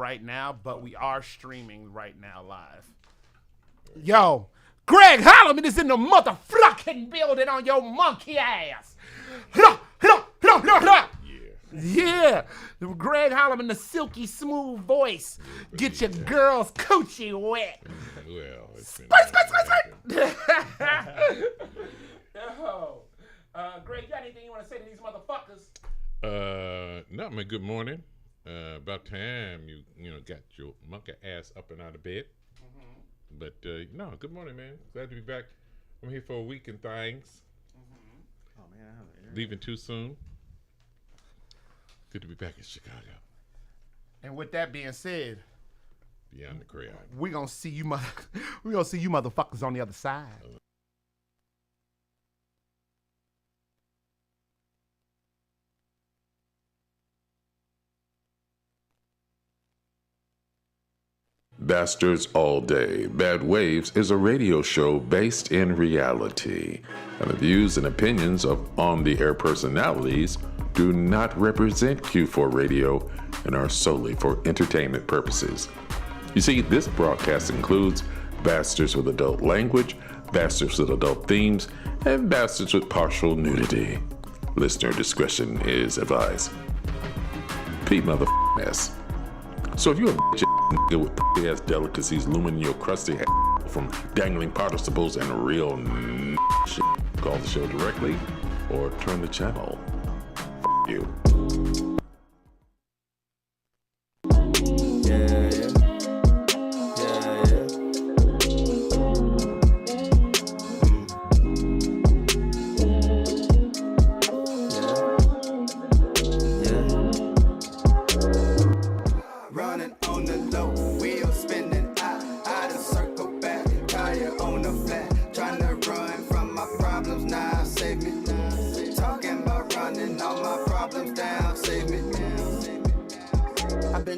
right now, but we are streaming right now live. Yo, Greg Holloman is in the motherfucking building on your monkey ass. Yeah, Greg Holloman, the silky smooth voice. Get your girl's coochie wet. Well, it's been Yo, Greg, you got anything you want to say to these motherfuckers? No, man. Good morning. About time you got your monkey ass up and out of bed. Mm-hmm. But no, good morning, man. Glad to be back. I'm here for a week and things. Mm-hmm. Oh man, leaving too soon. Good to be back in Chicago. And with that being said, beyond the crowd, we gonna see you motherfuckers on the other side. Bastards All Day, Bad Waves is a radio show based in reality, and the views and opinions of on-the-air personalities do not represent Q4 Radio and are solely for entertainment purposes. You see, this broadcast includes bastards with adult language, bastards with adult themes, and bastards with partial nudity. Listener discretion is advised. Pete motherfucking. So if you're a bitch nigga with ass delicacies looming in your crusty head from dangling participles and real shit, call the show directly or turn the channel. You.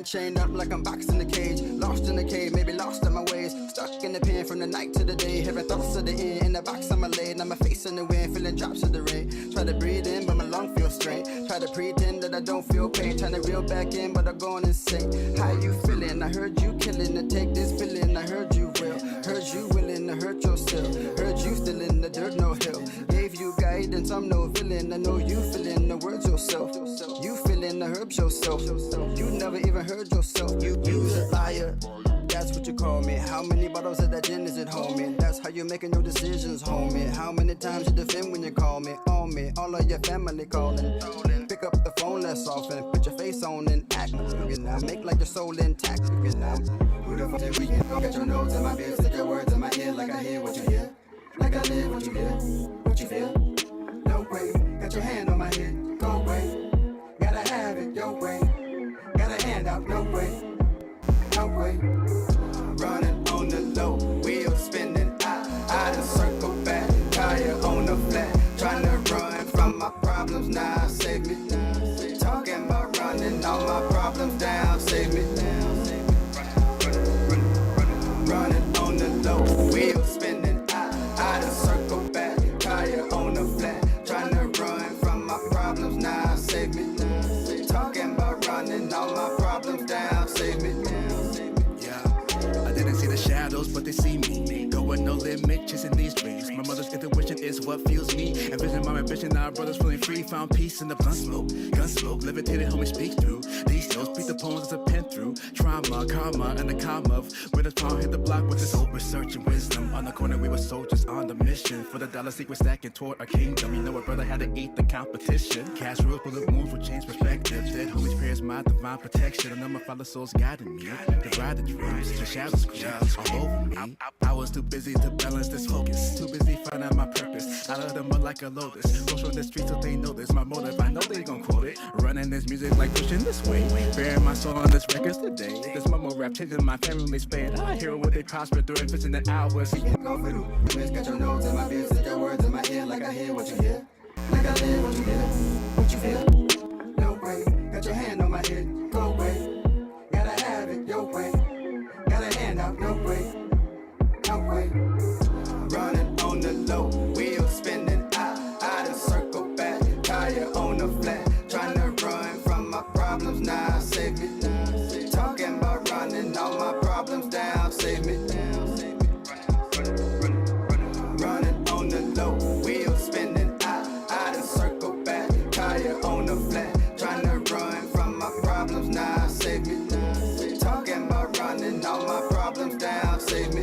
Chained up like I'm boxed in a cage, lost in a cave, maybe lost in my ways, stuck in the pen from the night to the day, having thoughts of the end, in the box on my leg, now my face in the wind, feeling drops of the rain, try to breathe in, but my lung feels strained, try to pretend that I don't feel pain, trying to reel back in, but I'm going insane. How you feeling? I heard you killing to take this feeling, I heard you real, heard you willing to hurt yourself, heard you still in the dirt, no hell, gave you guidance, I'm no villain, I know you feeling the words yourself, you feeling the herbs yourself, you never even heard yourself, you a liar, that's what you call me. How many bottles of that gin is it, homie? That's how you making your decisions, homie. How many times you defend when you call me, on me, all of your family calling, pick up the phone less often, put your face on and act, you know, make like your soul intact, you know. Who the fuck did we get? Got your nose in my beard, stick your words in my ear, like I hear what you hear, like I live what you hear, what you feel, no way, got your hand on my head, go away, gotta have it your way. Got a hand out, no way, no way. Running on the low, wheels spinning, I done circle back, tire on the flat, trying to run from my problems now, save me. Talking about running all my problems down, save me. Running on the low, wheels spinning, I done circle back, tire on the flat, trying to run from my problems now, save me. Talking about running all my problems down, save me. Yeah, I didn't see the shadows, but they see me. Going no limit, chasing these dreams. My mother's intuition is what fuels me. Envision my ambition, our brothers feeling free. Found peace in the blunt smoke, gun smoke. Levitated, homie, speak through. These notes beat the poems as a pen through. Trauma, karma, and the calm of. With his palm hit the block with his old research and wisdom. On the corner, we were soldiers on the mission. For the dollar secret stacking toward our kingdom. You know a brother had to eat the competition. Cash rules, bullet moves will change perspective. Dead homies, prayers, my divine protection. I know my father's soul's guiding me. Divide the dreams, the shadows creep all over me. I was too busy to balance this focus. Too busy finding my purpose. Out of the mud like a lotus. Go from the streets so they know this. My motive, I know they gon' quote it. Running this music like pushing this way. Bearing my soul on this record today. This mumble rap changing my family's fate. I hear what they prosper through and the hours. Go through. Got your nose in my beard, stick your words in my ear, like I hear what you hear. Like I live what you hear, what you feel. No way, got your hand on my head, go away. Gotta have it your way. Got a hand out, no way, no way. Running on the low, wheels spinning, I done circle back, tire on the flat, trying to run from my problems now, save me. Talking about my problems down, save me. Running on the low, wheels spinning out and circle back. Tire on the flat, trying to run from my problems now, save me. Talking about running all my problems down, save me.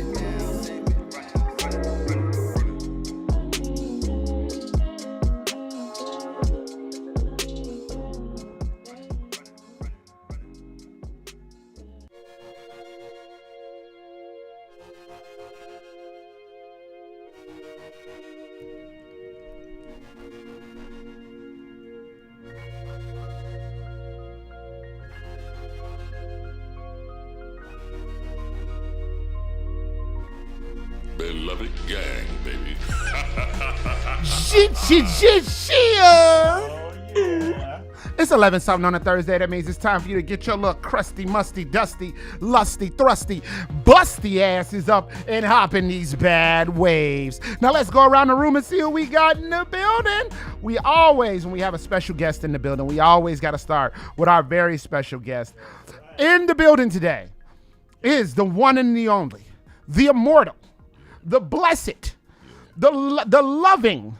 Beloved gang, baby. Shit. It's 11 something on a Thursday. That means it's time for you to get your little crusty, musty, dusty, lusty, thrusty, busty asses up and hop in these bad waves. Now let's go around the room and see who we got in the building. We always, when we have a special guest in the building, we always got to start with our very special guest. In the building today is the one and the only, the immortal, the blessed, the loving,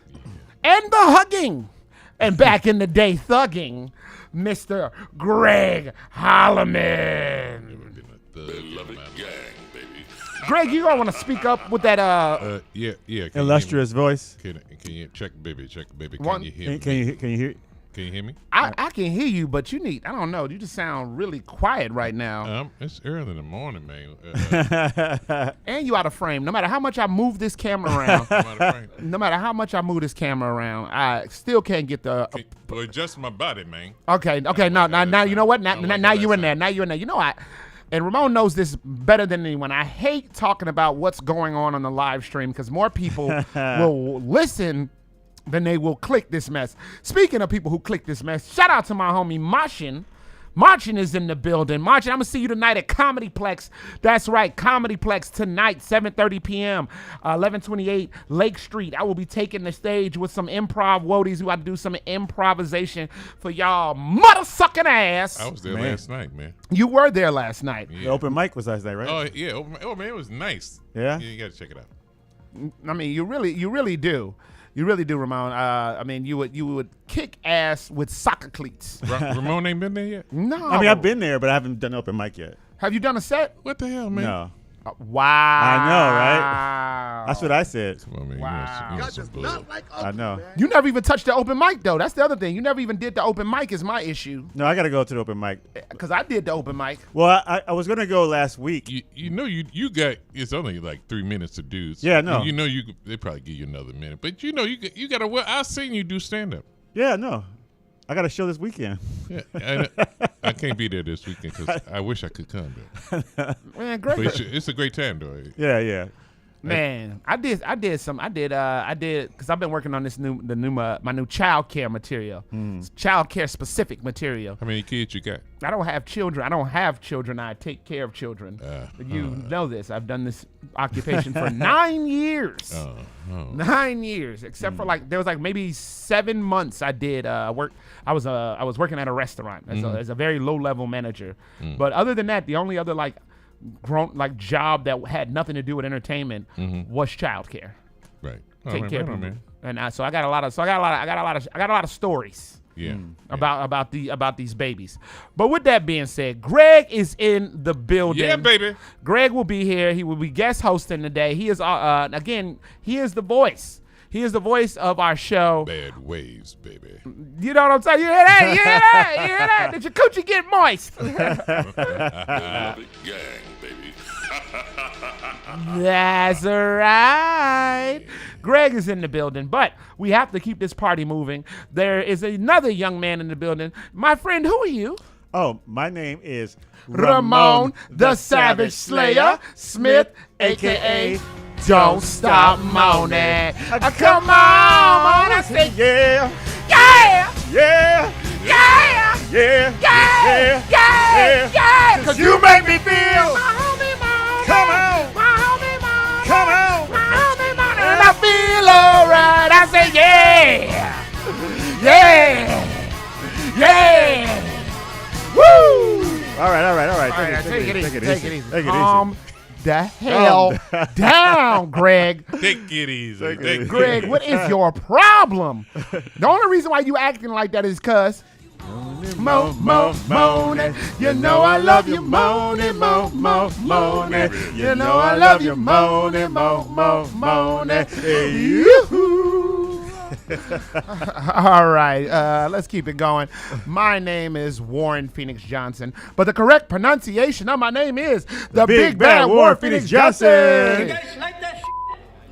and the hugging, and back in the day thugging, Mr. Greg Holloman. Beloved gang, baby. Greg, you gonna want to speak up with that Yeah. Illustrious voice. Can you check, baby? Can One- you hear me? Can you hear? Can you hear me? I can hear you, but you need, I don't know, you just sound really quiet right now. It's early in the morning, man. And you out of frame. No matter how much I move this camera around, I still can't get the Well, adjust my body, man. Okay, now you know what? Now you're in there. Now you're in there. You know what? And Ramon knows this better than anyone. I hate talking about what's going on the live stream because more people will listen than they will click this mess. Speaking of people who click this mess, shout out to my homie Martian. Martian is in the building. Martian, I'm going to see you tonight at Comedyplex. That's right, Comedyplex tonight, 7:30 p.m., 1128 Lake Street. I will be taking the stage with some improv woadies who got to do some improvisation for y'all mother-sucking ass. I was there Man. last night, man. You were there last night. The open mic was last night, right? Oh, yeah. Oh, man, it was nice. Yeah? You got to check it out. I mean, you really do. You really do, Ramon. I mean, you would kick ass with soccer cleats. Ramon ain't been there yet? No. I mean, I've been there, but I haven't done open mic yet. Have you done a set? What the hell, man? No. Wow. I know, right? That's what I said. Well, man, Wow. you want some blood. I know. You never even touched the open mic, though. That's the other thing. You never even did the open mic is my issue. No, I got to go to the open mic. Because I did the open mic. Well, I was going to go last week. You know you got, it's only like 3 minutes to do. So Yeah, no. You know they probably give you another minute, but you know you got to. Well, I seen you do stand up. Yeah, no. I got a show this weekend. Yeah, I can't be there this weekend because I wish I could come. Man, But Greg. it's a great time though. Yeah. Man, I did because I've been working on my new child care material, child care specific material. How many kids you got? I don't have children. I take care of children. You know this. I've done this occupation for 9 years. 9 years, except for there was maybe 7 months I did work. I was working at a restaurant as a very low level manager. But other than that, the only other job that had nothing to do with entertainment was childcare. Right. Take care of right on, people. man. And so I got a lot of stories. Yeah. About these babies. But with that being said, Greg is in the building. Yeah, baby. Greg will be here. He will be guest hosting today. He is again, he is the voice. He is the voice of our show. Bad waves, baby. You know what I'm saying? You hear that? You hear that? You hear that? Did your coochie get moist? Beloved gang, baby. That's right. Greg is in the building, but we have to keep this party moving. There is another young man in the building. My friend, who are you? Oh, my name is Ramon the Savage Slayer Smith, a.k.a. Don't Stop Moaning. Come on, I say yeah, yeah, yeah, yeah, yeah, yeah, yeah, yeah. Cause you make me feel my homie mom. Come on. My homie mom. Come on. My homie mom. And I feel alright. I say yeah, yeah, yeah. Woo! All right. All right, I tell Take it easy. Take it easy. Calm the hell down, Greg. Take it easy. Greg, what is your problem? The only reason why you acting like that is because moaning. You know I love you, moaning. You know I love you, moaning. Yoo-hoo. All right, let's keep it going. My name is Warren Phoenix Johnson, but the correct pronunciation of my name is the Big Bad Warren Phoenix Johnson. You guys like that?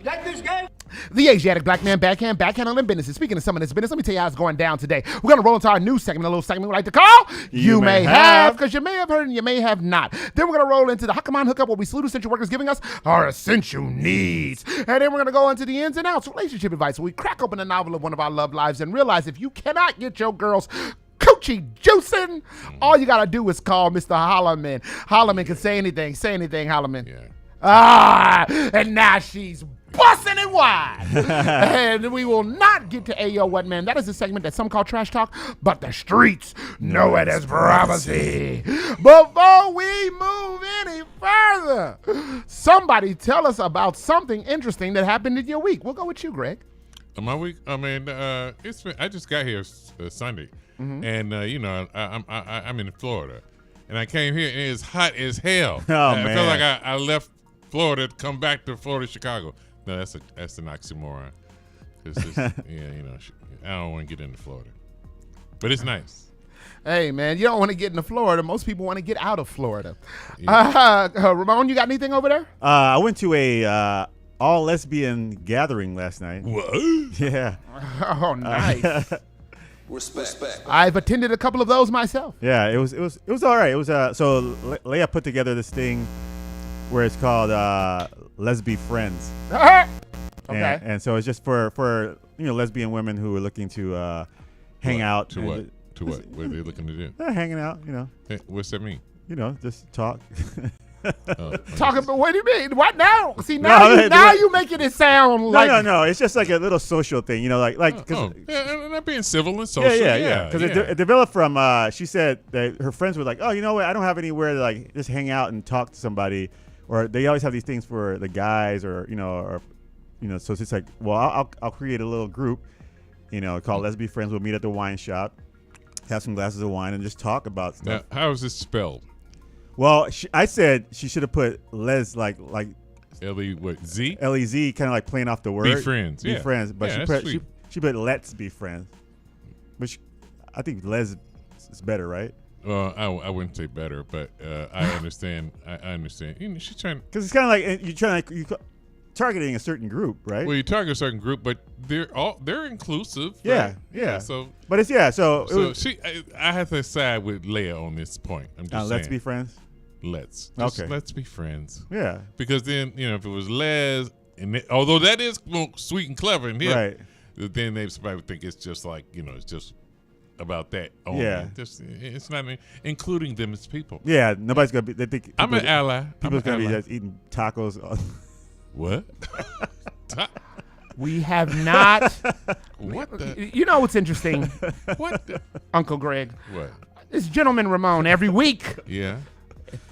Like this game? The Asiatic black man backhandling business. Speaking of some of this business, let me tell you how it's going down today. We're going to roll into our new segment, a little segment we like to call You May Have, because you may have heard and you may have not. Then we're going to roll into the Come On Hookup, where we salute essential workers giving us our essential needs. And then we're going to go into the ins and outs, relationship advice, where we crack open a novel of one of our love lives and realize if you cannot get your girls coochie juicing, all you got to do is call Mr. Holloman. Holloman can say anything. Say anything, Holloman. Yeah. And now she's busting it wide. And we will not get to Ayo What Man. That is a segment that some call trash talk, but the streets know it as prophecy. Before we move any further, somebody tell us about something interesting that happened in your week. We'll go with you, Greg. My week, I mean, it's been, I just got here Sunday, and you know, I'm in Florida, and I came here and it's hot as hell. I feel like I left Florida to come back to Florida, Chicago. No, that's an oxymoron. Yeah, you know, I don't want to get into Florida, but it's nice. Hey, man, you don't want to get into Florida. Most people want to get out of Florida. Yeah. Ramon, you got anything over there? I went to a all lesbian gathering last night. What? Yeah. Oh, nice. Respect. I've attended a couple of those myself. Yeah, it was all right. It was so Leia put together this thing where it's called Lesbi Friends. Okay. And so it's just for lesbian women who are looking to hang out. To what? To what? What are they looking to do? They're hanging out, Hey, what's that mean? Just talk. Talking about, what do you mean? What now? See, now you making it sound like no. It's just like a little social thing, cause and they're being civil and social. Yeah. Because it developed from. She said that her friends were like, oh, you know what? I don't have anywhere to like just hang out and talk to somebody, or they always have these things for the guys, or. So it's just like, well, I'll create a little group, called Lesbi Friends. We'll meet at the wine shop, have some glasses of wine, and just talk about stuff. Now, how is this spelled? Well, I said she should have put Les like Z? Lez, kind of like playing off the word. Be friends. Be friends. But she put let's be friends. Which I think Les is better, right? Well, I wouldn't say better, but I understand. I understand. She's trying. Because it's kind of like you're trying to targeting a certain group, right? Well, you target a certain group, but they're inclusive. Yeah, right? yeah. So, but it's So I have to side with Leia on this point. I'm just saying. Let's be friends. Let's be friends. Yeah. Because then if it was Les, although that is sweet and clever and hip, right? Then somebody would think it's just like it's just about that only. Yeah. It's not including them as people. Yeah. Nobody's gonna be. They think I'm an ally. People's gonna be just eating tacos. What? we have not. What the? You know what's interesting? What the? Uncle Greg. What? This gentleman Ramon every week Yeah.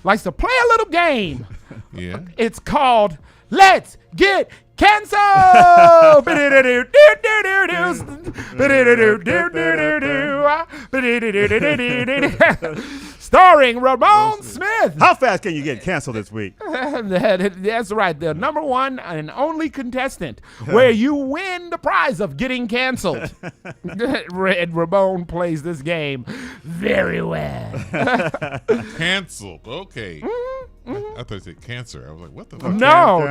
likes to play a little game. Yeah. It's called Let's Get Canceled. Starring Ramon Smith. How fast can you get canceled this week? That's right. The number one and only contestant where you win the prize of getting canceled. And Ramon plays this game very well. Canceled. Okay. I thought you said cancer. I was like, what the fuck? No.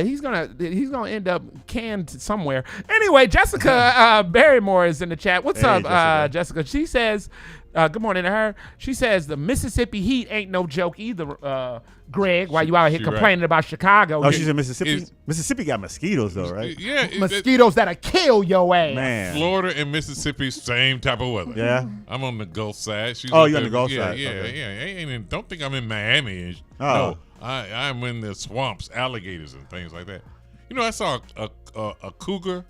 He's gonna end up canned somewhere. Anyway, Jessica Barrymore is in the chat. What's up, Jessica? She says, good morning to her. She says the Mississippi heat ain't no joke either, Greg, while you out here complaining about Chicago. Oh, she's in Mississippi? Mississippi got mosquitoes, though, right? Yeah. Mosquitoes that'll kill your ass. Man. Florida and Mississippi, same type of weather. Yeah. I'm on the Gulf side. You're on the Gulf side. Yeah. And don't think I'm in Miami. No, I'm in the swamps, alligators, and things like that. I saw a cougar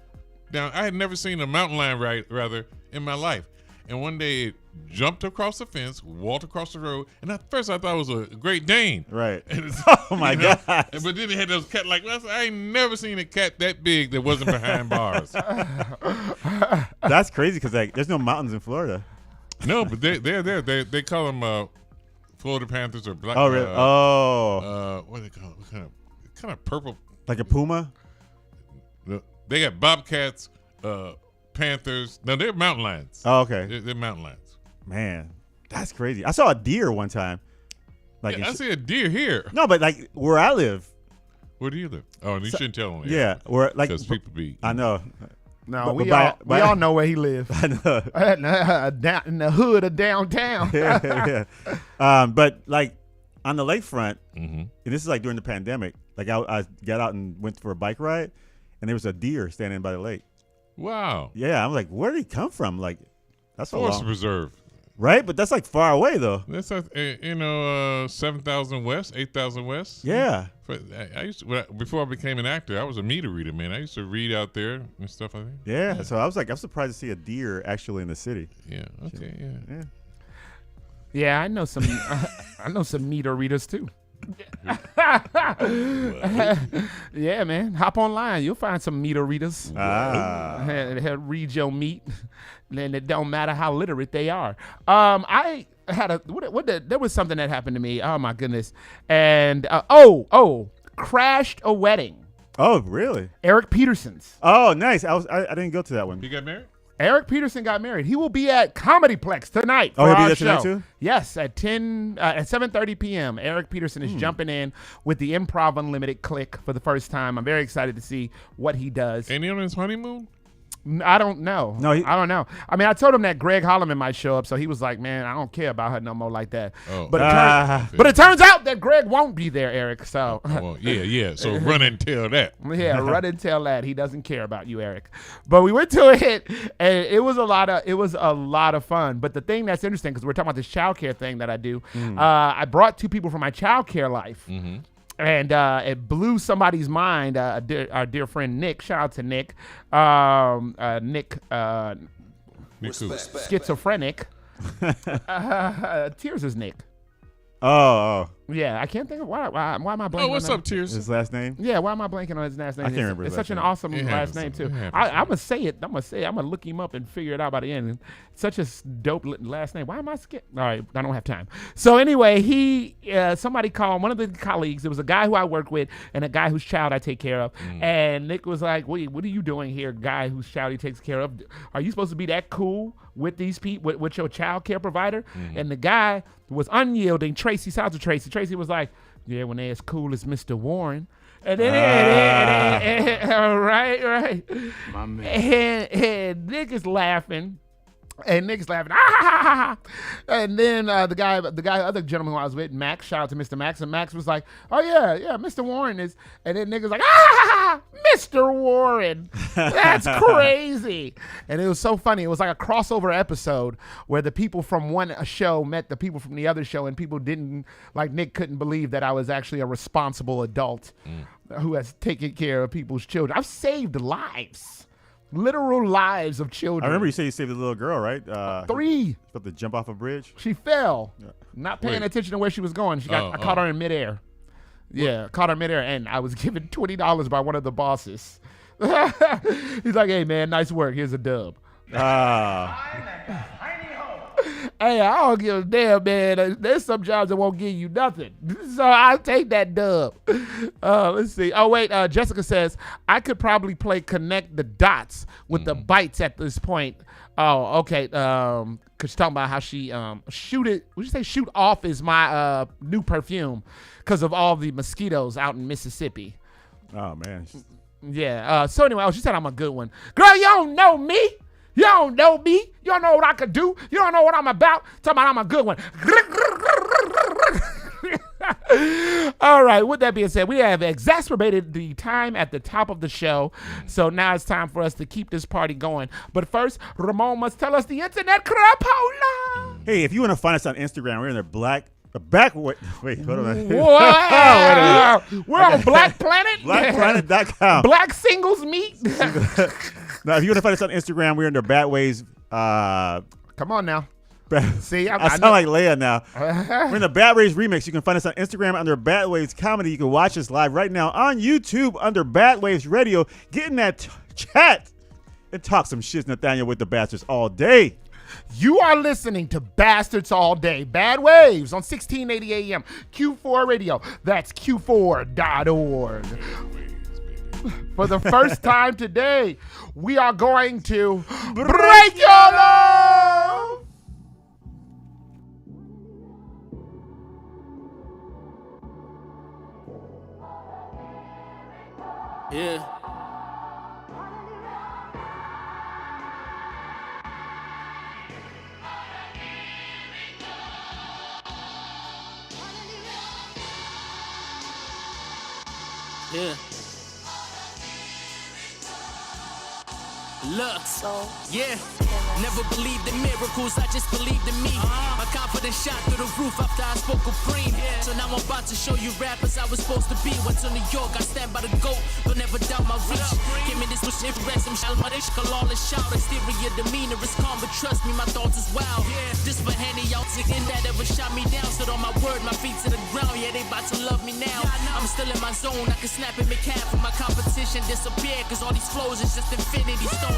down. I had never seen a mountain lion rather in my life. and one day it jumped across the fence, walked across the road, and at first I thought it was a Great Dane. Right. And it's- Oh my you know, God. But then it had those cat like I ain't never seen a cat that big that wasn't behind bars. That's crazy because like there's no mountains in Florida. No, but they're there. They call them Florida Panthers or black. Oh really? What do they call it? What kind of purple? Like a puma? They got bobcats, panthers. No, they're mountain lions. Oh, okay. They're mountain lions. Man, that's crazy. I saw a deer one time. Like Yeah, I see a deer here. no, but like where I live. Where do you live? Oh, and you shouldn't tell them. Yeah, where like because people be. I know. No, But we all know where he lives. I know. Down in the hood of downtown. yeah. But like on the lakefront, and this is like during the pandemic. Like I got out and went for a bike ride, and there was a deer standing by the lake. Wow. Yeah, I'm like, where did he come from? Like, that's a Forest long, Preserve. right? But that's like far away though. That's 7,000 west, 8,000 west. Yeah. I used to, before I became an actor, I was a meter reader, man. I used to read out there and stuff like that. Yeah. So I was like, I'm surprised to see a deer actually in the city. Yeah. Okay. Yeah. Yeah, I know some. I know some meter readers too. Yeah, man. Hop online. You'll find some meter readers. They'll read your meat. And it don't matter how literate they are. I had there was something that happened to me. Oh my goodness. And crashed a wedding. Oh, really? Eric Peterson's. Oh, nice. I didn't go to that one. You got married? Eric Peterson got married. He will be at Comedyplex tonight. Oh, for he'll be our there show. tonight too? Yes, at 7:30 p.m. Eric Peterson is jumping in with the Improv Unlimited clique for the first time. I'm very excited to see what he does. Ain't he on his honeymoon? I don't know. No, I don't know. I mean, I told him that Greg Holloman might show up, so he was like, "Man, I don't care about her no more like that." Oh. But it turns out that Greg won't be there, Eric. So Well, yeah. So run and tell that. yeah, run and tell that he doesn't care about you, Eric. But we went to it, and it was a lot of fun. But the thing that's interesting, because we're talking about this child care thing that I do, I brought two people from my child care life. And it blew somebody's mind. Our dear friend Nick, shout out to Nick. Nick, schizophrenic. Tears is Nick. Oh. Yeah, I can't think of why am I blanking? Oh, what's on up, Tears? His last name? Yeah, why am I blanking on his last name? I can't remember It's his such an last awesome It last happens. name too. It happens. I'm gonna say it. I'm gonna look him up and figure it out by the end. Such a dope last name. Why am I skip? All right, I don't have time. So anyway, somebody called one of the colleagues. It was a guy who I work with and a guy whose child I take care of. And Nick was like, "Wait, what are you doing here, guy whose child he takes care of? Are you supposed to be that cool with these people, with your child care provider?" And the guy was unyielding. Tracy, shout out to Tracy. Tracy was like, "Yeah, when they're as cool as Mr. Warren." And then, right. My man. And Nick is laughing. And Nick's laughing, ah, ha, ha, ha. And then the other gentleman who I was with, Max, shout out to Mr. Max, and Max was like, "Oh yeah, Mr. Warren is," and then Nick was like, ah, ha, ha, Mr. Warren, that's crazy. And it was so funny. It was like a crossover episode where the people from one show met the people from the other show, and people didn't, like Nick couldn't believe that I was actually a responsible adult who has taken care of people's children. I've saved lives. Literal lives of children. I remember you said you saved a little girl, right? 3. About to jump off a bridge. She fell, not paying attention to where she was going. I caught her in midair. Yeah, caught her midair, and I was given $20 by one of the bosses. He's like, "Hey man, nice work. Here's a dub." Hey, I don't give a damn, man. There's some jobs that won't give you nothing. So I'll take that dub. Let's see. Oh, wait. Jessica says, I could probably play Connect the Dots with the bites at this point. Oh, okay. Because she's talking about how she shoot off is my new perfume because of all the mosquitoes out in Mississippi. Oh, man. Yeah. So anyway, she said I'm a good one. Girl, you don't know me. You don't know me. You don't know what I could do. You don't know what I'm about. Talking about I'm a good one. All right. With that being said, we have exacerbated the time at the top of the show. So now it's time for us to keep this party going. But first, Ramon must tell us the internet crapola. Hey, if you want to find us on Instagram, we're in the wait, hold on. Wow. We're on Black Planet. BlackPlanet.com. Black Singles Meet. Now, if you want to find us on Instagram, we're under Bad Waves Come on now. See, I sound like Leia now. We're in the Bad Waves remix. You can find us on Instagram under Bad Waves Comedy. You can watch us live right now on YouTube under Bad Waves Radio. Get in that chat and talk some shit, Nathaniel, with the bastards all day. You are listening to Bastards All Day. Bad Waves on 1680 AM. Q4 Radio. That's Q4.org. For the first time today, we are going to break your love. Yeah. Yeah. Look, yeah, never believed in miracles, I just believed in me. My confidence shot through the roof after I spoke of cream. So now I'm about to show you rappers I was supposed to be. Went to New York, I stand by the GOAT, but never doubt my reach. Give me this much influence, I'm shall my dish, lawless shout. Exterior demeanor is calm, but trust me, my thoughts is wild. Just for Henny, y'all in that ever shot me down. Stood on my word, my feet to the ground, yeah, they about to love me now. I'm still in my zone, I can snap and make half of my competition disappear, cause all these flows is just infinity stones.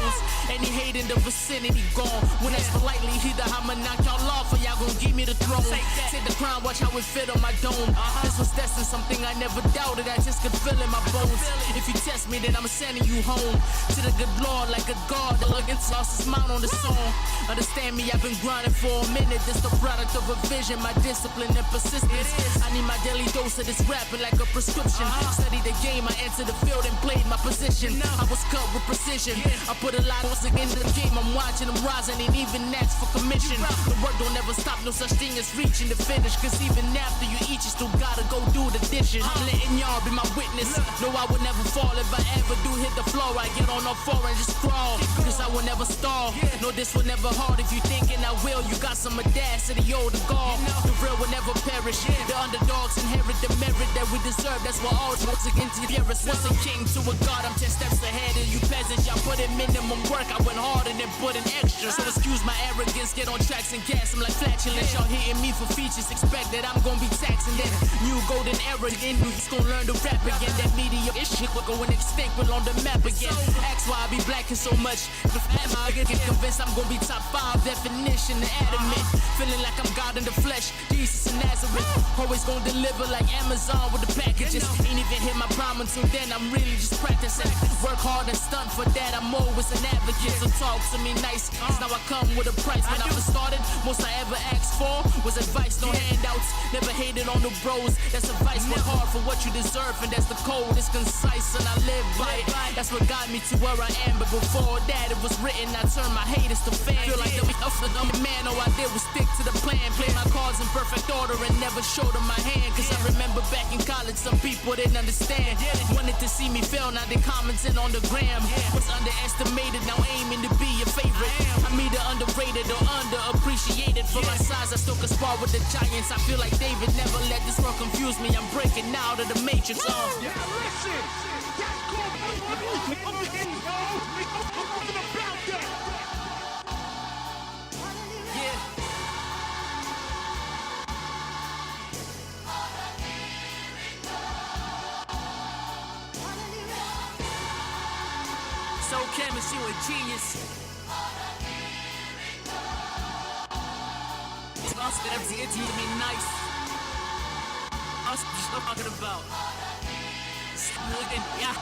Any hate in the vicinity gone. When that's politely, either I'ma knock y'all off or y'all gon' give me the throne. Take the crown, watch how it fit on my dome. This was destined, something I never doubted, I just could feel in my bones. If you test me, then I'm sending you home to the good Lord like a god. The look lost his mind on the song. Understand me, I've been grinding for a minute. This the product of a vision, my discipline and persistence. I need my daily dose of this rapping like a prescription. Studied the game, I entered the field and played my position. I was cut with precision. I put a lot once again in the game, I'm watching them rise and ain't even ask for commission. The work don't ever stop, no such thing as reaching the finish. Cause even after you eat, you still gotta go do the dishes. I'm letting y'all be my witness. No, I would never fall. If I ever do hit the floor, I get on all four and just crawl. Cause I will never stall. No, this will never hard. If you thinking I will, you got some audacity, oh the gall. The real will never perish. The underdogs inherit the merit that we deserve. That's what all once again to the Once a king to a god, I'm 10 steps ahead of you peasants. Y'all put in minimum work, I went hard and then put in extra. So excuse my arrogance, get on tracks and gas. I'm like flatulence, y'all hitting me for features. Expect that I'm gonna be taxing that new golden era. In you just gonna learn to rap again. That media shit will go extinct, we're on the map again. Ask why I be blacking so much. Am I get convinced I'm gonna be top 5 definition and adamant. Feeling like I'm God in the flesh, Jesus and Nazareth. Always gonna deliver like Amazon with the packages. Ain't even hit my prime until then, I'm really just practicing. Work hard and stunt for that, I'm always an advocate. So talk to me nice, cause now I come with a price. When I first started, most I ever asked for was advice, no handouts. Never hated on the bros, that's advice. Work hard for what you deserve, and that's the code. It's concise and I live by it. That's what got me to where I am. But before that, it was written, I turned my haters to fans. Feel like that we up for them, man. All I did was stick to the plan. Play my cards in perfect order and never showed them my hand. Cause I remember back in college, some people didn't understand. Wanted to see me fail, now they commenting on the gram. Was underestimated, now aiming to be your favorite. I'm either underrated or underappreciated. For my size, I still can spar with the giants. I feel like David, never let this one confuse me. I'm breaking out of the matrix. Yeah, listen. That's called Yeah. So chemist, you a genius. Us that everything it's you to be nice. Us just talking about. Yeah.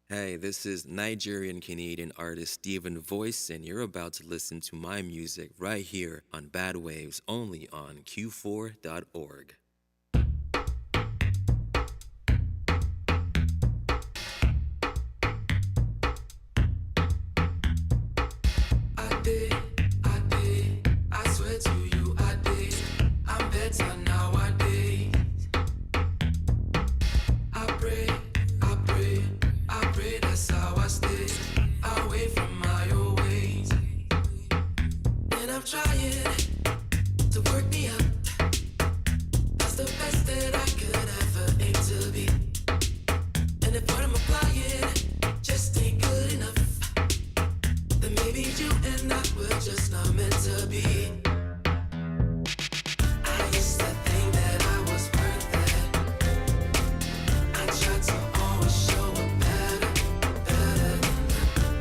Hey, this is Nigerian-Canadian artist Stephen Voice, and you're about to listen to my music right here on Bad Waves, only on Q4.org. I swear to you, I did. I'm better nowadays. I pray, that's how I stay away from my old ways. And I'm trying to work me up. That's the best that I could ever aim to be. And if what I'm applying just ain't good enough, to be. I used to think that I was worth it. I tried to always show it better, better.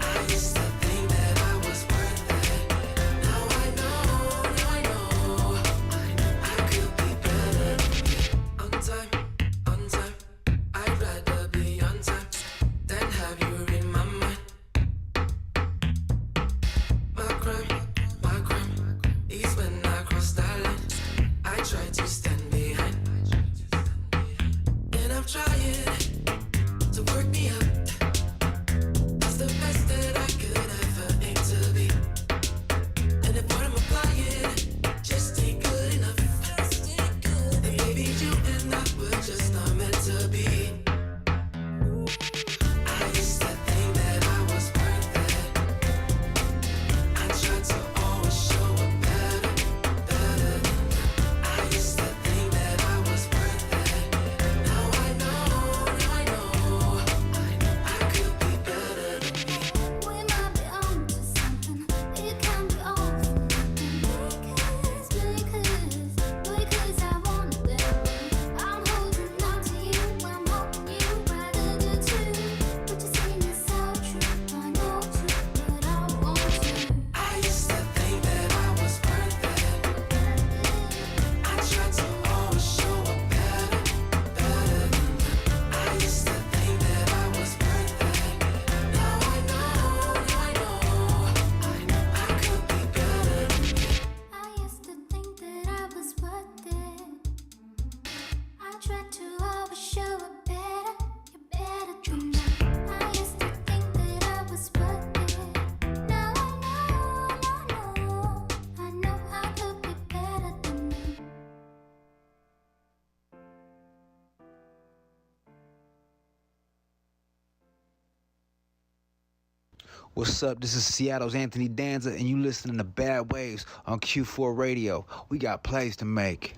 I used to think that I was worth it. Now I know, I could be better. On time, I'd rather be on time than have you in my mind. My crime is when I cross that line. I try to stand behind, and I'm trying to work me up. That's the best that I could ever aim to be. And if what I'm applying just ain't good enough, then maybe you and I were just not meant to be. I used to think that I was worth it. I tried to always show it better, better. I used to think that I was worth it. Now I know, I could be better than me. We might be on to something. It can be all for nothing. Because I want it that way. I'm holding on to you. I'm hoping you rather do too. But you seem to so true. I know too, but I want to. I used to think that I was worth it. I tried to always show it better, better. I used to think that I was worth it. Now I know, I could be better than me. I used to think that I was worth it. I tried to always show it better. You're better than me. I used to think that I was worth it. Now I know I could be better than me. What's up? This is Seattle's Anthony Danza, and you listening to Bad Waves on Q4 Radio. We got plays to make.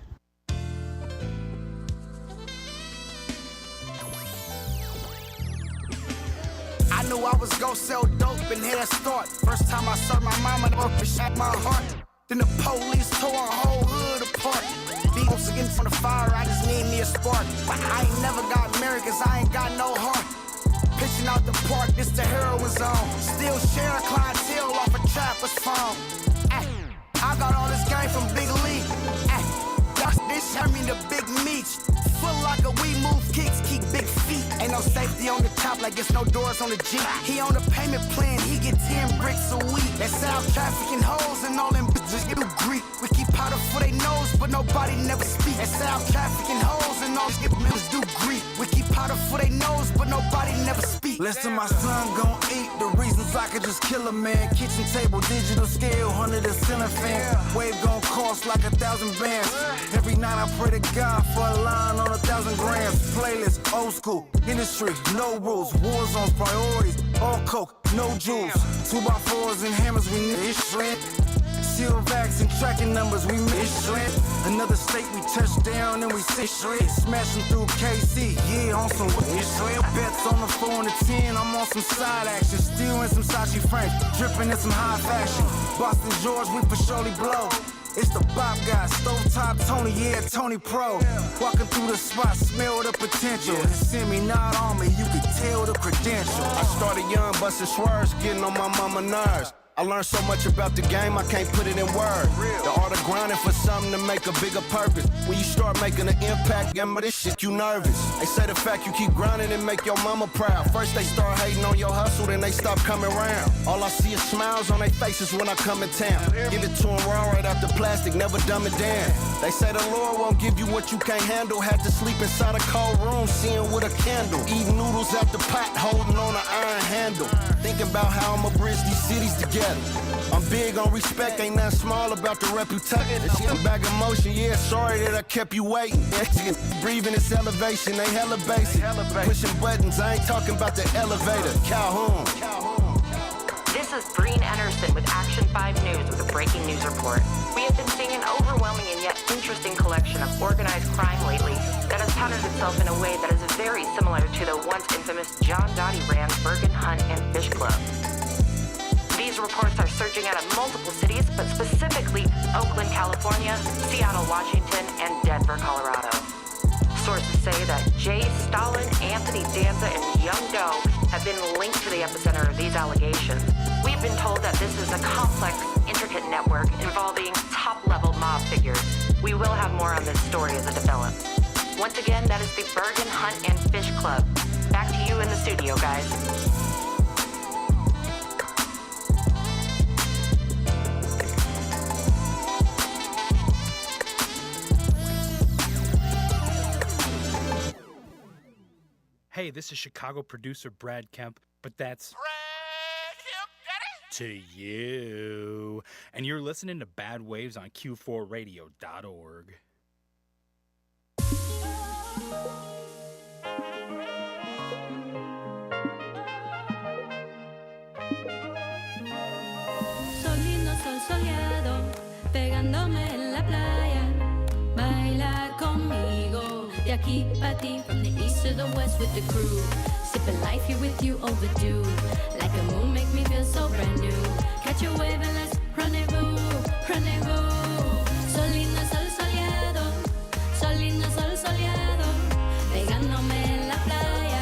I knew I was gon' sell dope and head start. First time I served my mama, the shot my heart. Then the police tore our whole hood apart. Beats against on the fire, I just need me a spark. I ain't never got married cause I ain't got no heart. Pitching out the park, this the heroin zone. Still share a clientele off a trapper's phone. Ay, I got all this game from Big Lee. Ay, this hand me the big meats. Full like a we move kicks, keep big feet. Ain't no safety on the top like it's no doors on the Jeep. He on the payment plan, he get 10 bricks a week. That South trafficking hoes and all them bitches get Greek. We keep powder for they nose, but nobody never speak. That South trafficking hoes and all them bitches do Greek. We keep powder for they nose, but nobody never speak. Listen, my son gon' eat the reasons I could just kill a man. Kitchen table, digital scale, 100 a ceiling fan. Wave gon' cost like 1,000 bands. Every night I pray to God for a line on 1,000 grams. Playlist, old school, industry, no rules. War zones, priorities, all coke, no jewels. 2x4s and hammers, we need shred. Seal vax and tracking numbers, we miss shred. Another state, we touch down and we sit shred. Smashing through KC, yeah, on some shred. Bets on the 4 and the 10, I'm on some side action. Still in some Sachi frames, dripping in some high fashion. Boston George, we for surely blow. It's the Bob guy, stovetop Tony, yeah, Tony Pro. Walking through the spot, smell the potential. And send me not on me, you can tell the credential. I started young, busting swerves, getting on my mama nerves. I learned so much about the game, I can't put it in words. The art of grinding for something to make a bigger purpose. When you start making an impact, gamma, this shit, you nervous. They say the fact you keep grinding and make your mama proud. First they start hating on your hustle, then they stop coming around. All I see is smiles on their faces when I come in town. Give it to them raw right out the plastic, never dumb it down. They say the Lord won't give you what you can't handle. Had to sleep inside a cold room, seeing with a candle. Eating noodles out the pot, holding on an iron handle. Thinking about how I'ma bridge these cities together. I'm big on respect, ain't nothing small about the reputation. This shit back in motion, yeah, sorry that I kept you waiting. Breathing this elevation, they hella basic. Pushing buttons, I ain't talking about the elevator. Calhoun. This is Breen Anderson with Action 5 News with a breaking news report. We have been seeing an overwhelming and yet interesting collection of organized crime lately that has patterned itself in a way that is very similar to the once infamous John Gotti ran Bergen Hunt and Fish Club. These News reports are surging out of multiple cities, but specifically Oakland, California, Seattle, Washington, and Denver, Colorado. Sources say that Jay Stalin, Anthony Danza, and Young Doe have been linked to the epicenter of these allegations. We've been told that this is a complex, intricate network involving top-level mob figures. We will have more on this story as it develops. Once again, that is the Bergen Hunt and Fish Club. Back to you in the studio, guys. Hey, this is Chicago producer Brad Kemp, but that's to you. And you're listening to Bad Waves on Q4Radio.org. Solino, sol soleado, pegándome en la playa. Baila conmigo, de aquí pa' ti, from the east to the west with the crew. Sipping life here with you overdue. Like a moon, make me feel so brand new. Catch a wave and let's rendezvous, rendezvous. Solino, sol soleado, solino, sol soleado, pegándome en la playa.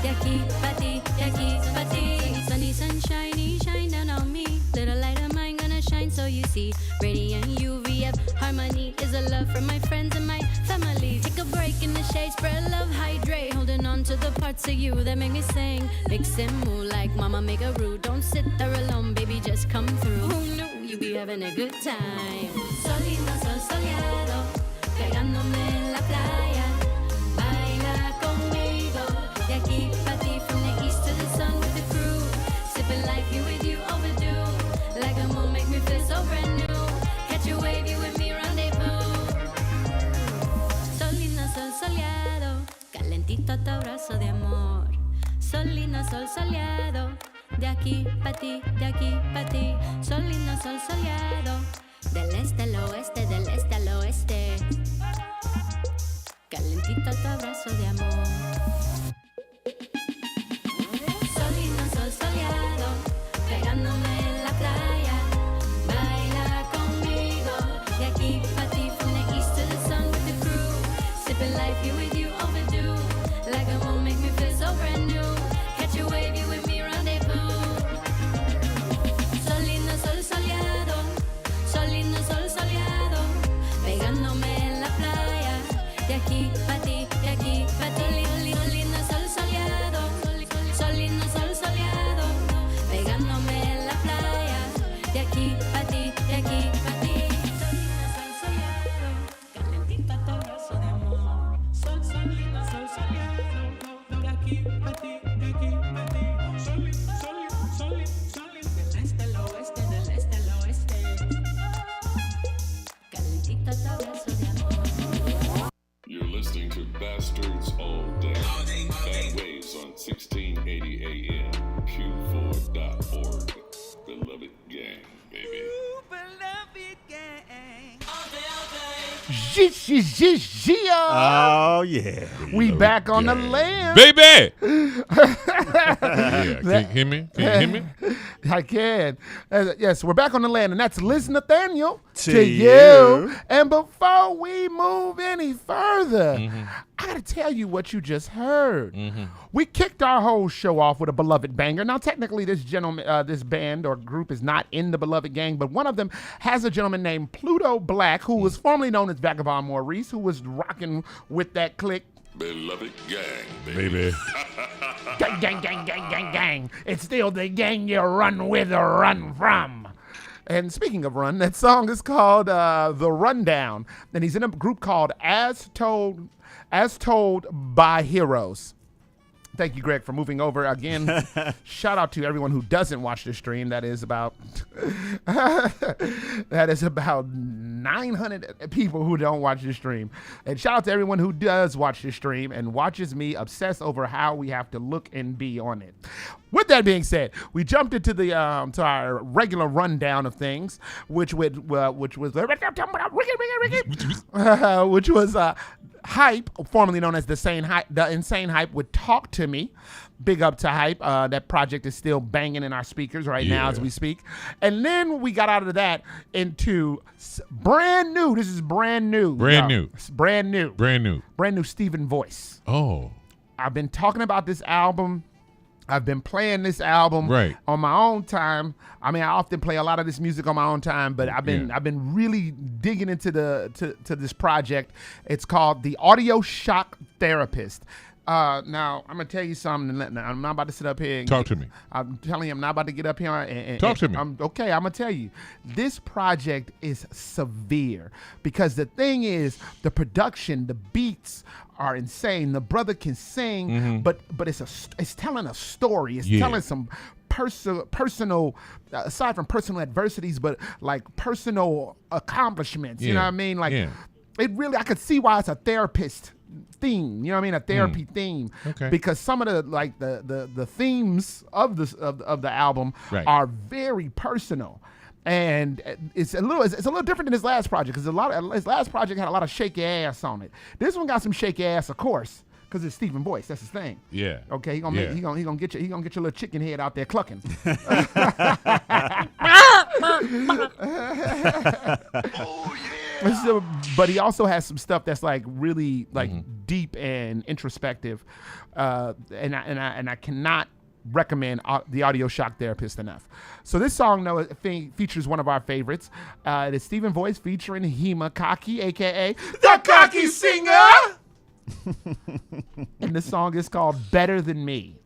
De aquí pa' ti, de aquí pa' ti. Sunny, sunshiny, shine down on me. Little light of mine gonna shine so you see. Radiant UVF harmony is a love from my friends and my family. Take a break in the shade, spread love, hydrate. Holding on to the parts of you that make me sing. Mix and move like mama make a roux. Don't sit there alone, baby, just come through. Who knew you be having a good time? Solino, sol soleado, pegándome en la playa. Baila conmigo, de aquí pa' ti, from the east to the sun with the crew. Sipping life here with you overdue. Like a moon, make me feel so brand new. Catch a wave, you with me rendezvous. Solino, sol soleado, calentito tu abrazo de amor. Solino, sol soleado, de aquí pa' ti, de aquí pa' ti. Solino, sol soleado, del este al oeste, del este al oeste. Calentito tu abrazo de amor. Solino, sol soleado, pegándome en la playa. Baila conmigo, de aquí pa' ti, from the east to the sun with the crew. Sipping life here with you overdue. Like a moon, make me feel so brand new. Catch a wave, you with me rendezvous. Solino, sol soleado, solino, sol soleado, pegándome en la playa. De aquí pa' ti, de aquí pa' ti. Solino, sol soleado, solino, sol soleado, pegándome en la playa. De aquí pa' ti, de aquí pa' ti. Solino, sol soleado, calentito tu abrazo de amor. Solino, sol soleado, de aquí pa' ti, de aquí pa' ti. Solino, del este al oeste, del este al oeste. Calentito tu abrazo de amor. You're listening to Bastards All Day. Bad Waves on 1680 AM, Q4.org. Beloved gang, baby. Oh, yeah. We back on the land. Baby! Yeah, can you hear me? Can you hear me? I can. Yes, we're back on the land, and that's Liz Nathaniel To you. And before we move any further, I got to tell you what you just heard. We kicked our whole show off with a beloved banger. Now, technically, this gentleman, this band or group is not in the beloved gang, but one of them has a gentleman named Pluto Black, who was formerly known as Vagabond Maurice, who was rocking with that clique. Beloved gang, Baby. Gang, gang, gang, gang, gang, gang. It's still the gang you run with or run from. And speaking of run, that song is called The Rundown. And he's in a group called As Told by Heroes. Thank you, Greg, for moving over again. Shout out to everyone who doesn't watch the stream. That is about 900 people who don't watch the stream. And shout out to everyone who does watch the stream and watches me obsess over how we have to look and be on it. With that being said, we jumped into the to our regular rundown of things, which was Hype, formerly known as the Insane Hype, would Talk to Me. Big up to Hype. That project is still banging in our speakers right now as we speak. And then we got out of that into brand new. This is brand new. Brand new. It's brand new. Brand new. Brand new Stephen Voice. Oh. I've been talking about this album. I've been playing this album on my own time. I mean, I often play a lot of this music on my own time, but I've been really digging into to this project. It's called The Audio Shock Therapist. Now, I'm going to tell you something. I'm not about to sit up here. Talk to me. I'm telling you, I'm not about to get up here. And Talk to me. I'm going to tell you. This project is severe because the thing is, the production, the beats are insane. The brother can sing, but it's telling a story. It's telling some personal, aside from personal adversities, but like personal accomplishments. You know what I mean? Like it really, I could see why it's a therapist theme, you know what I mean, a therapy theme, because some of the themes of the album are very personal, and it's a little different than his last project, because his last project had a lot of shaky ass on it. This one got some shaky ass, of course, because it's Stephen Voice. That's his thing. Yeah. Okay. He gonna get your little chicken head out there clucking. So, but he also has some stuff that's like really like deep and introspective, and I cannot recommend The Audio Shock Therapist enough. So this song, though, features one of our favorites. It is Stephen Voice featuring Hima Kaki, aka the Cocky Singer. And the song is called Better Than Me,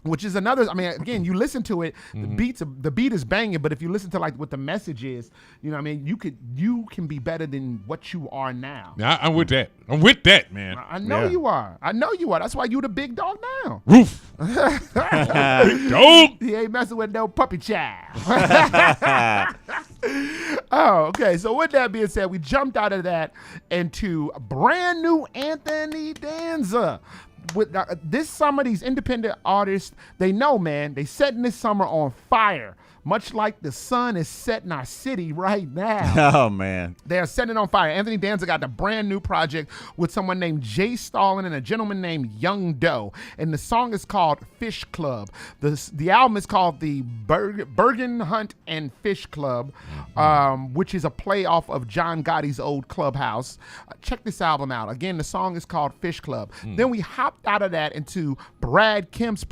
which is another, I mean, again, you listen to it, the beat is banging, but if you listen to like what the message is, you know what I mean, you can be better than what you are now. Yeah, I'm with that. I'm with that, man. I know you are. I know you are. That's why you the big dog now. Roof. Big dog. He ain't messing with no puppy child. Oh, okay. So with that being said, we jumped out of that into brand new Anthony Danza. With this summer, these independent artists, they know, man, they setting this summer on fire, much like the sun is setting our city right now. Oh, man. They're setting it on fire. Anthony Danza got a brand new project with someone named Jay Stalin and a gentleman named Young Doe, and the song is called Fish Club. The album is called the Bergen Hunt and Fish Club, which is a play off of John Gotti's old Clubhouse. Check this album out. Again, the song is called Fish Club. Then we hopped out of that into Brad Kim's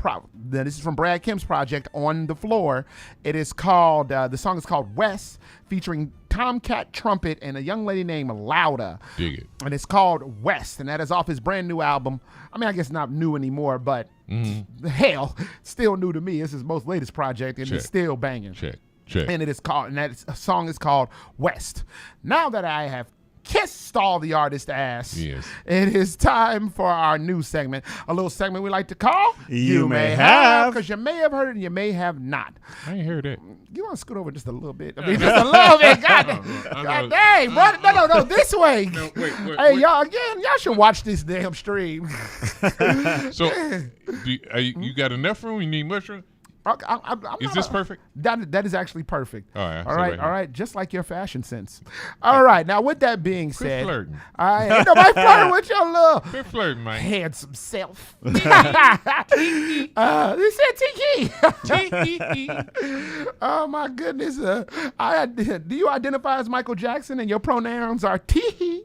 this is from Brad Kim's project, On the Floor. It is called, the song is called West, featuring Tomcat Trumpet and a young lady named Lauda. Dig it. And it's called West, and that is off his brand new album. I mean, I guess not new anymore, but hell, still new to me. It's his most latest project, and it's still banging. Check. And it is called, and that song is called West. Now that I have kissed all the artist ass, it is time for our new segment, a little segment we like to call You May Have, because you may have heard it and you may have not. I ain't heard that. You want to scoot over just a little bit? I mean, just a little bit. God dang, brother. No, this way. No, wait. Hey, y'all should watch this damn stream. So, you got enough room? You need much room? Is this perfect? That is actually perfect. All right. All right. Just like your fashion sense. All right. Now, with that being said, flirting. Ain't nobody flirting with your little Quit flirting, man. handsome self. They said Tiki. Oh my goodness. Do you identify as Michael Jackson and your pronouns are Tee?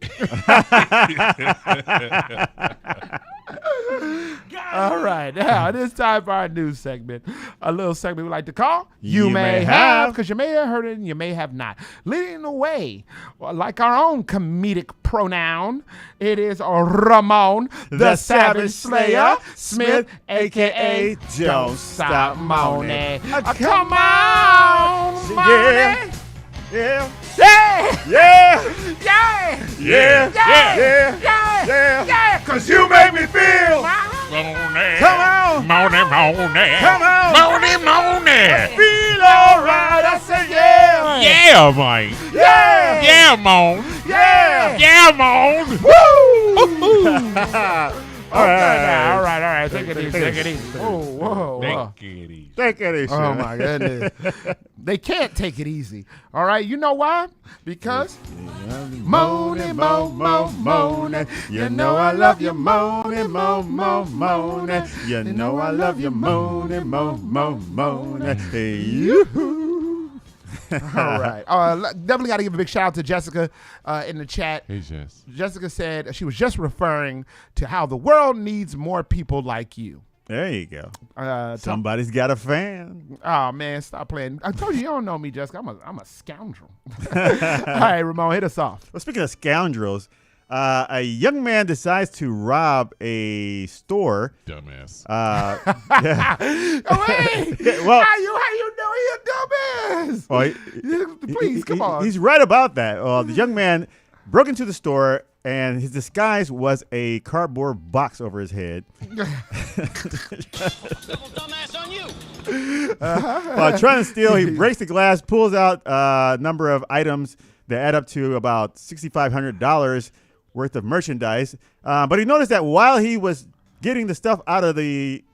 All right, now it is time for our news segment. A little segment we like to call You May Have, because you may have heard it and you may have not. Leading the way, like our own comedic pronoun, it is Ramon, the Savage Slayer Smith, a.k.a. Don't Stop Moaning. Come on, Money. Yeah. Cause you make me feel Moaning. Come on. Moaning. Come on. Moaning. Feel alright. I say yeah. Yeah, man. Yeah. Yeah, Moan. Yeah. Yeah, Moan. Woo. All right. All right. Take it easy. Whoa. Take it easy. Take it easy. Oh, my goodness. They can't take it easy. All right. You know why? Because moaning. You know I love you moaning. You know I love you moaning. Hey, you. All right. Definitely got to give a big shout out to Jessica in the chat. Hey, Jess. Jessica said she was just referring to how the world needs more people like you. There you go. Somebody's got a fan. Oh, man, stop playing. I told you don't know me, Jessica. I'm a scoundrel. All right, Ramon, hit us off. Well, speaking of scoundrels, a young man decides to rob a store. Dumbass. Yeah. Oh, wait. Well, how you know he a dumbass? Well, Please, come on. He's right about that. The young man broke into the store, and his disguise was a cardboard box over his head. While trying to steal, he breaks the glass, pulls out a number of items that add up to about $6,500 worth of merchandise. But he noticed that while he was getting the stuff out of the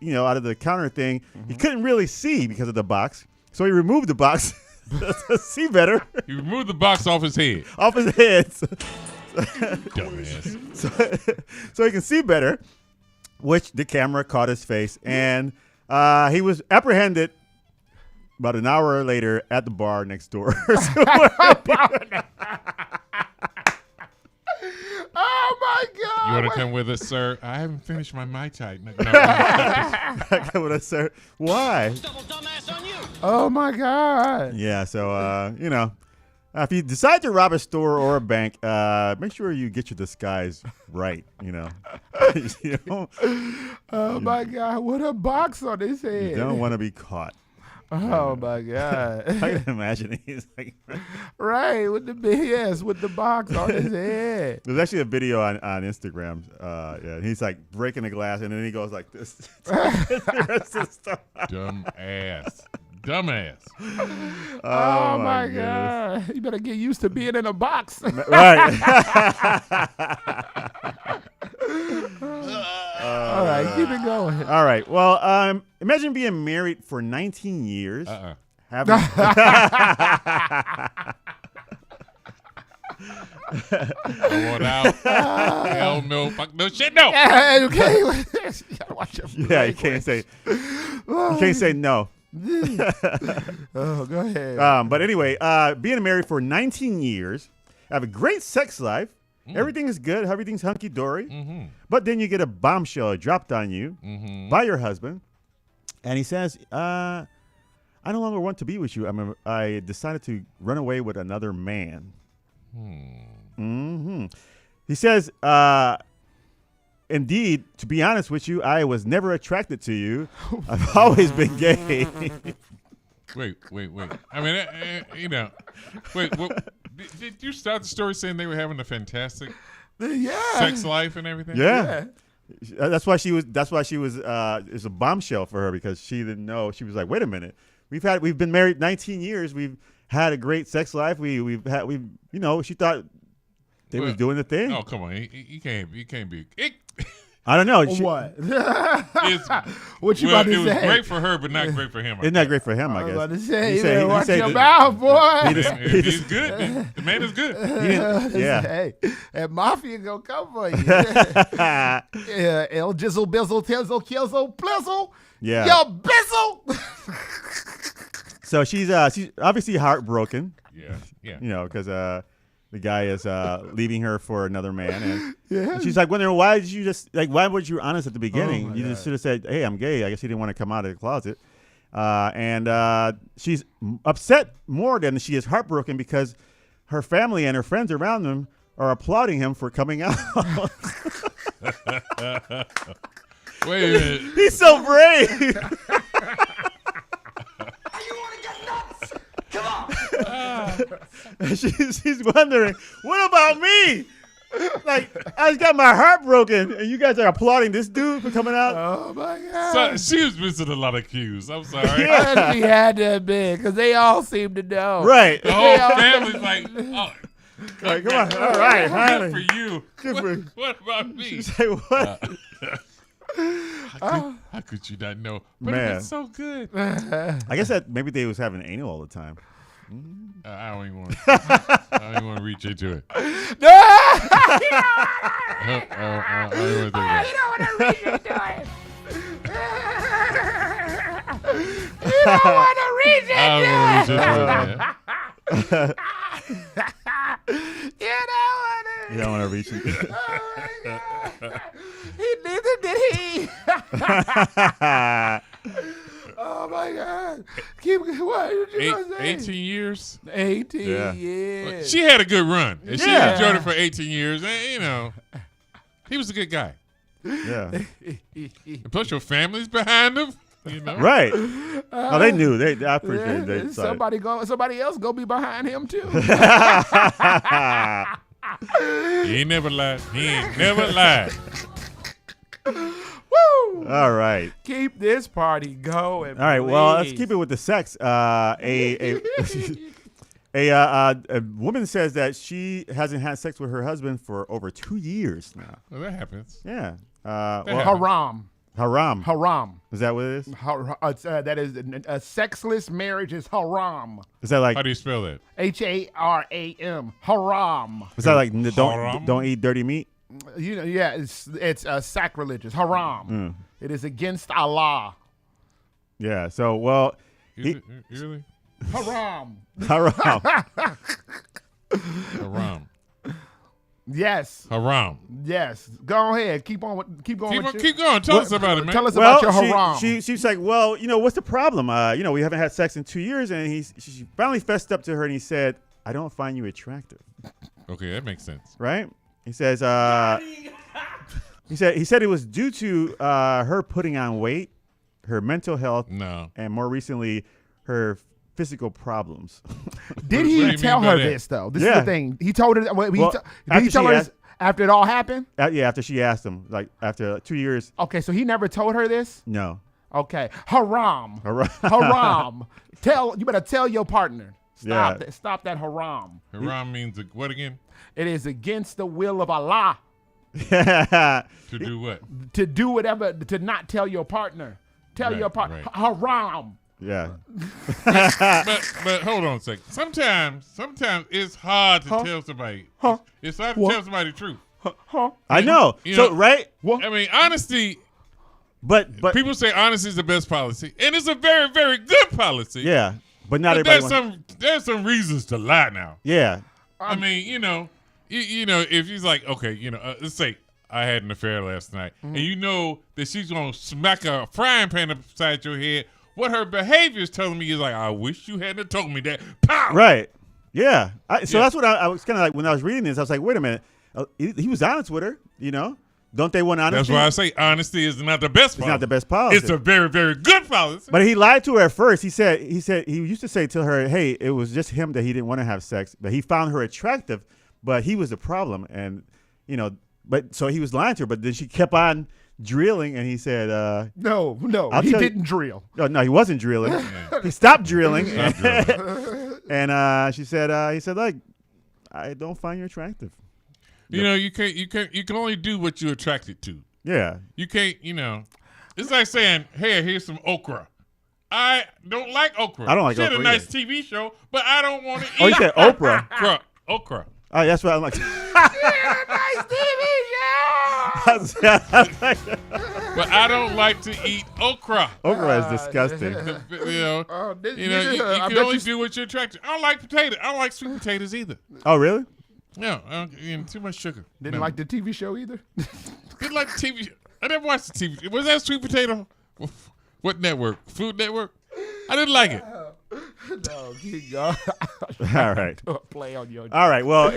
counter thing, he couldn't really see because of the box. So he removed the box to see better. He removed the box off his head. Off his head. Dumbass. So he can see better, which the camera caught his face. And he was apprehended about an hour later at the bar next door. Oh, my God. You want to come with us, sir? I haven't finished my Mai Tai. No. Come with us, sir. Why? Oh, my God. Yeah, so, if you decide to rob a store or a bank, make sure you get your disguise right, Oh, my God. What a box on his head. You don't want to be caught. Oh, my God. I can imagine he's like... Right, with the box on his head. There's actually a video on Instagram. Yeah, he's like breaking the glass, and then he goes like this. The rest of the stuff. Dumbass. Oh my God. You better get used to being in a box. Right. All right, keep it going. All right. Well, imagine being married for 19 years. Having I want out. Hell no. Fuck no shit. No. Okay. You gotta watch your yeah, you can't say. You can't say no. Oh, go ahead. But anyway, being married for 19 years, have a great sex life. Everything is good. Everything's hunky dory. But then you get a bombshell dropped on you by your husband, and he says, "I no longer want to be with you. I decided to run away with another man." He says, "Indeed, to be honest with you, I was never attracted to you. I've always been gay." Wait. I mean, wait. Did you start the story saying they were having a fantastic sex life and everything? Yeah. That's why she was. It's a bombshell for her because she didn't know. She was like, "Wait a minute, we've been married 19 years. We've had a great sex life. She thought they was doing the thing." Oh, come on, you can't be. I don't know. What? What you about to say? It was great for her, but not great for him. It's not great for him, I guess. I was about to say, you better watch your mouth, boy. He's good. The man is good. Yeah. Hey, that mafia gonna come for you. Yeah, El Jizzle Bizzle Tizzle Kizzle Blizzle. Yeah. Yo Bizzle. So she's obviously heartbroken. Yeah. Because the guy is leaving her for another man, and she's like wondering why did you just why weren't you honest at the beginning? You just should have said, "Hey, I'm gay." I guess he didn't want to come out of the closet, and she's upset more than she is heartbroken because her family and her friends around them are applauding him for coming out. Wait a minute, he's so brave. Come on. She's wondering, what about me? Like, I just got my heart broken, and you guys are applauding this dude for coming out? Oh, my God. So she was missing a lot of cues. I'm sorry. Yeah. She had to have been, because they all seem to know. Right. The whole family's like, oh. Right, come on. All right. Good for you. Good for you. What about me? She's like, what? How could you not know? But Man. it's so good. I guess that maybe they was having anal all the time. I don't even want. I don't even want to reach into it. No! I don't even want to think about it. You don't want to reach into it. You don't want to reach I don't want to reach into it, man. You don't want to reach into it. Oh my God. Neither did he. Oh my God. Keep what did you gonna say? 18 years. 18 Yeah. years. She had a good run. And she Yeah. enjoyed it for 18 years. And, you know, he was a good guy. Yeah. And plus, your family's behind him. You know? Right. Oh, they knew. I appreciate they saw it. Somebody else go be behind him too. He ain't never lied. He ain't never lied. Woo! All right. Keep this party going. All right. Well, let's please. keep it with the sex. A woman says that she hasn't had sex with her husband for over 2 years now. Well, that happens. Yeah. Haram. Haram. Haram. Is that what it is? That is a sexless marriage is haram. Is that like? How do you spell that? Haram. Haram. Is that like Haram? don't eat dirty meat? You know, yeah, it's sacrilegious. Haram. It is against Allah. Yeah. So well, Really? Haram. haram. Haram. Yes. Haram. Yes. Go ahead. Keep going. Keep going. Keep going. Tell us about it, man. Tell us about your haram. She's like, well, what's the problem? We haven't had sex in 2 years, and she finally fessed up to her, and he said, I don't find you attractive. Okay, that makes sense. Right? He says, he said it was due to her putting on weight, her mental health, and more recently, her physical problems. Did he tell her this though? This is the thing. He told her. Did he tell her this after it all happened? Yeah, after she asked him, like after 2 years. Okay, so he never told her this. No. Okay, haram. Haram. Haram. You better tell your partner. Stop. Yeah. Stop that haram. Haram means what again? It is against the will of Allah. To do what? To do whatever. To not tell your partner. Tell your partner. Right. Haram. Yeah. but hold on a second. Sometimes it's hard to tell somebody. It's hard to tell somebody the truth. I know. Right? What? I mean, honesty. But people say honesty is the best policy, and it's a very, very good policy. Yeah, but not but everybody. There's some reasons to lie now. Yeah. I mean, you know, if she's like, okay, let's say I had an affair last night, and you know that she's gonna smack a frying pan upside your head. What her behavior is telling me is like, I wish you hadn't told me that. Pow! Right. Yeah. That's what I was kind of like when I was reading this. I was like, wait a minute. He was honest with her. Don't they want honesty? That's why I say honesty is not the best policy. It's not the best policy. It's a very, very good policy. But he lied to her at first. He used to say to her, hey, it was just him that he didn't want to have sex, but he found her attractive, but he was the problem. And, but so he was lying to her, but then she kept on drilling, and he said, no, he didn't drill. No, he wasn't drilling. He stopped drilling. And he said, like, I don't find you attractive. You can only do what you're attracted to. Yeah. You can't, it's like saying, hey, here's some okra. I don't like okra. I don't like she okra. She had a nice TV show, but I don't want to eat. Oh, you said Oprah? Okra. Oh, that's what I'm like. She had a nice TV show. But I don't like to eat okra. Okra is disgusting. You can only do what you're attracted to. I don't like potatoes. I don't like sweet potatoes either. Oh, really? No, too much sugar. Didn't like the TV show either? Didn't like the TV show. I never watched the TV. Was that sweet potato? What network? Food Network? I didn't like it. No, keep going. All right. Play on your. All right. Well,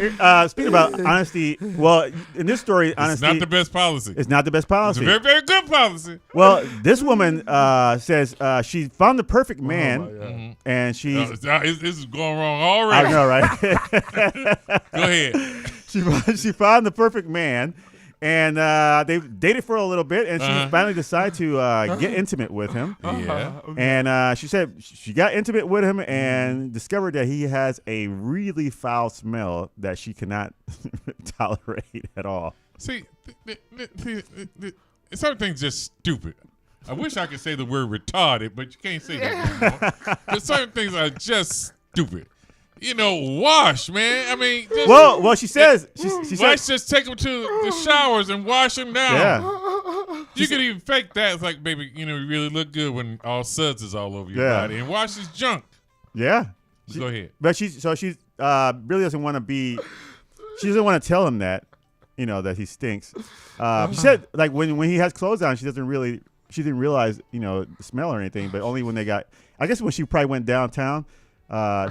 speaking about honesty, well, in this story, honesty. It's not the best policy. It's not the best policy. It's a very, very good policy. Well, this woman says she found the perfect man, and she's. This is going wrong already. I know, right? Go ahead. She found the perfect man. And they dated for a little bit, and she finally decided to get intimate with him. Yeah. And she said she got intimate with him and discovered that he has a really foul smell that she cannot tolerate at all. See, Some things just stupid. I wish I could say the word retarded, but you can't say that anymore. But certain things are just stupid. You know, wash, man. I mean, just, well, she says she let's just take them to the showers and wash them down. Yeah. You could even fake that. It's like, baby, you know, you really look good when all suds is all over your body. And wash this junk. Yeah. Go ahead. But she really doesn't want to be. She doesn't want to tell him that, you know, that he stinks. She said like when he has clothes on, she didn't realize, you know, the smell or anything. But only when they got. I guess when she probably went downtown.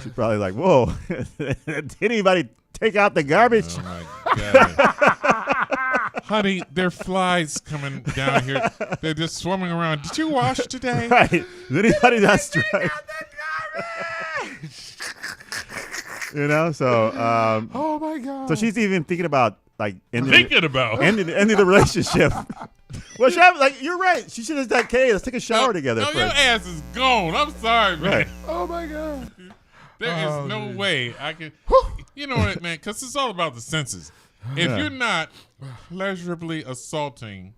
She's probably like, whoa, did anybody take out the garbage? Oh, my God. Honey, there are flies coming down here. They're just swarming around. Did you wash today? Right. Is anybody not strike? You know, so. Oh, my God. So she's even thinking about, like, ending the relationship. Well, like, you're right. She should have said, "Okay, let's take a shower together." No, your ass is gone. I'm sorry, man. Right. Oh my God. There is no way I can. You know what, man? Because it's all about the senses. If you're not pleasurably assaulting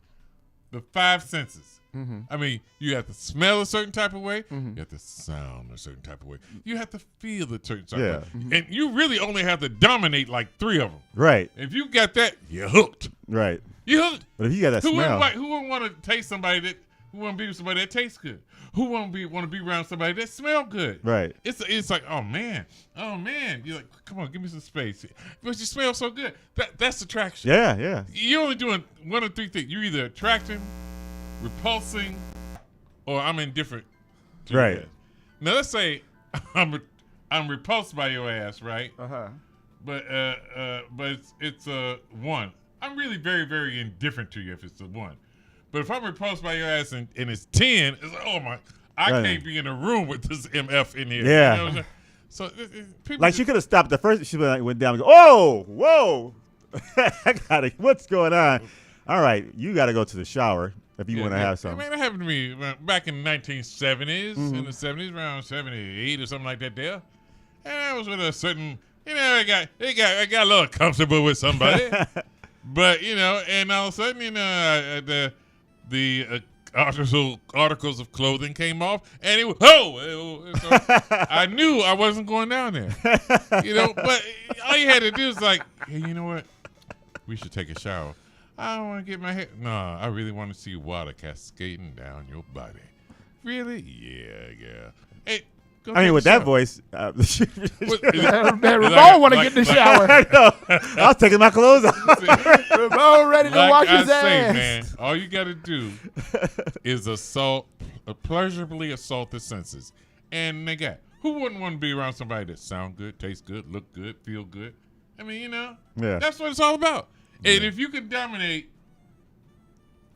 the 5 senses, I mean, you have to smell a certain type of way. You have to sound a certain type of way. You have to feel a certain type of way. And you really only have to dominate like 3 of them. Right. If you got that, you're hooked. Right. You hooked. But if you got that smell. Who wouldn't want to taste somebody who wouldn't be with somebody that tastes good? Who want to be around somebody that smell good? Right. It's like, oh man. You're like, come on, give me some space. But you smell so good. That's attraction. Yeah, yeah. You're only doing 1 of 3 things. You're either attracting, repulsing, or I'm indifferent. To right. Your ass. Now let's say I'm repulsed by your ass, right? But it's 1. I'm really very, very indifferent to you if it's a 1. But if I'm repulsed by your ass and it's 10, it's like, oh my, I can't be in a room with this MF in here. Yeah. You know what I'm saying? So people like she could have stopped the first. She went down and go, oh, whoa. I got it. What's going on? All right, you got to go to the shower if you want to have something. I mean, that happened to me back in the 1970s, in the 70s, around 78 or something like that there. And I was with a certain, you know, I got a little comfortable with somebody. But, you know, and all of a sudden, you know, the articles of clothing came off, and it was, so I knew I wasn't going down there. You know, but all you had to do is like, hey, you know what? We should take a shower. I don't want to get my hair. No, I really want to see water cascading down your body. Really? Yeah. Hey, go I mean, with that voice, Ramon want to get in the shower. I know. I was taking my clothes off. Ramon ready to wash his ass. Man, all you got to do is pleasurably assault the senses. And they got, who wouldn't want to be around somebody that sound good, taste good, look good, feel good? I mean, you know, that's what it's all about. And if you can dominate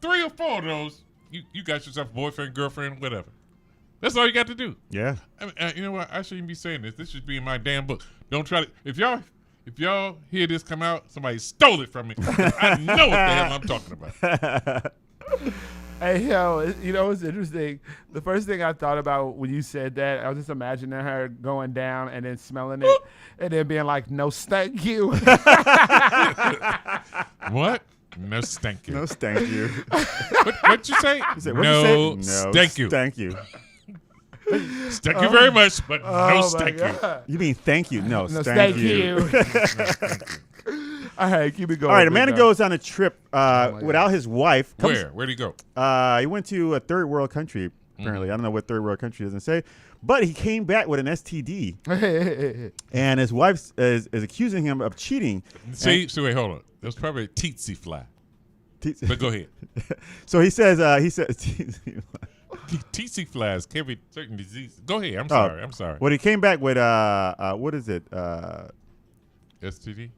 3 or 4 of those, you got yourself a boyfriend, girlfriend, whatever. That's all you got to do. Yeah. I mean, you know what? I shouldn't be saying this. This should be in my damn book. Don't try to. If y'all hear this come out, somebody stole it from me. I know what the hell I'm talking about. Hey, yo, you know what's interesting? The first thing I thought about when you said that, I was just imagining her going down and then smelling it and then being like, no, thank you. What? No, thank you. No, thank you. What'd you say? No, thank you. Thank you. Thank you very much, but no, thank you. You mean thank you? No, thank you. All right, keep it going. All right, Amanda goes on a trip without his wife. Where'd he go? He went to a third world country, apparently. I don't know what third world country doesn't say. But he came back with an STD. And his wife is accusing him of cheating. So wait, hold on. That was probably a tsetse fly. But go ahead. So he says, tsetse flies carry certain diseases. Go ahead. I'm sorry. Well, he came back with, what is it? STD?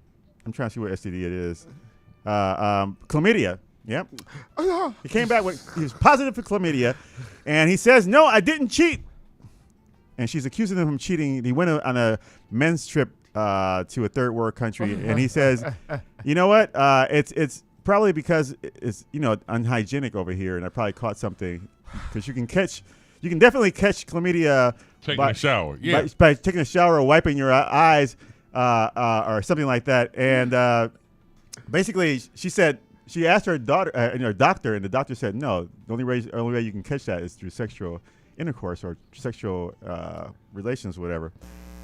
I'm trying to see what STD it is. Chlamydia. Yep. He came back with, he was positive for chlamydia. And he says, no, I didn't cheat. And she's accusing him of cheating. He went on a men's trip to a third world country. And he says, you know what? It's probably because it's, you know, unhygienic over here. And I probably caught something. Because you can definitely catch chlamydia taking a shower. Yeah. By taking a shower or wiping your eyes or something like that. And basically, she said, she asked her daughter, her doctor, and the doctor said no. The only way you can catch that is through sexual intercourse or sexual relations, whatever.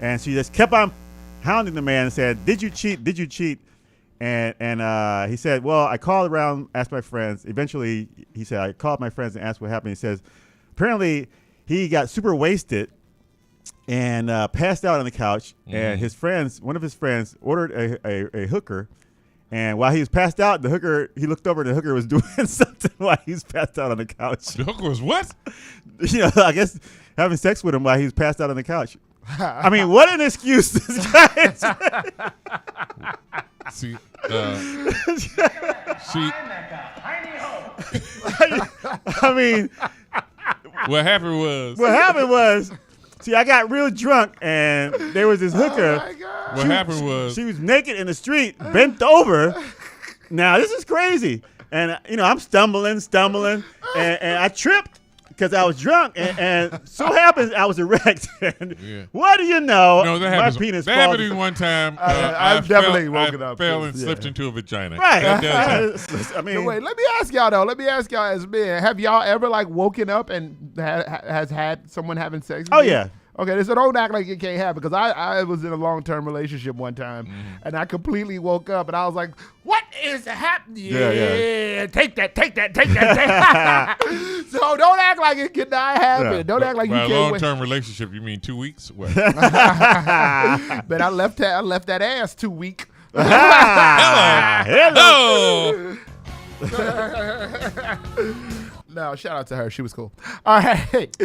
And she just kept on hounding the man and said, "Did you cheat? Did you cheat?" And he said, "Well, I called around, asked my friends. Eventually, he said, I called my friends and asked what happened." He says, apparently, he got super wasted and passed out on the couch. And one of his friends, ordered a hooker. And while he was passed out, he looked over and the hooker was doing something while he was passed out on the couch. The hooker was what? I guess having sex with him while he was passed out on the couch. I mean, what an excuse this guy. See, I mean, what happened was, see, I got real drunk, and there was this hooker. What happened was she was naked in the street, bent over. Now this is crazy, and I'm stumbling, and I tripped because I was drunk, and so happens I was erect. And what do you know? No, that my happens. penis That falls. happened to me one time. I've definitely woken up. Fell and slipped into a vagina. Right. That does happen. I mean, wait. Let me ask y'all though. Let me ask y'all as men. Have y'all ever woken up and has had someone having sex with Oh you? yeah. Okay, so don't act like it can't happen because I was in a long-term relationship one time and I completely woke up and I was like, what is happening? Yeah. Take that. So don't act like it cannot happen. Yeah. Don't act like you By a can't long-term relationship, you mean 2 weeks? What? But I left that ass 2 weeks. Hello. No, shout out to her. She was cool. All right.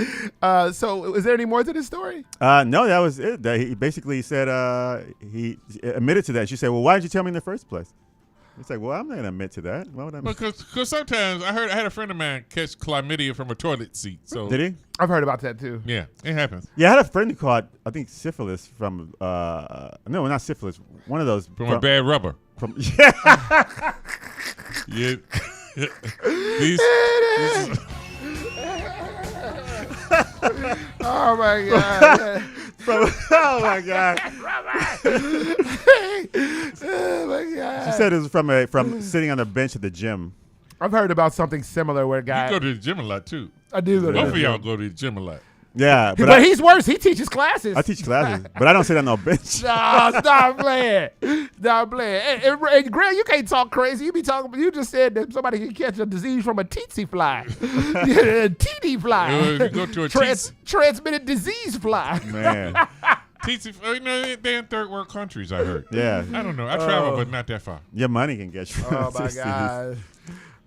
So is there any more to this story? No, that was it. He basically said he admitted to that. She said, "Well, why did you tell me in the first place?" It's like, well, I'm not gonna admit to that. Why would I? Because sometimes I had a friend of mine catch chlamydia from a toilet seat. So did he? I've heard about that too. Yeah, it happens. Yeah, I had a friend who caught, I think, syphilis from no, not syphilis. One of those from a bad rubber. From yeah. These oh my god! Oh my god! Oh my god! She said it was from sitting on a bench at the gym. I've heard about something similar where a guy. You go to the gym a lot too. I do go to the Both of gym. y'all go to the gym a lot. Yeah, but he's worse. He teaches classes. I teach classes, but I don't sit on no bench. Nah, stop playing. Stop playing. Hey, Greg, you can't talk crazy. You be talking. You just said that somebody can catch a disease from a tsetse fly, TD fly, You go to a transmitted disease fly. Man. They're in third world countries, I heard. Yeah. I don't know. I travel, but not that far. Your money can get you. Oh my god.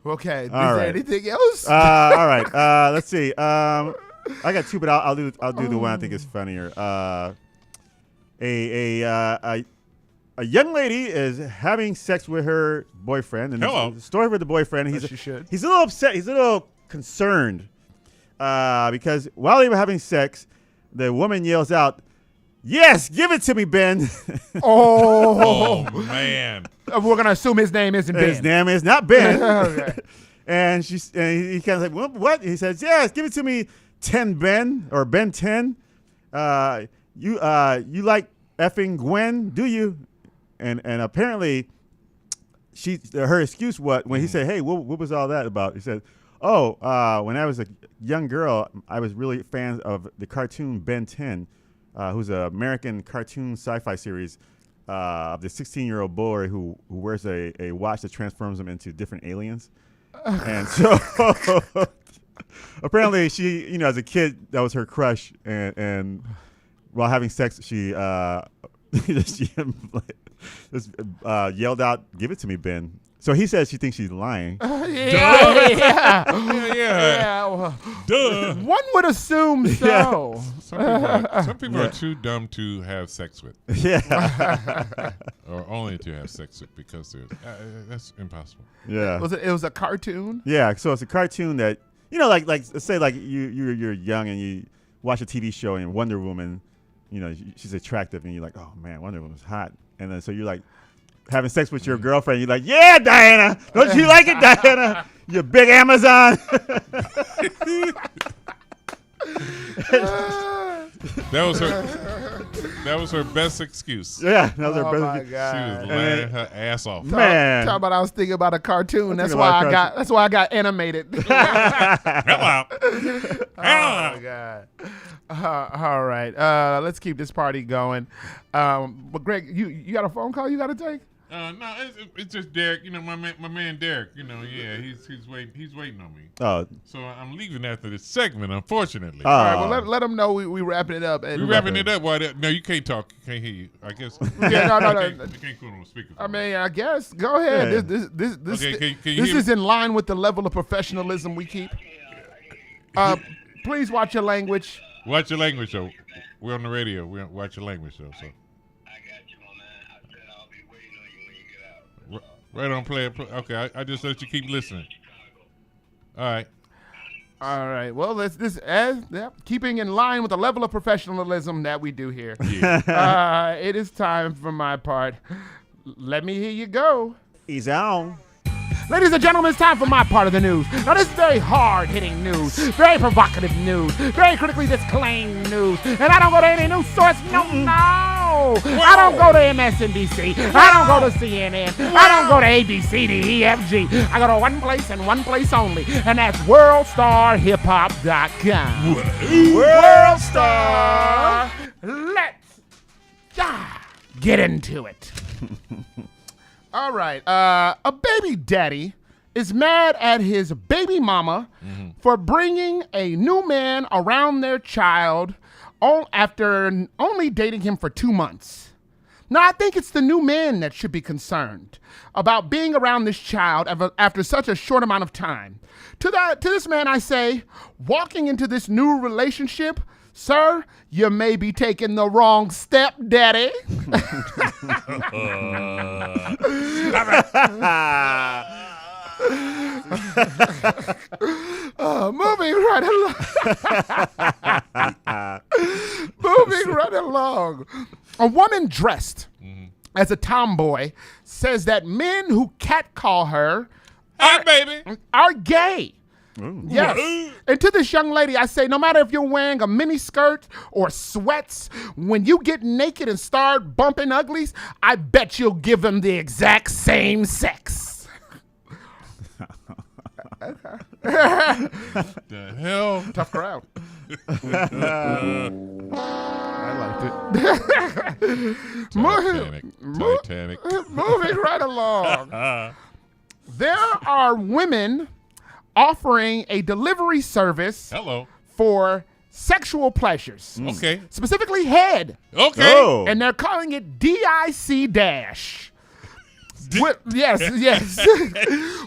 Okay. All Is there right. anything else? All right. Let's see. I got two, but I'll do the one I think is funnier. A young lady is having sex with her boyfriend. And Hello. The story with the boyfriend. She should. He's a little upset. He's a little concerned because while they were having sex, the woman yells out, "Yes, give it to me, Ben." Oh man. We're gonna assume his name isn't Ben. His name is not Ben. Okay. And he kind of like, what? He says, "Yes, give it to me, 10 Ben or Ben 10. You like effing Gwen, do you?" And apparently, her excuse when he said, "Hey, what was all that about?" He said, "Oh, when I was a young girl, I was really a fan of the cartoon Ben 10, who's an American cartoon sci-fi series of the 16-year-old boy who wears a watch that transforms him into different aliens." And so apparently she, as a kid, that was her crush. And while having sex, she yelled out, "Give it to me, Ben." So he says she thinks she's lying. Yeah. Duh. One would assume so. Some people are too dumb to have sex with. Yeah. Or only to have sex with because that's impossible. Yeah. It was a cartoon? Yeah. So it's a cartoon that, like let's say like you're young and you watch a TV show and Wonder Woman, she's attractive and you're like, "Oh man, Wonder Woman's hot." And then so you're like having sex with your girlfriend, you're like, "Yeah, Diana, don't you like it, Diana? You big Amazon." That was her. That was her best excuse. Yeah, that was her Oh best. my She God. was lying her ass off. Man. Talk about I was thinking about a cartoon. That's thinking why about I a got. That's why I got animated. Hello. Oh my God. All right. Let's keep this party going. But Greg, you got a phone call you got to take? No, it's just Derek. You know, my man Derek. You know, yeah, he's waiting on me. Oh. So I'm leaving after this segment, unfortunately. All right. Well, let them know we wrapping it up. We wrapping it up. No, you can't talk. Can't hear you. I guess. Yeah, no. You can't put on speaker. I mean, I guess. Go ahead. Yeah. This Okay, can you this hear is in line with the level of professionalism we keep. Please watch your language. Watch your language show. We're on the radio. We watch your language show. So. Right on, play it. Okay, I just let you keep listening. All right. All right. Well, keeping in line with the level of professionalism that we do here. Yeah. It is time for my part. Let me hear you go. He's on. Ladies and gentlemen, it's time for my part of the news. Now, this is very hard-hitting news, very provocative news, very critically disclaimed news. And I don't go to any news source. No. I don't go to MSNBC. I don't go to CNN. I don't go to ABC, D, E, F, G. I go to one place and one place only, and that's WorldStarHipHop.com. World Star. Let's get into it. All right. A baby daddy is mad at his baby mama for bringing a new man around their child after only dating him for 2 months. Now, I think it's the new man that should be concerned about being around this child after such a short amount of time. To this man, I say, walking into this new relationship, sir, you may be taking the wrong step, daddy. Moving right along. A woman dressed as a tomboy says that men who catcall her are gay. Ooh. Yes. And to this young lady, I say, no matter if you're wearing a mini skirt or sweats, when you get naked and start bumping uglies, I bet you'll give them the exact same sex. The hell? Tough crowd. I liked it. Titanic. Moving right along. There are women offering a delivery service for sexual pleasures. Okay. Specifically head. Okay. Oh. And they're calling it DIC Dash. Yes.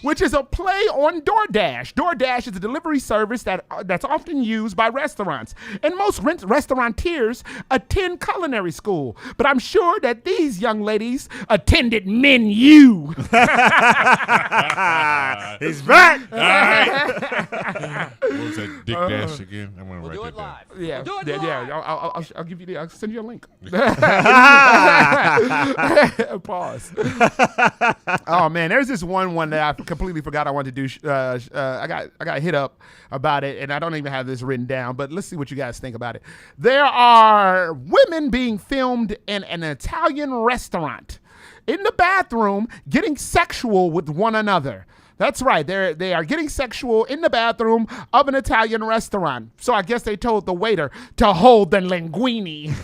Which is a play on DoorDash. DoorDash is a delivery service that's often used by restaurants. And most restaurateurs attend culinary school. But I'm sure that these young ladies attended Menu. He's back. All right. What was that Dick Dash again? I want to write that down. Yeah. We'll do it live. I'll give you I'll send you a link. Pause. Oh man, there's this one that I completely forgot I wanted to do. I got hit up about it, and I don't even have this written down. But let's see what you guys think about it. There are women being filmed in an Italian restaurant in the bathroom, getting sexual with one another. That's right. They are getting sexual in the bathroom of an Italian restaurant. So I guess they told the waiter to hold the linguine.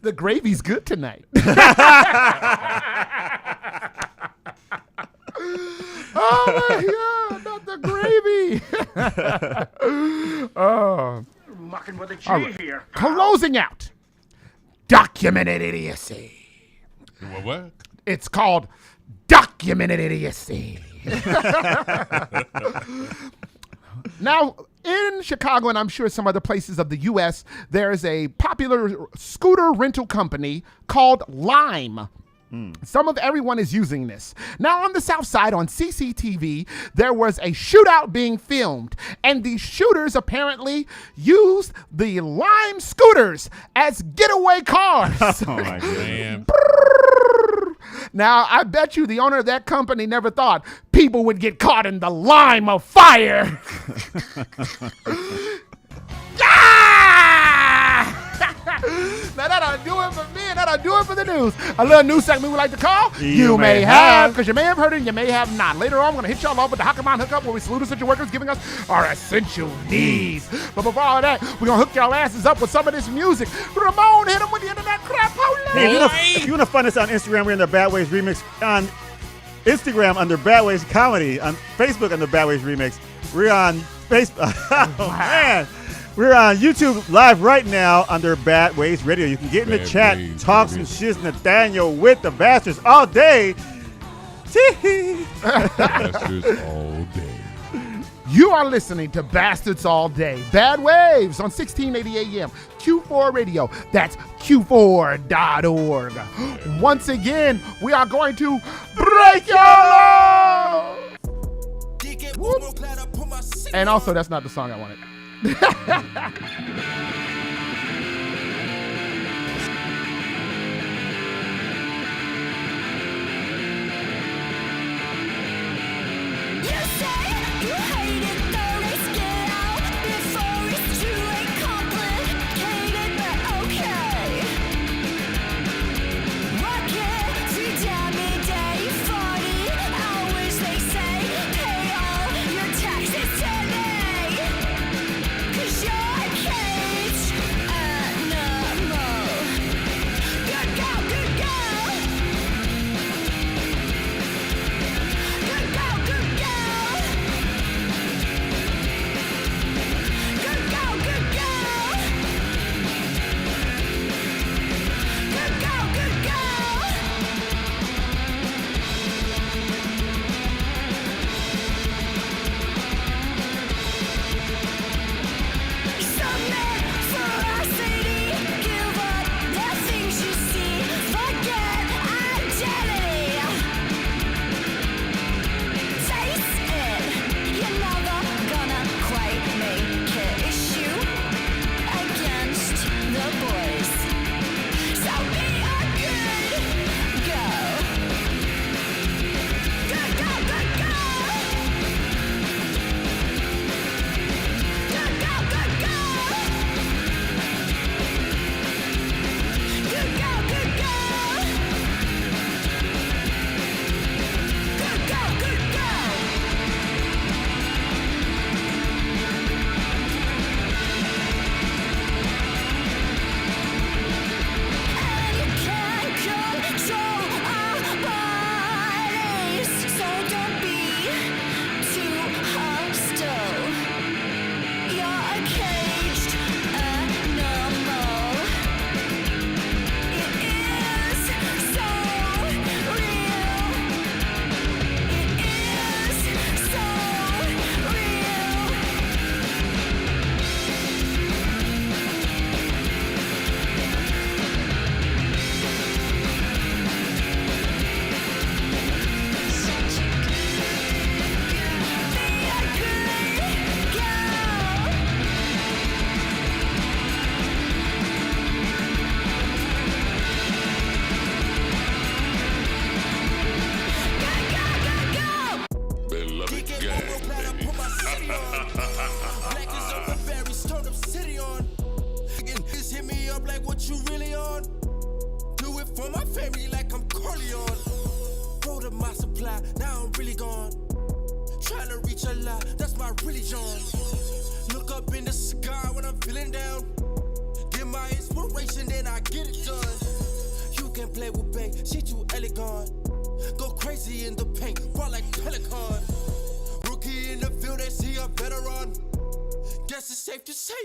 The gravy's good tonight. Oh my God, not the gravy. Oh. Mucking with the cheese here. Closing out. Documented idiocy. What? It's called documented idiocy. Now, in Chicago, and I'm sure some other places of the U.S., there is a popular scooter rental company called Lime. Everyone is using this. Now, on the South Side, on CCTV, there was a shootout being filmed, and the shooters apparently used the Lime scooters as getaway cars. Oh, my God. Now, I bet you the owner of that company never thought people would get caught in the lime of fire. that'll do it for the news. A little news segment we like to call You May Have. because you may have heard it and you may have not. Later on, we're going to hit y'all off with the Hockamon Hookup where we salute essential workers giving us our essential needs. But before all that, we're going to hook y'all asses up with some of this music. Ramon, hit them with the internet crap. Hey, if you want to find us on Instagram, we're in the Bad Waves Remix. On Instagram under Bad Waves Comedy. On Facebook under Bad Waves Remix. We're on Facebook. Oh, man. We're on YouTube live right now under Bad Waves Radio. You can get in the chat, talk some shit, Nathaniel with the Bastards all day. Bastards all day. You are listening to Bastards All Day. Bad Waves on 1680 AM. Q4 Radio. That's Q4.org. Once again, we are going to break your law. And also, that's not the song I wanted.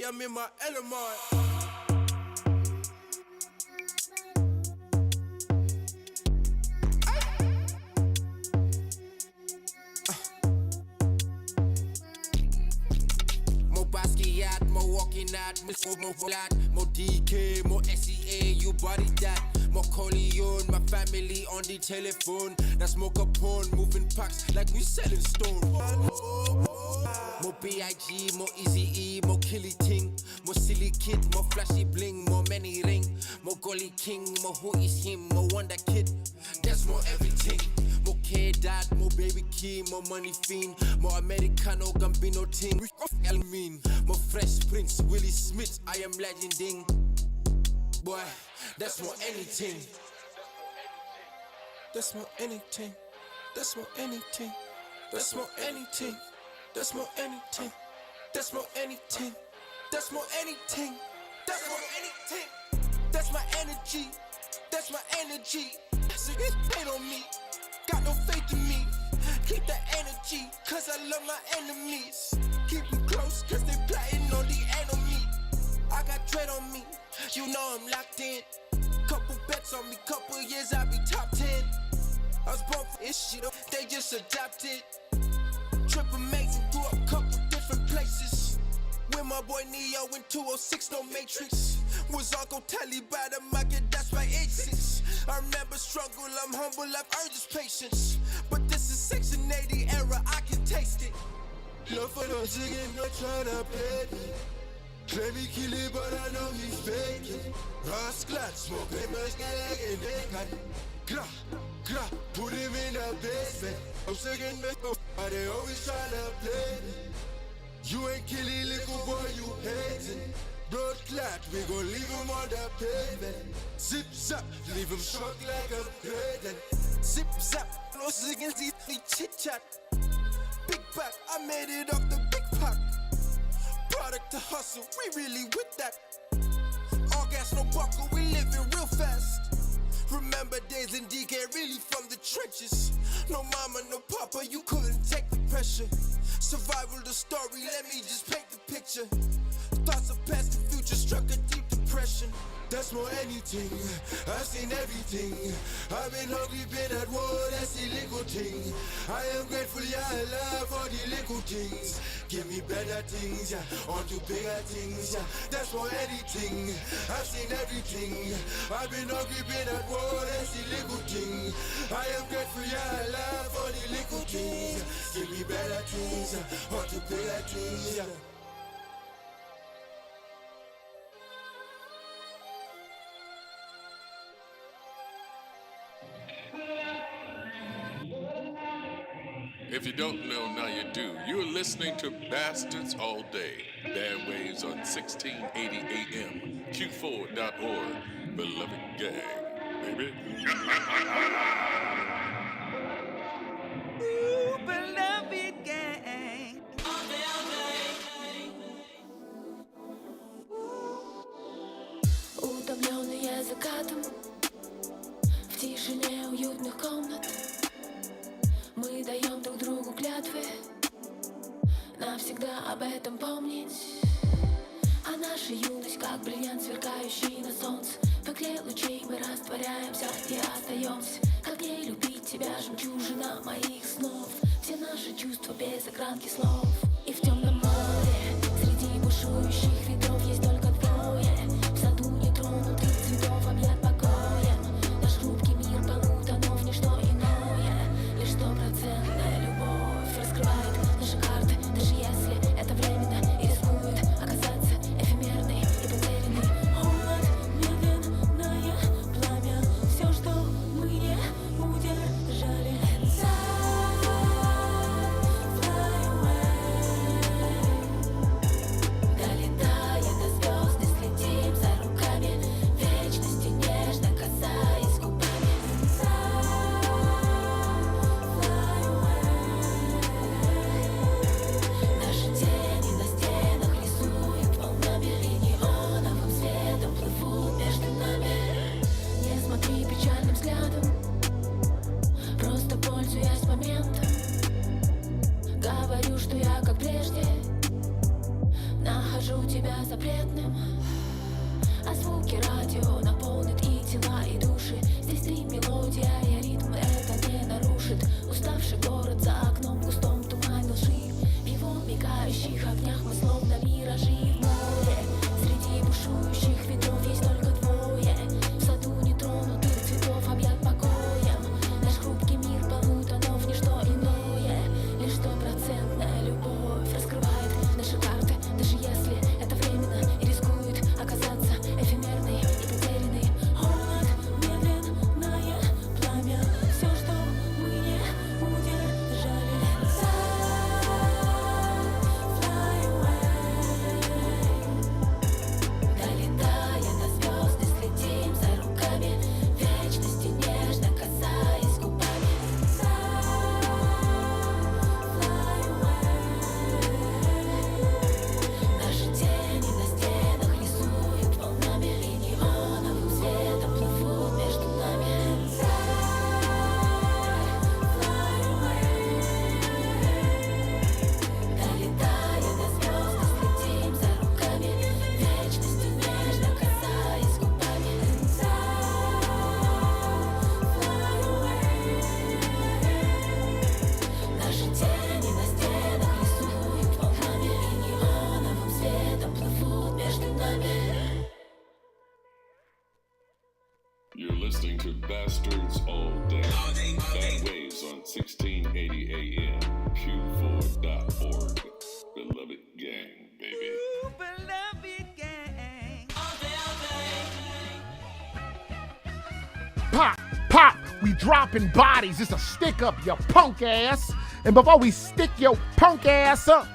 I'm in my element. More Basquiat, more walking out, more flat, more DK, more SEA, you body that. More Corleone, my family on the telephone. That's more Capone, moving packs like we selling stone. More B.I.G, more Easy E, more Killy Ting, more Silly Kid, more Flashy Bling, more Many Ring, more Golly King, more Who Is Him, more Wonder Kid. That's more everything. More K-Dot, more Baby Key, more Money Fiend, more Americano Gambino Ting. More Fresh Prince, Willie Smith, I am legending. boy, that's more anything. That's more anything. That's more anything. That's more anything. That's more anything. That's more anything. That's more anything. That's more anything. That's my energy. That's my energy. So it ain't on me. Got no faith in me. Keep that energy, cause I love my enemies. Keep them close, cause they plotting on the enemy. I got dread on me, you know I'm locked in. Couple bets on me, couple years I'll be top 10. I was born for this shit, they just adopted. Trip amazing, grew up couple different places. With my boy Neo in 206, no matrix. Was Uncle Telly by the market, that's my 86. I remember struggle, I'm humble, I've earned this patience. But this is 680 era, I can taste it. Love for the chicken, not tryna play it. Claim he kill it, but I know he's faking. Rascal, smoke him, and they got Gra, put him in the basement. I'm sick and but they always tryna play it. You ain't killing little boy, you hating. Blood clot, we gon' leave him on the pavement. Zip zap, leave him short like a plate. Zip zap, no against these chit chat. Big back, I made it off the big pack. Product to hustle, we really with that. All gas, no buckle, we living real fast. Remember days in DK, really from the trenches. No mama, no papa, you couldn't take the pressure. Survival the story, let me just paint the picture. Thoughts of past and future struck a deep depression. That's more anything, I've seen everything. I've been hungry, been at war, that's the little thing. I am grateful, yeah, I love all the little things. Give me better things, yeah, on to bigger things, yeah. That's more anything, I've seen everything. I've been hungry, been at war, that's the little thing. I am grateful, yeah, I love all the little things. Give me better things, yeah, on to bigger things, yeah. If you don't know, now you do. You're listening to Bastards All Day. Bad Waves on 1680 AM. Q4.org. Beloved gang, baby. Ooh, beloved gang. All day, all day. Утомленные закатом, в тишине уютных комнат, мы даем друг другу клятвы, навсегда об этом помнить. А наша юность, как бриллиант, сверкающий на солнце. В игре лучей мы растворяемся и остаемся. Как не любить тебя, жемчужина моих снов. Все наши чувства без экранки слов. И в темном море, среди бушующих ветров есть только двое. В саду нетронутых цветов объят покоем. Наш хрупкий мир полу тонов, ничто иное. Лишь стопроцентная любовь раскрывает наши карты, даже если это временно и рискует оказаться эфемерной и потерянной. Холод, медленное пламя, все, что мы не удержали. Fly away. on 1680 AM, Q4.org. Beloved gang, baby. Pop, pop, we dropping bodies. It's a stick up, your punk ass. And before we stick your punk ass up,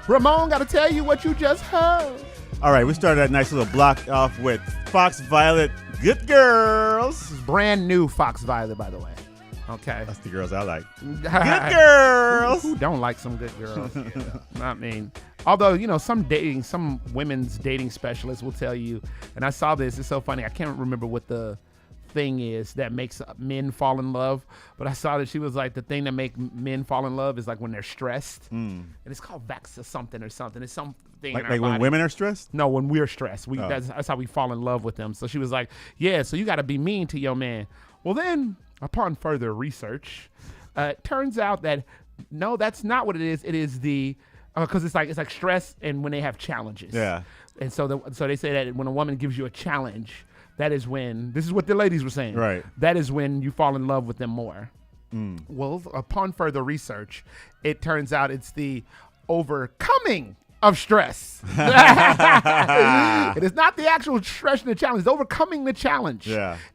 Ramon got to tell you what you just heard. All right, we started that nice little block off with Fox Violet, Good Girls. This is brand new Fox Violet, by the way. Okay. That's the girls I like. Good girls. Who don't like some good girls? Not me. Although, you know, some women's dating specialists will tell you, and I saw this, it's so funny, I can't remember what the thing is that makes men fall in love, but I saw that she was like, the thing that make men fall in love is like when they're stressed, and it's called Vex or something. It's something like when women are stressed. No, when we're stressed, that's how we fall in love with them. So she was like, yeah, so you got to be mean to your man. Well, then upon further research, it turns out that no, that's not what it is. It is the because it's like stress and when they have challenges. Yeah, and so they say that when a woman gives you a challenge, that is when, this is what the ladies were saying. Right. That is when you fall in love with them more. Well, upon further research, it turns out it's the overcoming of stress. It is not the actual stress and the challenge. It's overcoming the challenge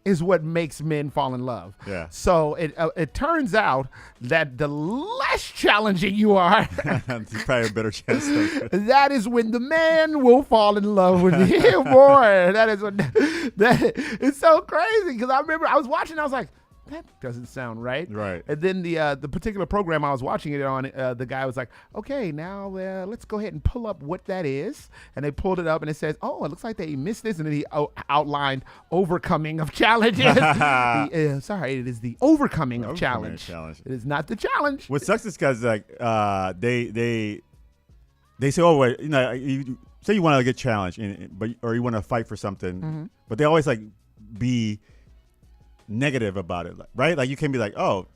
is what makes men fall in love. Yeah. So it turns out that the less challenging you are, you probably have a better chance. that is when the man will fall in love with you more. That is what it's so crazy because I remember I was watching. I was like, that doesn't sound right. Right. And then the particular program I was watching it on, the guy was like, okay, now let's go ahead and pull up what that is. And they pulled it up and it says, oh, it looks like they missed this. And then he outlined overcoming of challenges. Sorry, it is the overcoming of challenge. It is not the challenge. What sucks is because like they say, oh, wait, you know, you say you want to get challenged, or you want to fight for something, but they always like be negative about it, right? Like you can be like, oh,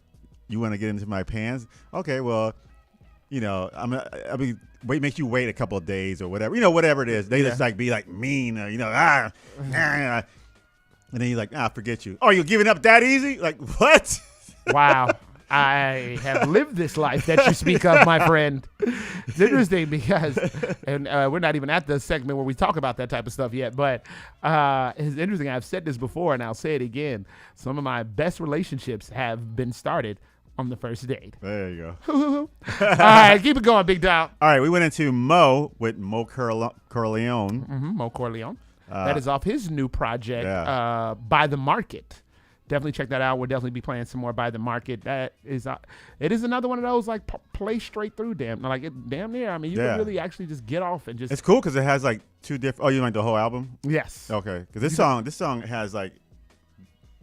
you want to get into my pants? Okay, well, you know, make you wait a couple of days or whatever, you know, whatever it is. They just like be like mean, or, you know, and then you're like, forget you. Oh, you're giving up that easy? Like what? Wow. I have lived this life that you speak of, my friend. It's interesting because, and we're not even at the segment where we talk about that type of stuff yet, but it's interesting. I've said this before and I'll say it again. Some of my best relationships have been started on the first date. There you go. All right, keep it going, Big Dog. All right, we went into Mo with Mo Corleone. Mo Corleone. That is off his new project, By the Market. Definitely check that out. We'll definitely be playing some more By the Market. That is, it is another one of those like play straight through. Damn near. I mean, you can really actually just get off and just. It's cool because it has like two different. Oh, you like the whole album? Yes. Okay, because this song has like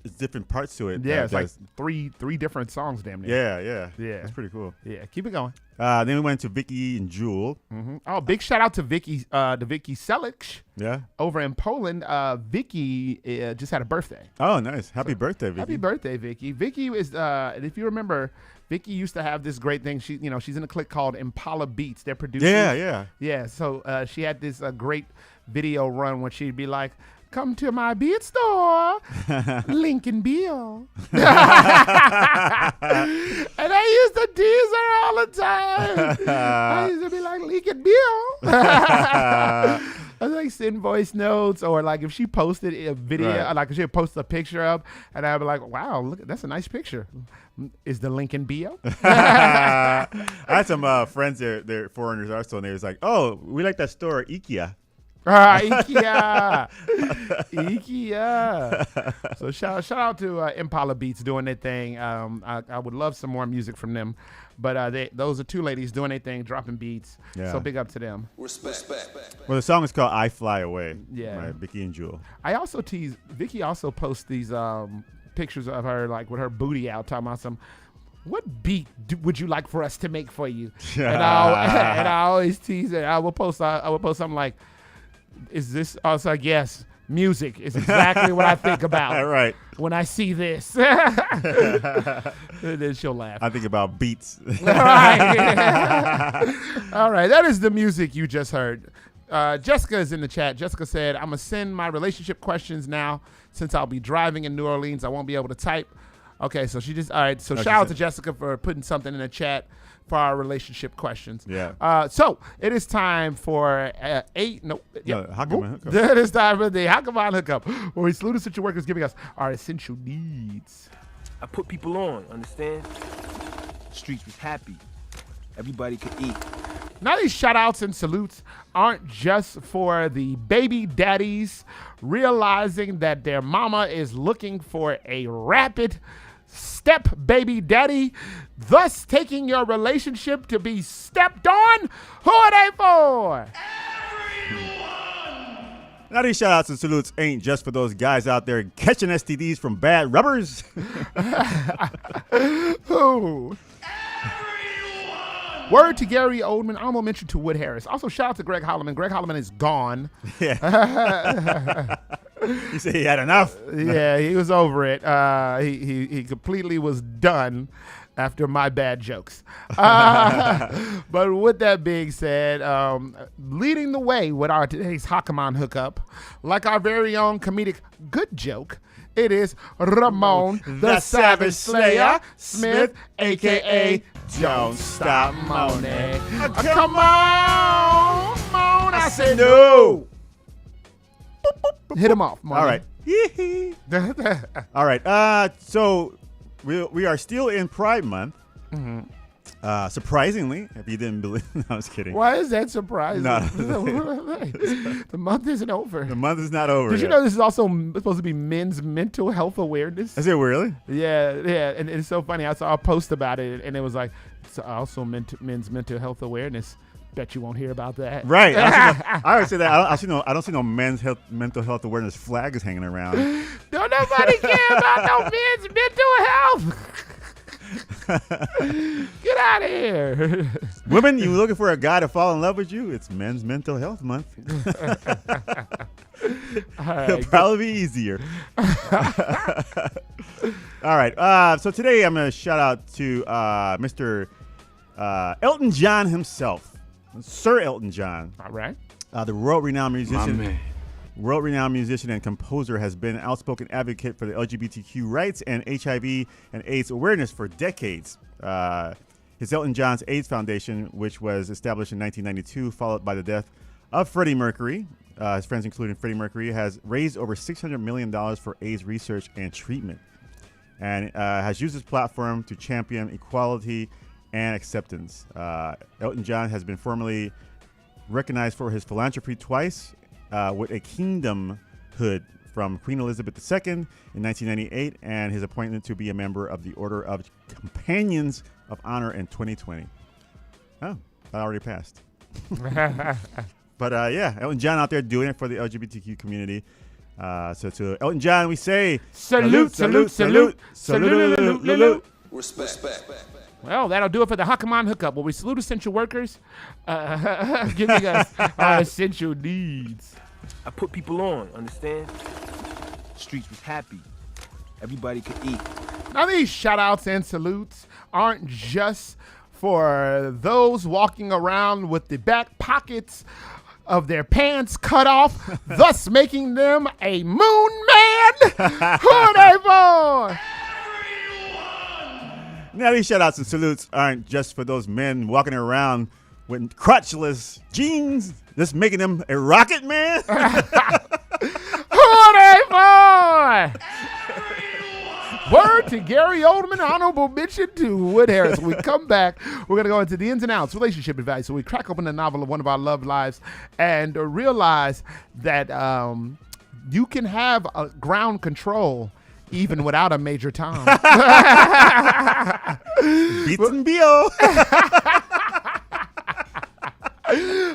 it's different parts to it. Yeah, it's like three different songs. Damn near. Yeah. That's pretty cool. Yeah, keep it going. Then we went to Vicky and Jewel. Oh, big shout out to Vicky, Vicky Selich. Yeah. Over in Poland, Vicky just had a birthday. Oh, nice! Happy birthday, Vicky. Happy birthday, Vicky. Vicky is, if you remember, Vicky used to have this great thing. She's in a clique called Impala Beats. They're producers. Yeah. So she had this great video run when she'd be like, come to my beat store, Lincoln Beale. And I used to tease her all the time. I used to be like, Lincoln Beale. I was like send voice notes, or like if she posted a video, like if she posted a picture up, and I'd be like, wow, look, that's a nice picture. Is the Lincoln Beale? I had some friends they're foreigners also, and they was like, oh, we like that store, IKEA. IKEA. So shout out to Impala Beats doing their thing. I would love some more music from them, but those are two ladies doing their thing, dropping beats. So big up to them. Respect. Well, the song is called "I Fly Away." Yeah, by Vicky and Jewel. I also tease Vicky. Also posts these pictures of her like with her booty out, talking about some. What beat would you like for us to make for you? And I always tease her. I will post something like, is this? I was like, yes, music is exactly what I think about right when I see this. And then she'll laugh. I think about beats. All right, that is the music you just heard. Jessica is in the chat. Jessica said, I'm going to send my relationship questions now since I'll be driving in New Orleans. I won't be able to type. Okay, so she just all right. So No, she shout out to said- Jessica for putting something in the chat for our relationship questions. Yeah. So it is time for eight. No, yeah. Hakaman hookup. It is time for the Hakaman hookup, where we salute essential workers giving us our essential needs. I put people on, understand? Streets was happy. Everybody could eat. Now these shout outs and salutes aren't just for the baby daddies realizing that their mama is looking for a rapid step baby daddy, thus taking your relationship to be stepped on. Who are they for? Now these shout outs and salutes ain't just for those guys out there catching STDs from bad rubbers. Who? Word to Gary Oldman. I almost mentioned to Wood Harris. Also, shout out to Greg Holloman. Greg Holloman is gone. Yeah. He said he had enough. Yeah, he was over it. He completely was done after my bad jokes. But with that being said, leading the way with our today's Hakaman hookup, like our very own comedic good joke, it is Ramon the Savage Slayer Smith, a.k.a. Don't Stop Moaning. Come on, Moan. I said no. Hit him off, Moan. All right. All right. So we are still in Pride Month. Mm-hmm. Surprisingly, if you didn't believe, no, I was kidding. Why is that surprising? No. The month isn't over. The month is not over. Did you yet. know this is also supposed to be men's mental health awareness? Is it really? Yeah, and it's so funny. I saw a post about it, and it was like, it's also men's mental health awareness. Bet you won't hear about that. Right. I would say that. I don't see no mental health awareness flags hanging around. Don't nobody care about no men's mental health. Get out of here. Women, you looking for a guy to fall in love with you? It's Men's Mental Health Month. It'll probably be easier. All right. So today I'm going to shout out to Mr. Elton John himself, Sir Elton John. All right. The world-renowned musician. My man. World-renowned musician and composer has been an outspoken advocate for the LGBTQ rights and HIV and AIDS awareness for decades. His Elton John's AIDS Foundation, which was established in 1992, followed by the death of Freddie Mercury. His friends, including Freddie Mercury, has raised over $600 million for AIDS research and treatment, and has used his platform to champion equality and acceptance. Elton John has been formally recognized for his philanthropy twice, with a kingdomhood from Queen Elizabeth II in 1998 and his appointment to be a member of the Order of Companions of Honor in 2020. Oh, that already passed. But yeah, Elton John out there doing it for the LGBTQ community. So to Elton John, we say Salute, salute, salute, salute, salute, salute. Respect. Well, that'll do it for the Hakaman hookup, where we salute essential workers, giving us our essential needs. I put people on, understand? Streets was happy. Everybody could eat. Now, these shout outs and salutes aren't just for those walking around with the back pockets of their pants cut off, thus making them a moon man. Who are they for? Now, these shout outs and salutes aren't just for those men walking around with crotchless jeans, just making them a rocket man. Who are they for? Word to Gary Oldman, honorable mention to Wood Harris. When we come back, we're going to go into the ins and outs, relationship advice. So we crack open the novel of one of our love lives and realize that you can have a ground control even without a Major Tom. Beats and B.O.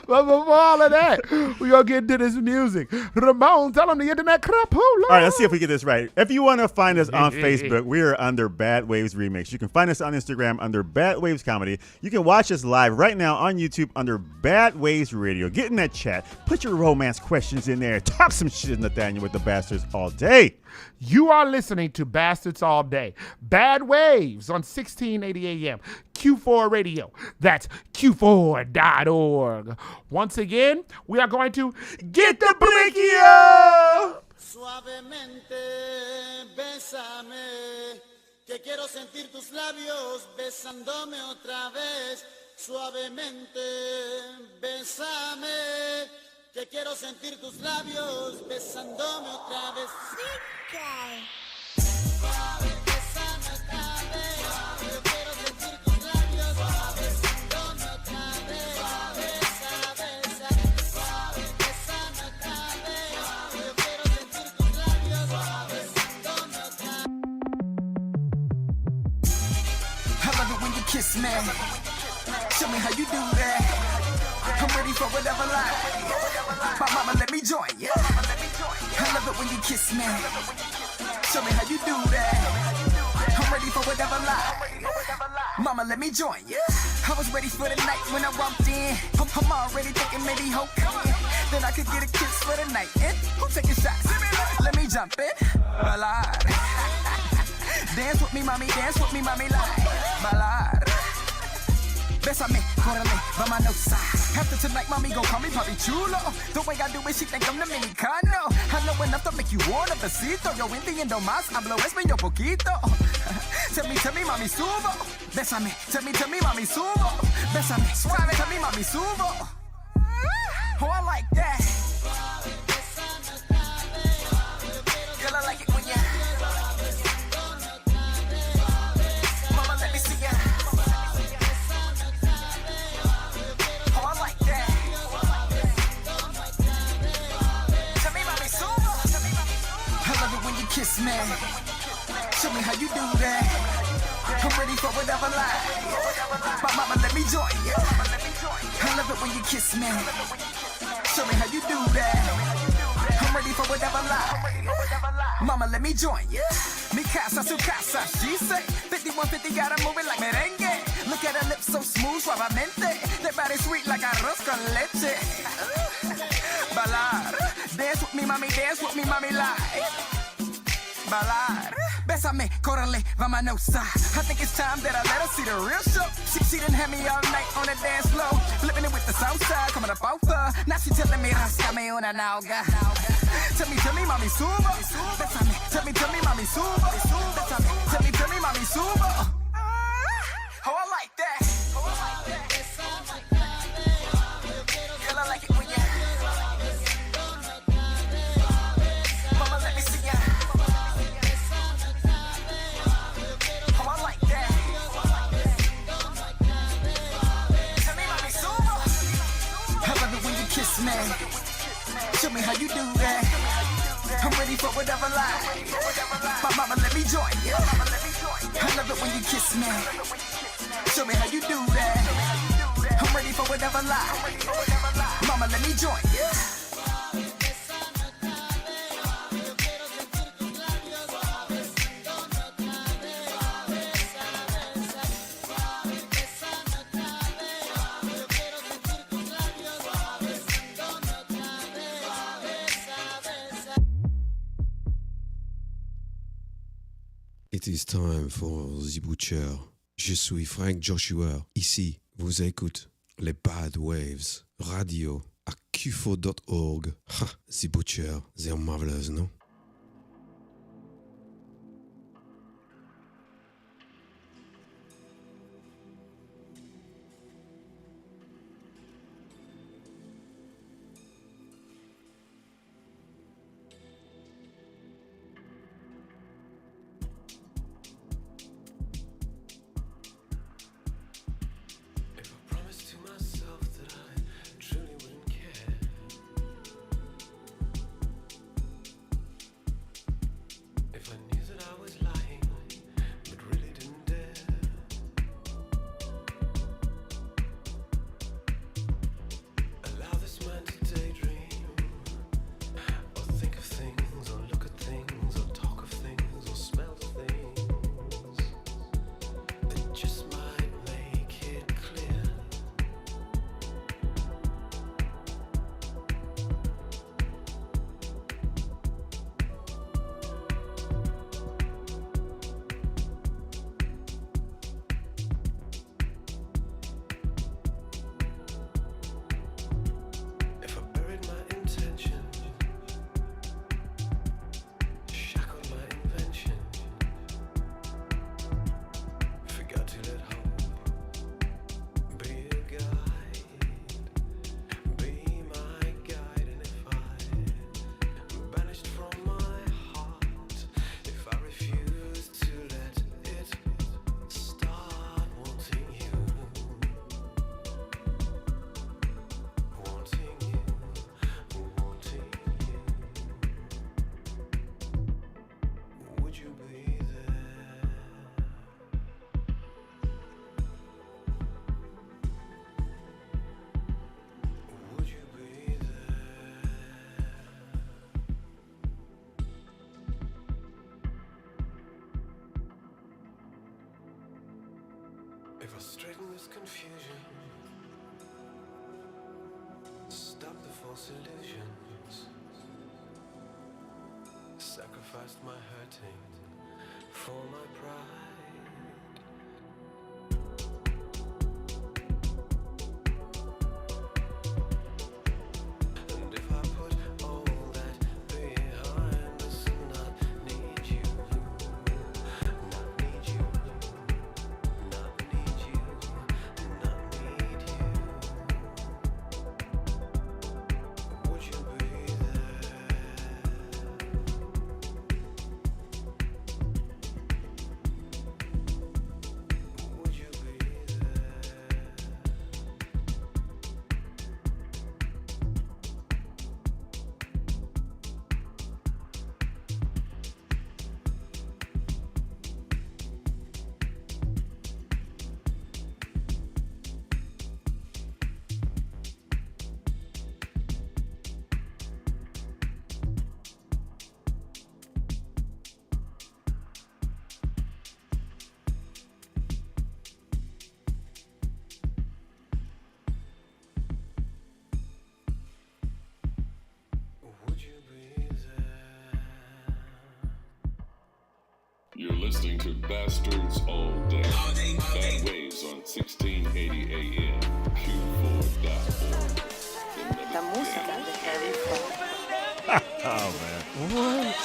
But before all of that, we're going to get into this music. Ramon, tell them the internet crap. All right, let's see if we get this right. If you want to find us on Facebook, we are under Bad Waves Remix. You can find us on Instagram under Bad Waves Comedy. You can watch us live right now on YouTube under Bad Waves Radio. Get in that chat. Put your romance questions in there. Talk some shit, Nathaniel, with the bastards all day. You are listening to Bastards All Day. Bad Waves on 1680 AM. Q4 Radio. That's Q4.org. Once again, we are going to get the blicky up. Suavemente, bésame, que quiero sentir tus labios besándome otra vez, suavemente, bésame, que quiero sentir tus labios besándome otra vez. Suave, bésame otra vez, yo quiero sentir tus labios besándome otra vez, besa, besa, suave, bésame otra vez, yo quiero sentir tus labios besándome otra vez. I love it when you kiss me. Show me how you do that. I'm ready for whatever life. My mama, let me join you. I love it when you kiss me. Show me how you do that. I'm ready for whatever life. Mama, let me join you. I was ready for the night when I walked in. I'm already thinking maybe hope. Then I could get a kiss for the night. And who taking shots? Let me jump in. Ballad. Dance with me, mommy, like ballad. Bésame, córrele, vámonos. After tonight, mommy gon' call me Papi Chulo. The way I do it, she think I'm Dominicano. I know enough to make you want a besito. Yo entiendo más, hablo español poquito. Tell me, mami, subo. Bésame, tell me, mami, subo. Bésame, suave, tell me, mami, subo. Oh, I like that. Girl, I like it when you. Mama, let me see ya. Kiss me, show me how you do that. I'm ready for whatever life. My mama, let me join you. I love it when you kiss me. Show me how you do that. I'm ready for whatever life. Mama, let me join you. Mi casa, su casa, she say. 5150 gotta move it like merengue. Look at her lips so smooth, suavemente. That body sweet like arroz con leche. Bailar, dance with me, mommy, like. Bailar, bésame, córrele, vámonos. I think it's time that I let her see the real show. She done had me all night on the dance floor, flipping it with the south side, coming up off her. Now she telling me, rascame una nalga. Tell me, mami, subo. Bésame, tell me, mami, subo. Bésame, tell me, mami, subo. Oh, I like that. Girl, I like it when you. Mama, let me see ya. Kiss me, show me how you do that. I'm ready for whatever life. My mama, let me join you. I love it when you kiss me. Show me how you do that. I'm ready for whatever life. Mama, let me join you. It is time for The Butcher. Je suis Frank Joshua. Ici, vous écoutez les Bad Waves radio à qfo.org. Ha, The Butcher, they are marvelous, non? If I straighten this confusion, stop the false illusions, sacrificed my hurting for my pride. And if I put all that behind us and not need you, not need you, not need you, not need you, would you be there? Would you be there? Would you be there? You're listening to Bastards All Day. Bad Waves on 1680 AM, Q4.org. La música de Heavy Flow. Oh man. What?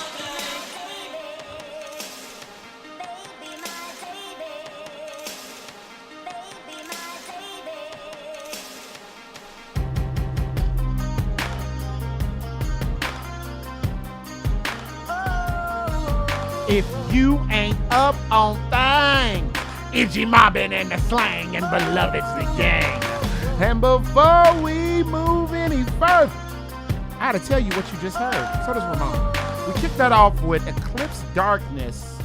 If you ain't up on thing, it's your mobbing and the slang, and beloved's the gang. And before we move any further, I had to tell you what you just heard. So does Ramon. We kicked that off with Eclipse Darkness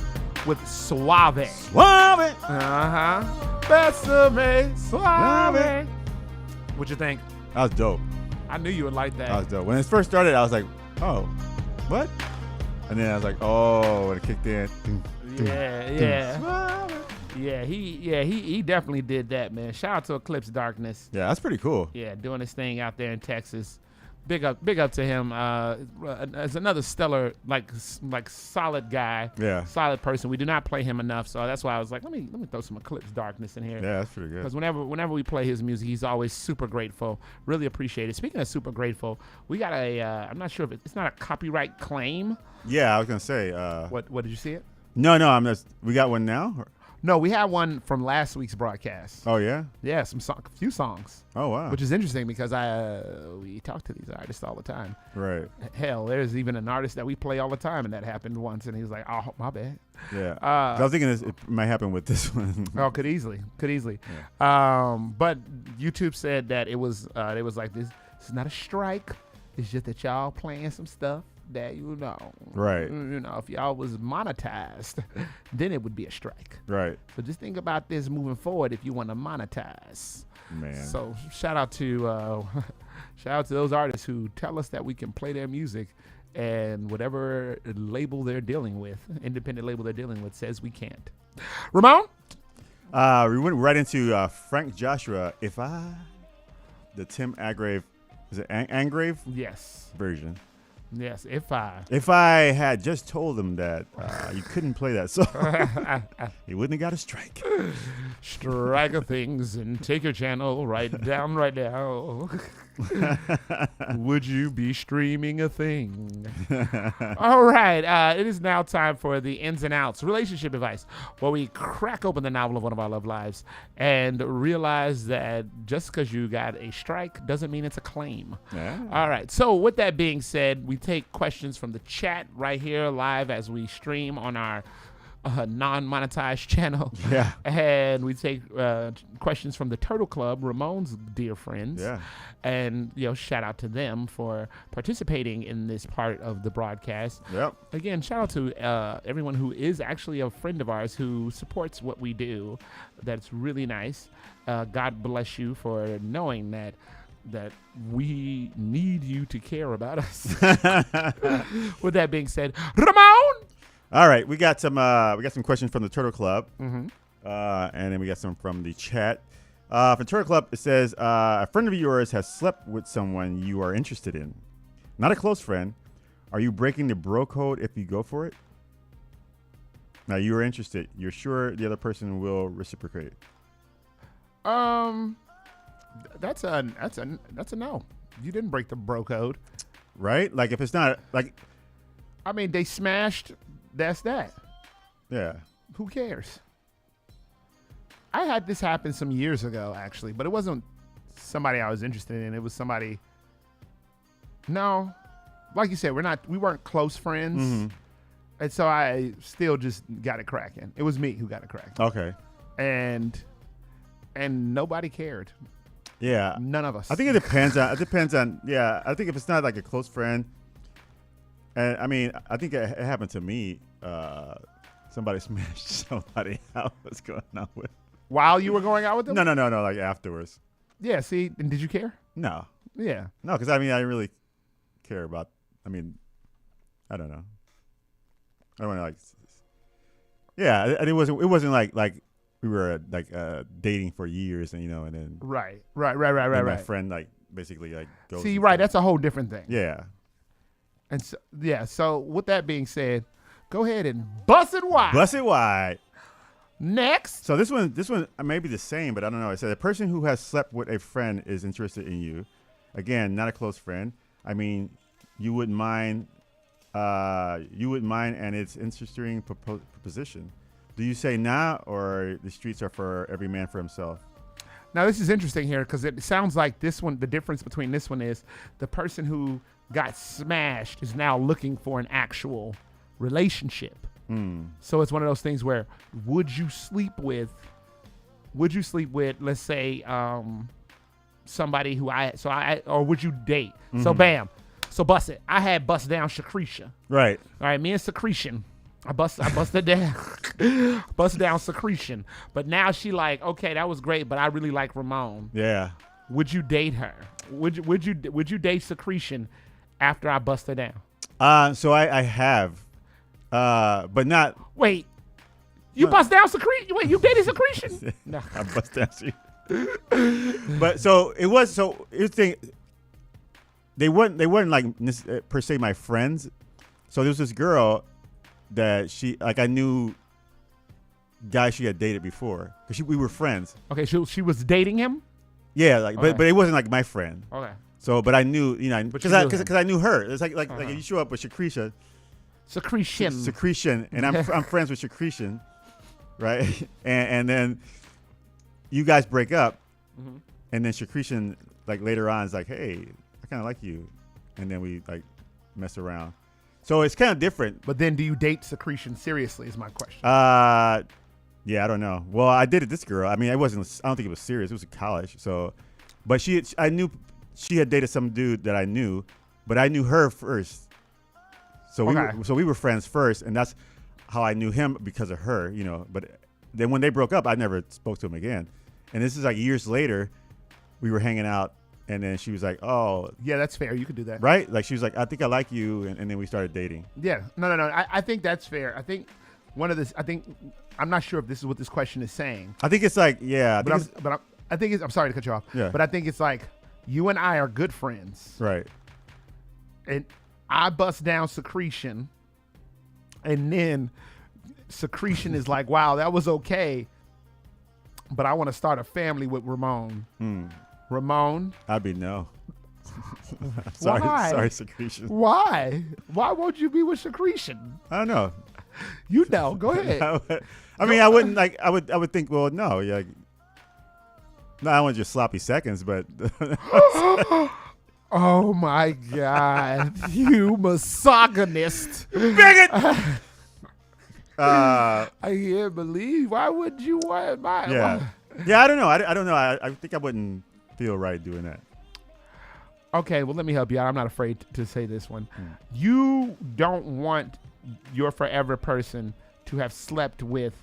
with Suave. Suave. Uh-huh. Bésame, Suave. What'd you think? That was dope. I knew you would like that. That was dope. When it first started, I was like, oh, what? And then I was like, oh, when it kicked in. Yeah, he definitely did that, man. Shout out to Eclipse Darkness. Yeah, that's pretty cool. Yeah, doing his thing out there in Texas. Big up to him. As another stellar, like solid guy. Yeah. Solid person. We do not play him enough, so that's why I was like, let me throw some Eclipse Darkness in here. Yeah, that's pretty good. Because whenever we play his music, he's always super grateful. Really appreciate it. Speaking of super grateful, we got I'm not sure if it's not a copyright claim. Yeah, I was gonna say. What did you see it? No, we got one now. Or? No, we had one from last week's broadcast. Oh yeah. Yeah, a few songs. Oh wow. Which is interesting because we talk to these artists all the time. Right. Hell, there's even an artist that we play all the time, and that happened once, and he was like, "Oh, my bad." Yeah. I was thinking it might happen with this one. Oh, could easily. Yeah. But YouTube said that it was like this. This is not a strike. It's just that y'all playing some stuff that Right. If y'all was monetized, then it would be a strike. Right. So just think about this moving forward if you want to monetize. Man. So shout out to those artists who tell us that we can play their music, and whatever label they're dealing with, independent label they're dealing with, says we can't. Ramon? We went right into Frank Joshua. The Tim Angrave, is it Angrave? Yes. Version. Yes, if I had just told him that you couldn't play that song, he wouldn't have got a strike. Strike of things and take your channel right down right now. Would you be streaming a thing? All right. It is now time for the ins and outs relationship advice, where we crack open the novel of one of our love lives and realize that just because you got a strike doesn't mean it's a claim. Yeah. All right. So with that being said, we take questions from the chat right here live as we stream on our non-monetized channel. Yeah. And we take questions from the Turtle Club, Ramon's dear friends. Yeah. And, shout out to them for participating in this part of the broadcast. Yep. Again, shout out to everyone who is actually a friend of ours who supports what we do. That's really nice. God bless you for knowing that we need you to care about us. With that being said, Ramon! All right, we got some questions from the Turtle Club. Mm-hmm. And then we got some from the chat. From Turtle Club, it says, a friend of yours has slept with someone you are interested in. Not a close friend. Are you breaking the bro code if you go for it? Now, you are interested. You're sure the other person will reciprocate. That's a no. You didn't break the bro code. Right? Like, if it's not, like... I mean, they smashed. That's that. Yeah. Who cares? I had this happen some years ago, actually, but it wasn't somebody I was interested in. It was somebody. No, like you said, we weren't close friends, and so I still just got it cracking. It was me who got it cracking. Okay. And nobody cared. Yeah. None of us. I think it depends on. Yeah. I think if it's not like a close friend, and I mean, I think it happened to me. Somebody smashed somebody I was going out with. While you were going out with them? No. Like afterwards. Yeah. See, and did you care? No. Yeah. No, because I mean, I didn't really care about. I mean, I don't know. I don't want to like. Yeah, it wasn't like we were like dating for years, and and then. Right. My friend like basically like goes. See, right. That's a whole different thing. Yeah. And so, yeah. So with that being said, go ahead and bust it wide. Bust it wide. Next. So this one may be the same, but I don't know. It said a person who has slept with a friend is interested in you. Again, not a close friend. I mean, you wouldn't mind, and it's interesting proposition. Do you say nah, or the streets are for every man for himself? Now this is interesting here because it sounds like this one. The difference between this one is the person who got smashed is now looking for an actual relationship. So it's one of those things where would you sleep with, let's say, somebody who or would you date? So bam. So bust it. I had bust down Secretion. Right. All right. Me and Secretion. I busted down, bust down Secretion. But now she like, okay, that was great, but I really like Ramon. Yeah. Would you date her? Would you date Secretion after I bust her down? So I have. But not. Wait, you bust down Secretion? Wait, you dated Secretion? No, I bust down Secretion. But so it was. So here's the thing. They weren't like per se my friends. So there was this girl that I knew. Guy she had dated before because we were friends. Okay, she was dating him. Yeah, like but it wasn't like my friend. Okay. So, but I knew because I knew her. It's like you show up with Secretion, and I'm friends with Secretion, right? And then you guys break up, and then Secretion like later on is like, hey, I kind of like you, and then we like mess around. So it's kind of different. But then, do you date Secretion seriously? Is my question. Yeah, I don't know. Well, I dated this girl. I mean, I don't think it was serious. It was in college. So, but I knew she had dated some dude that I knew, but I knew her first. So we were friends first, and that's how I knew him because of her, But then when they broke up, I never spoke to him again. And this is like years later, we were hanging out, and then she was like, "Oh, yeah, that's fair. You could do that, right?" Like she was like, "I think I like you," and then we started dating. Yeah, no. I think that's fair. I think I'm not sure if this is what this question is saying. I think it's like, yeah, I'm sorry to cut you off. Yeah. But I think it's like you and I are good friends, right? And I bust down Secretion, and then Secretion is like, "Wow, that was okay, but I want to start a family with Ramon." Ramon? I'd be no. Why? Sorry, Secretion. Why? Why won't you be with Secretion? I don't know. Go ahead. I wouldn't like. I would think. Well, no, yeah. No, I want just sloppy seconds, but. Oh my God! You misogynist, bigot. I can't believe. Why would you want my? Yeah. Yeah, I don't know. I don't know. I think I wouldn't feel right doing that. Okay, well, let me help you out. I'm not afraid to say this one. You don't want your forever person to have slept with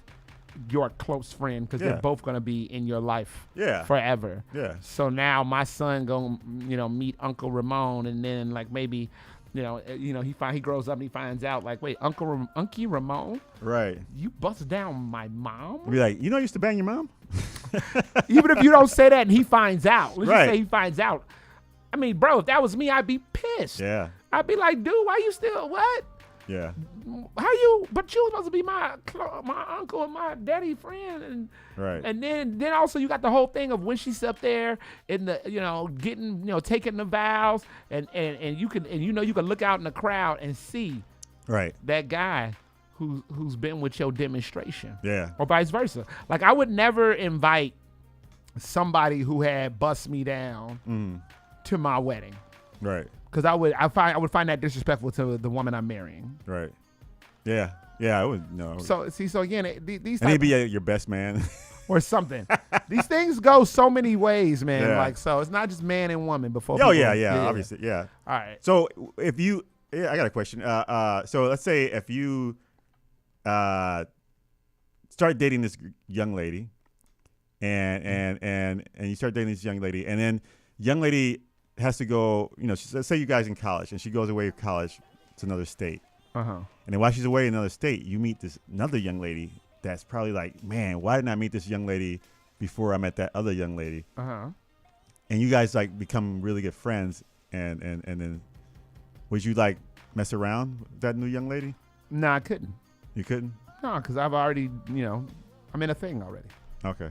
your close friend because they're both going to be in your life forever. Yeah. So now my son going to, meet Uncle Ramon, and then like maybe he grows up and he finds out like, wait, Uncle Ramon, Right. you bust down my mom? Be like, I used to bang your mom? Even if you don't say that and he finds out. Let's Right. just say he finds out. I mean, bro, if that was me, I'd be pissed. Yeah. I'd be like, dude, why you still, what? Yeah. How you, but you was supposed to be my uncle and my daddy friend. And Right. and then also you got the whole thing of when she's up there in the, getting, taking the vows and you can look out in the crowd and see Right. that guy who's been with your demonstration. Yeah. Or vice versa. Like I would never invite somebody who had bust me down to my wedding. Right. Because I would find that disrespectful to the woman I'm marrying. Right. Yeah. Yeah, I would know. So again, these and he'd be your best man. or something. These things go so many ways, man. Yeah. Like, so it's not just man and woman before. Oh, people, obviously, yeah. All right. So if you, I got a question. So let's say if you start dating this young lady, and you start dating this young lady, and then young lady has to go, let's say you guys in college, and she goes away to college to another state. Uh-huh. And then while she's away in another state, you meet this another young lady that's probably like, man, why didn't I meet this young lady before I met that other young lady? Uh-huh. And you guys like become really good friends, and then would you like mess around with that new young lady? No, I couldn't. You couldn't? No, because I've already, I'm in a thing already. Okay.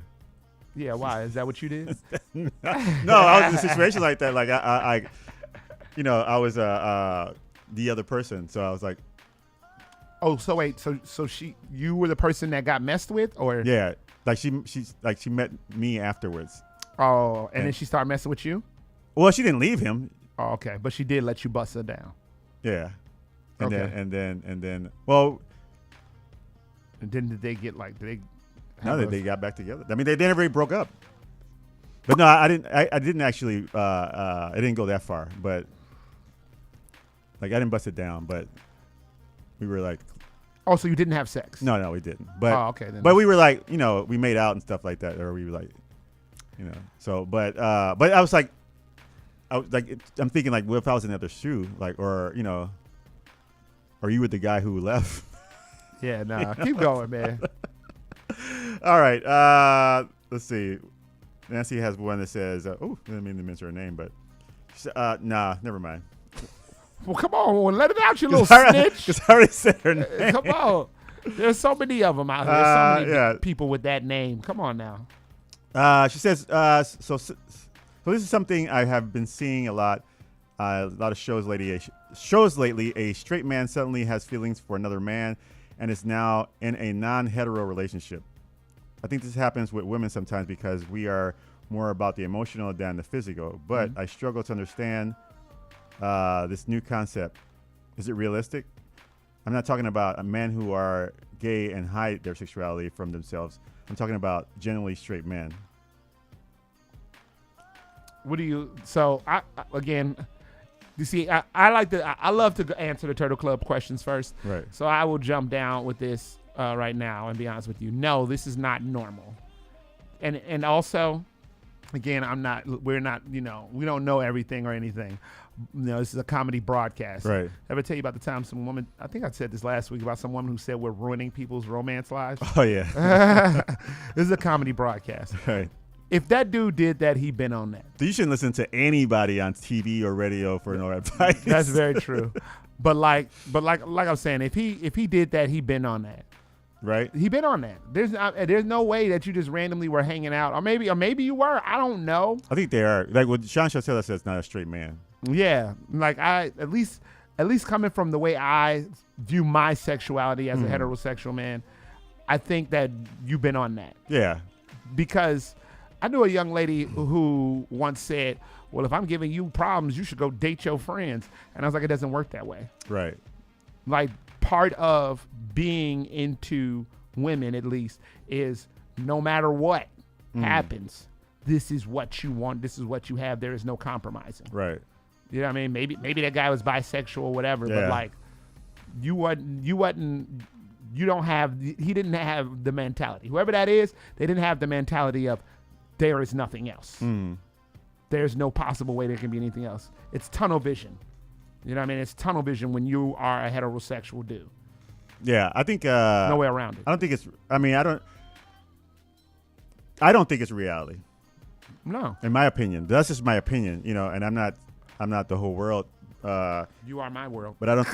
Yeah, why? Is that what you did? No, I was in a situation like that. Like I was the other person, so I was like, oh, so wait, so you were the person that got messed with, or? Yeah, like she met me afterwards. Oh, and then she started messing with you? Well, she didn't leave him. Oh, okay, but she did let you bust her down. Yeah. And okay. then well. And then did they get like? Did they? No, they got back together. I mean, they never really broke up. But no, I didn't actually. It didn't go that far, but like I didn't bust it down, but we were like. Oh, so you didn't have sex? No, we didn't. But okay. Then but we were like, we made out and stuff like that, or we were like, So, but I was like, I'm thinking like, what if I was in the other shoe, like, or you were the guy who left? Yeah, nah. Keep going, man. All right. Let's see. Nancy has one that says, I didn't mean to mention her name, but nah, never mind. Well, come on. Let it out, you little snitch. Because I already said her name. Come on. There's so many of them out here. So many people with that name. Come on now. She says, so this is something I have been seeing a lot of shows lately. A straight man suddenly has feelings for another man and is now in a non-hetero relationship. I think this happens with women sometimes because we are more about the emotional than the physical, but I struggle to understand this new concept. Is it realistic? I'm not talking about men who are gay and hide their sexuality from themselves. I'm talking about generally straight men. You see, I love to answer the Turtle Club questions first. Right. So I will jump down with this right now and be honest with you. No, this is not normal. And also, again, we're not, we don't know everything or anything. This is a comedy broadcast. Right. Ever tell you about the time some woman, I think I said this last week, about some woman who said we're ruining people's romance lives? Oh, yeah. This is a comedy broadcast. Right. If that dude did that, he'd been on that. So you shouldn't listen to anybody on TV or radio for no advice. That's very true. But like I'm saying, if he did that, he'd been on that. Right. He been on that. There's no way that you just randomly were hanging out, or maybe you were. I don't know. I think they are. Like what Sean Chotella says, not a straight man. Yeah. Like at least coming from the way I view my sexuality as a heterosexual man, I think that you've been on that. Yeah. Because I knew a young lady who once said, well, if I'm giving you problems, you should go date your friends. And I was like, it doesn't work that way. Right. Like part of being into women, at least, is no matter what happens, this is what you want. This is what you have. There is no compromising. Right. You know what I mean? Maybe that guy was bisexual or whatever, but like he didn't have the mentality. Whoever that is, they didn't have the mentality of there is nothing else. There's no possible way there can be anything else. It's tunnel vision. You know what I mean? It's tunnel vision when you are a heterosexual dude. Yeah, I think no way around it. I don't think it's. I mean, I don't think it's reality. No, in my opinion, that's just my opinion. You know, and I'm not the whole world. You are my world. But I don't.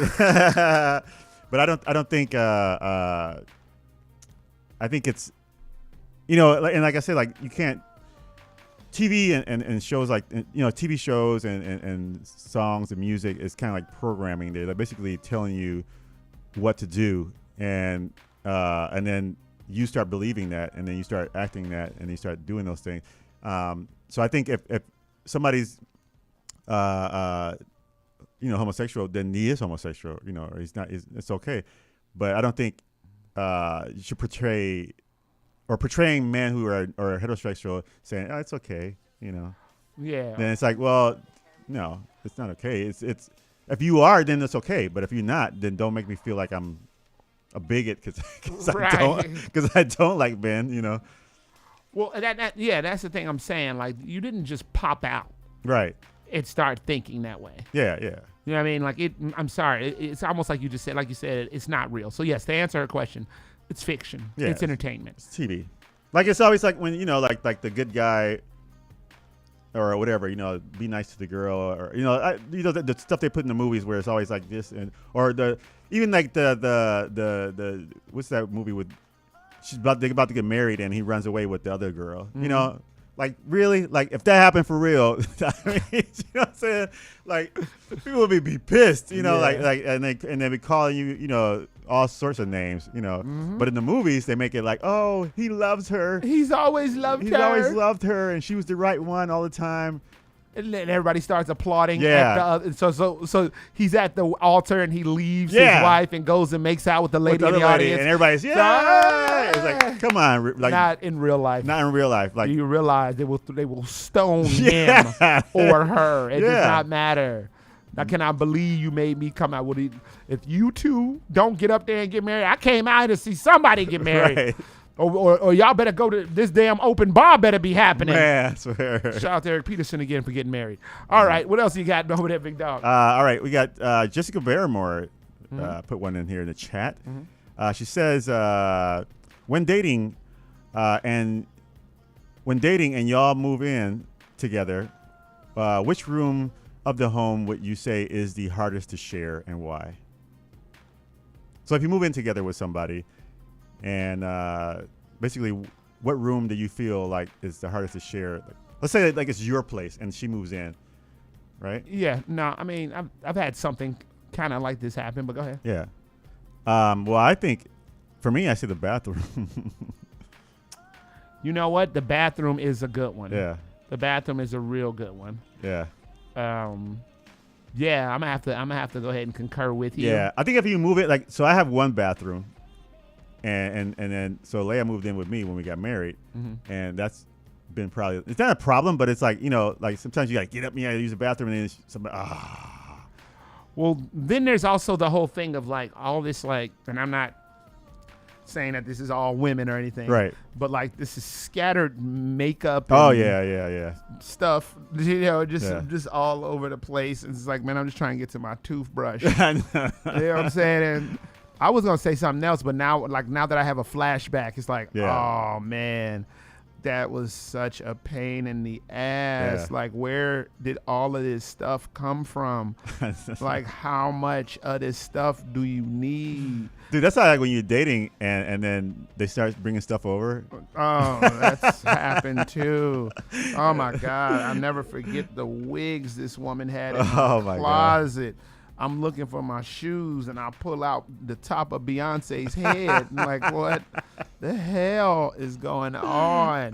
But I don't think. I think it's. You know, and like I said, like you can't. TV and shows like TV shows and songs and music is kind of like programming. They're basically telling you what to do, and then you start believing that, and then you start acting that, and you start doing those things. So I think if somebody's homosexual, then he is homosexual. You know, or he's not. It's okay, but I don't think you should portraying men who are heterosexual saying, "Oh, it's okay," you know. Yeah. Then it's like, well, no, it's not okay. It's if you are, then it's okay. But if you're not, then don't make me feel like I'm a bigot because I don't like men, you know. Well, that's the thing I'm saying. Like, you didn't just pop out, right, and start thinking that way. Yeah. You know what I mean? Like, I'm sorry. It's almost like you just said, it's not real. So yes, to answer her question, it's fiction. Yeah, it's entertainment. It's TV. Like, it's always like when, like the good guy or whatever, be nice to the girl, or the stuff they put in the movies where it's always like this, or even like the what's that movie with they're about to get married and he runs away with the other girl. Mm-hmm. You know, like really, like if that happened for real, I mean, you know what I'm saying? Like people would be pissed, like and they be calling you, all sorts of names, Mm-hmm. But in the movies, they make it like, oh, he loves her. He's always loved her. He's always loved her, and she was the right one all the time. And then everybody starts applauding. Yeah. So he's at the altar and he leaves his wife and goes and makes out with the lady in the audience. And everybody's, It's like, come on. Like, not in real life. Not in real life. Like, you realize they will stone him or her. It does not matter. I cannot believe you made me come out with it. If you two don't get up there and get married, I came out to see somebody get married. Right. Or y'all better go to this damn open bar better be happening. Man, I swear. Shout out to Eric Peterson again for getting married. All right, what else you got over there, big dog? All right, we got Jessica Barrymore put one in here in the chat. Mm-hmm. She says, when dating and y'all move in together, which room of the home would you say is the hardest to share and why? So if you move in together with somebody, and basically, what room do you feel like is the hardest to share? Like, let's say like it's your place and she moves in, right? Yeah. No, I mean, I've had something kind of like this happen, but go ahead. Yeah. Well, I think for me, I say the bathroom. You know what? The bathroom is a good one. Yeah. The bathroom is a real good one. Yeah. Yeah, I'm gonna have to go ahead and concur with you. Yeah, I think if you move it so I have one bathroom. And then so Leia moved in with me when we got married, and that's been probably, it's not a problem, but it's like, like sometimes you gotta get up and you gotta use the bathroom, and then somebody Well, then there's also the whole thing of like all this and I'm not saying that this is all women or anything, right? But like this is scattered makeup. Oh yeah. Stuff, just all over the place. And it's like, man, I'm just trying to get to my toothbrush. You know what I'm saying? And I was gonna say something else, but now that I have a flashback, it's like, oh man, that was such a pain in the ass. Yeah. Like, where did all of this stuff come from? Like, how much of this stuff do you need? Dude, that's like when you're dating and then they start bringing stuff over. Oh, that's happened too. Oh my God, I'll never forget the wigs this woman had in my closet. God. I'm looking for my shoes, and I pull out the top of Beyonce's head. I'm like, what the hell is going on?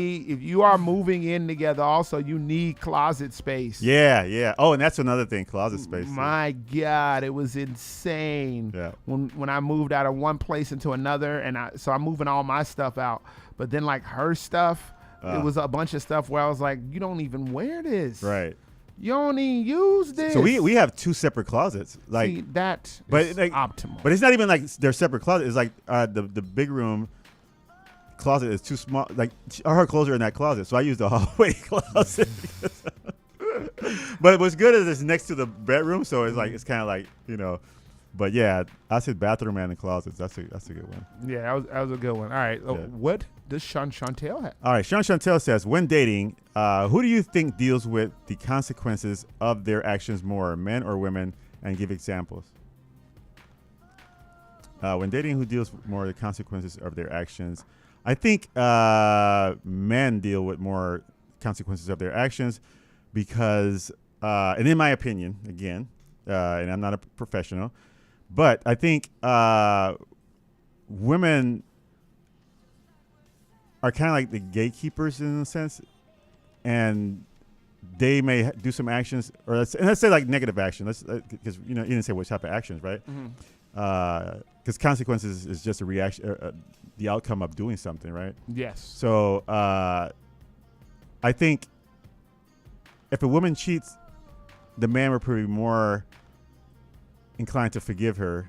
If you are moving in together, also, you need closet space. Yeah. Oh, and that's another thing, closet space. My God, it was insane. Yeah. When I moved out of one place into another, and so I'm moving all my stuff out. But then, like, her stuff, it was a bunch of stuff where I was like, you don't even wear this. Right. You don't even use this. So we have two separate closets. Like, see, that is optimal. But it's not even like they're separate closets. It's like the big room closet is too small. Like, her clothes are in that closet, so I use the hallway closet. But what's good is it's next to the bedroom, so it's like it's kind of like But yeah, I said bathroom and the closets. That's a good one. Yeah, that was a good one. All right, what does Chantel have? All right, Chantel says, when dating, who do you think deals with the consequences of their actions more, men or women? And give examples. When dating, who deals with more of the consequences of their actions? I think men deal with more consequences of their actions because, and in my opinion, again, and I'm not a professional, but I think women are kind of like the gatekeepers in a sense, and they may do some actions, or let's say like negative action. Because you didn't say what type of actions, right? Because consequences is just a reaction, the outcome of doing something, right? Yes. So I think if a woman cheats, the man would probably be more inclined to forgive her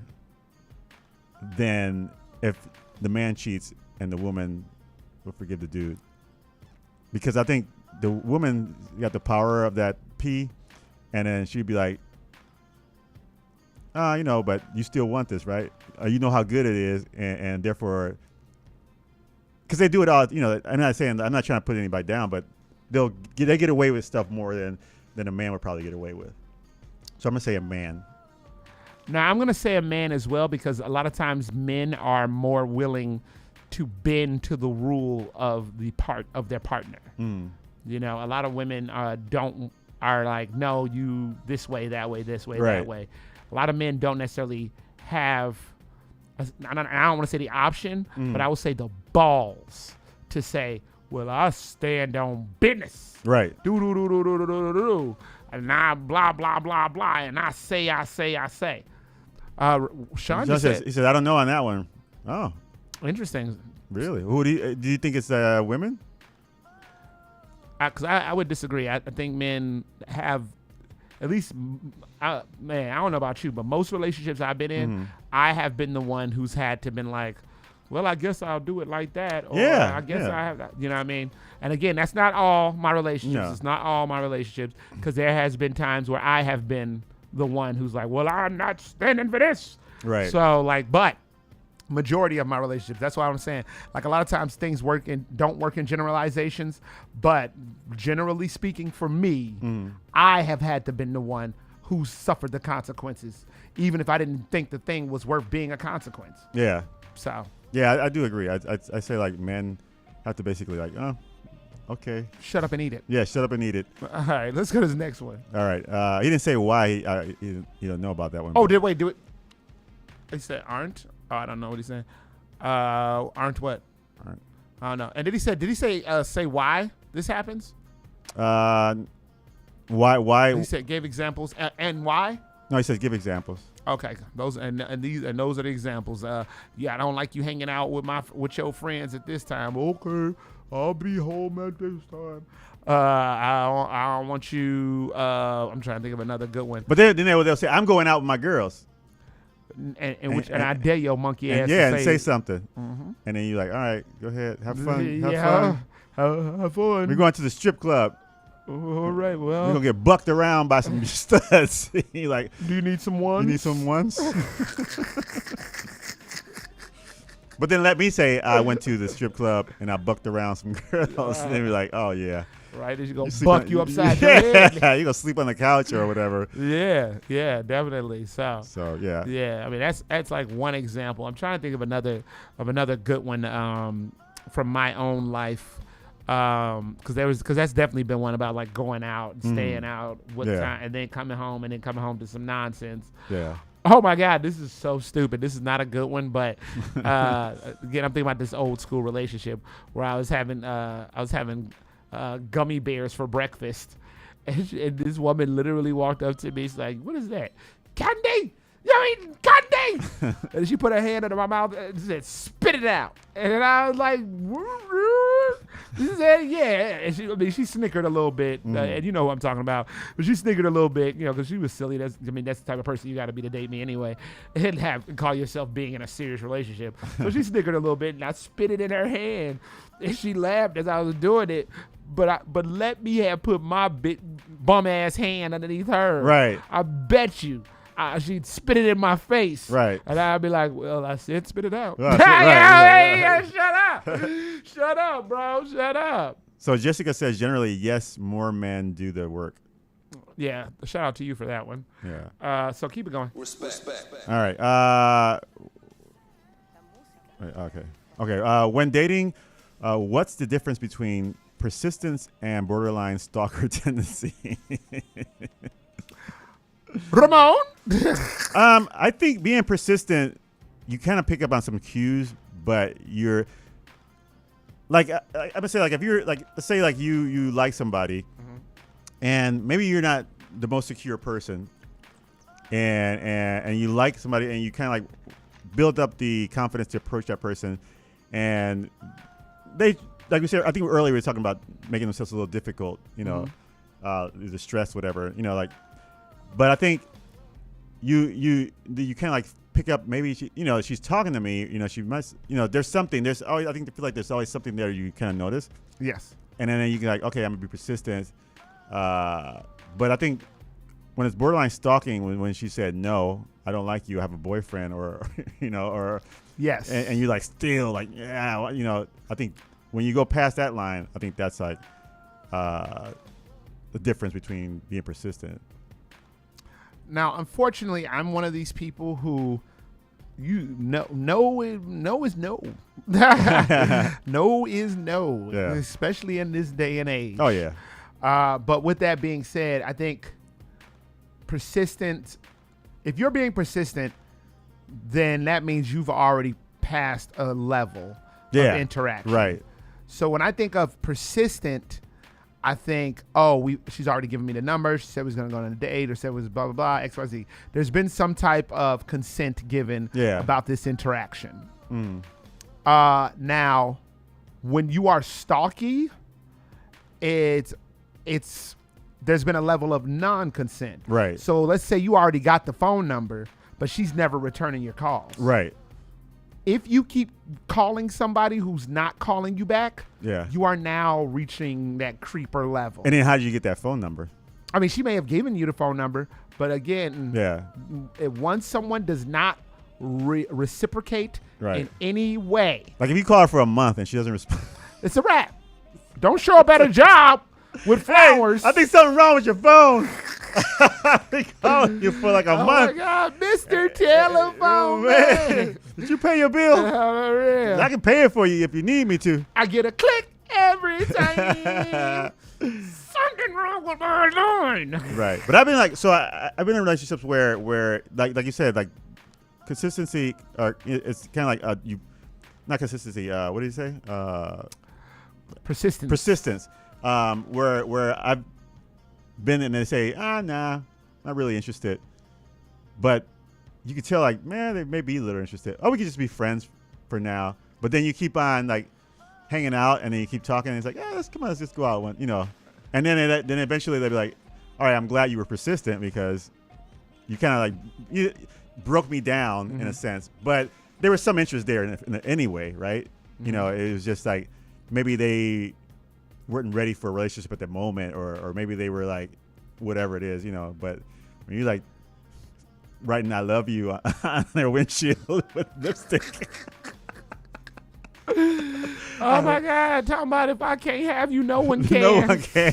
than if the man cheats and the woman will forgive the dude. Because I think the woman got the power of that P, and then she'd be like, but you still want this, right? You know how good it is, and therefore, because they do it all, I'm not trying to put anybody down, but they get away with stuff more than a man would probably get away with. So I'm gonna say a man. Now I'm gonna say a man as well, because a lot of times men are more willing to bend to the rule of their partner. A lot of women are like, no, you this way, that way, this way, right. that way. A lot of men don't necessarily have, I don't want to say the option, but I would say the balls to say, well, I stand on business. Right. Do. And I blah, blah, blah, blah. And I say. Sean just said, he said, I don't know on that one. Oh. Interesting. Really? Who do you think it's women? Because I would disagree. I think men have, at least, I don't know about you, but most relationships I've been in, I have been the one who's had to been like, well, I guess I'll do it like that. Or I guess I have that. You know what I mean? And again, that's not all my relationships. No. It's not all my relationships, because there has been times where I have been the one who's like, well, I'm not standing for this. Right. So but majority of my relationships, that's why I'm saying, like, a lot of times things don't work in generalizations, but generally speaking, for me, I have had to been the one who suffered the consequences, even if I didn't think the thing was worth being a consequence. Yeah. So. Yeah, I do agree. I say like men have to basically like, oh, okay. Shut up and eat it. Yeah, shut up and eat it. All right, let's go to the next one. All right. He didn't say why. He don't know about that one. Oh, do it? He said aren't. Oh, I don't know what he's saying. Aren't what? Aren't. I don't know. And did he say why this happens? Why? He said gave examples and why? No, he says give examples. Okay, those and those are the examples. I don't like you hanging out with your friends at this time. Okay, I'll be home at this time. I don't want you. I'm trying to think of another good one. But then they'll say, I'm going out with my girls. And I dare your monkey ass. And say something. And then you're like, all right, go ahead, have fun. Have fun. We're going to the strip club. All right, well, we're gonna get bucked around by some studs. You're like, do you need some ones? You need some ones? But then let me say I went to the strip club and I bucked around some girls, and then be like, oh yeah. Right, as you go buck you upside your head. Yeah, you gonna sleep on the couch or whatever. Yeah, definitely. So yeah. Yeah, I mean that's like one example. I'm trying to think of another good one from my own life. Because that's definitely been one about like going out and staying out with time and then coming home to some nonsense. Yeah. Oh my God, this is so stupid. This is not a good one, but again, I'm thinking about this old school relationship where I was having gummy bears for breakfast, and this woman literally walked up to me. She's like, "What is that? Candy? You're eating candy?" And she put her hand under my mouth and said, "Spit it out." And I was like, she said, "Yeah." And she snickered a little bit, and you know what I'm talking about. But she snickered a little bit, because she was silly. That's the type of person you got to be to date me anyway, and call yourself being in a serious relationship. So she snickered a little bit, and I spit it in her hand, and she laughed as I was doing it. But let me have put my bum ass hand underneath her. Right. I bet you. She'd spit it in my face. Right. And I'd be like, well, I said spit it out. Right. Shut up. Shut up, bro. Shut up. So Jessica says generally, yes, more men do the work. Yeah. Shout out to you for that one. Yeah. So keep it going. Respect. All right. Okay. When dating, what's the difference between persistence and borderline stalker tendency? Ramon? I think being persistent, you kind of pick up on some cues, but you're like, I'm gonna say, like, if you're like, let's say like you like somebody, and maybe you're not the most secure person, and you like somebody, and you kind of like build up the confidence to approach that person, and they, like we said, I think earlier we were talking about making themselves a little difficult, you know, the stress, whatever, you know, like. But I think you kind of like pick up, maybe she, you know, she's talking to me, you know, she must, you know, there's something, there's always, I think, I feel like there's always something there you kind of notice. Yes. And then you can like, okay, I'm gonna be persistent. But I think when it's borderline stalking, when she said, no, I don't like you, I have a boyfriend, or, you know, or yes, and you like still like, yeah, well, you know, I think when you go past that line, I think that's like the difference between being persistent. Now, unfortunately, I'm one of these people who no is no. No is no, Yeah. especially in this day and age. Oh, yeah. But with that being said, I think persistent, if you're being persistent, then that means you've already passed a level of interaction. Right. So when I think of persistent, I think, she's already given me the number. She said we was going to go on a date, or said it was blah, blah, blah, X, Y, Z. There's been some type of consent given about this interaction. Now, when you are stalky, there's been a level of non-consent. Right. So let's say you already got the phone number, but she's never returning your calls. Right. If you keep calling somebody who's not calling you back, Yeah. you are now reaching that creeper level. And then how did you get that phone number? I mean, she may have given you the phone number, but again, once someone does not reciprocate in any way, Like if you call her for a month and she doesn't respond, it's a wrap. Don't show up at a job with flowers. Hey, I think something wrong with your phone. I've been calling you for like a month. Oh my God, Mr. Telephone Man. Did you pay your bill? Real. I can pay it for you if you need me to. I get a click every time. Something wrong with my line. Right. But I've been like, so I've been in relationships where like you said, like consistency, it's kind of like not consistency. What did you say? Persistence. Persistence. Where I've been and they say, nah, not really interested. But you can tell, like, man, they may be a little interested. Oh, we could just be friends for now. But then you keep on like hanging out, and then you keep talking, and it's like, let's just go out, you know. And then eventually they'll be like, all right, I'm glad you were persistent because you kind of like you broke me down in a sense. But there was some interest there anyway, right? You know, it was just like maybe they weren't ready for a relationship at the moment, or maybe they were like, whatever it is, you know. But when you like writing "I love you" on their windshield with lipstick. Oh my God! Talking about if I can't have you, no one can. No one can.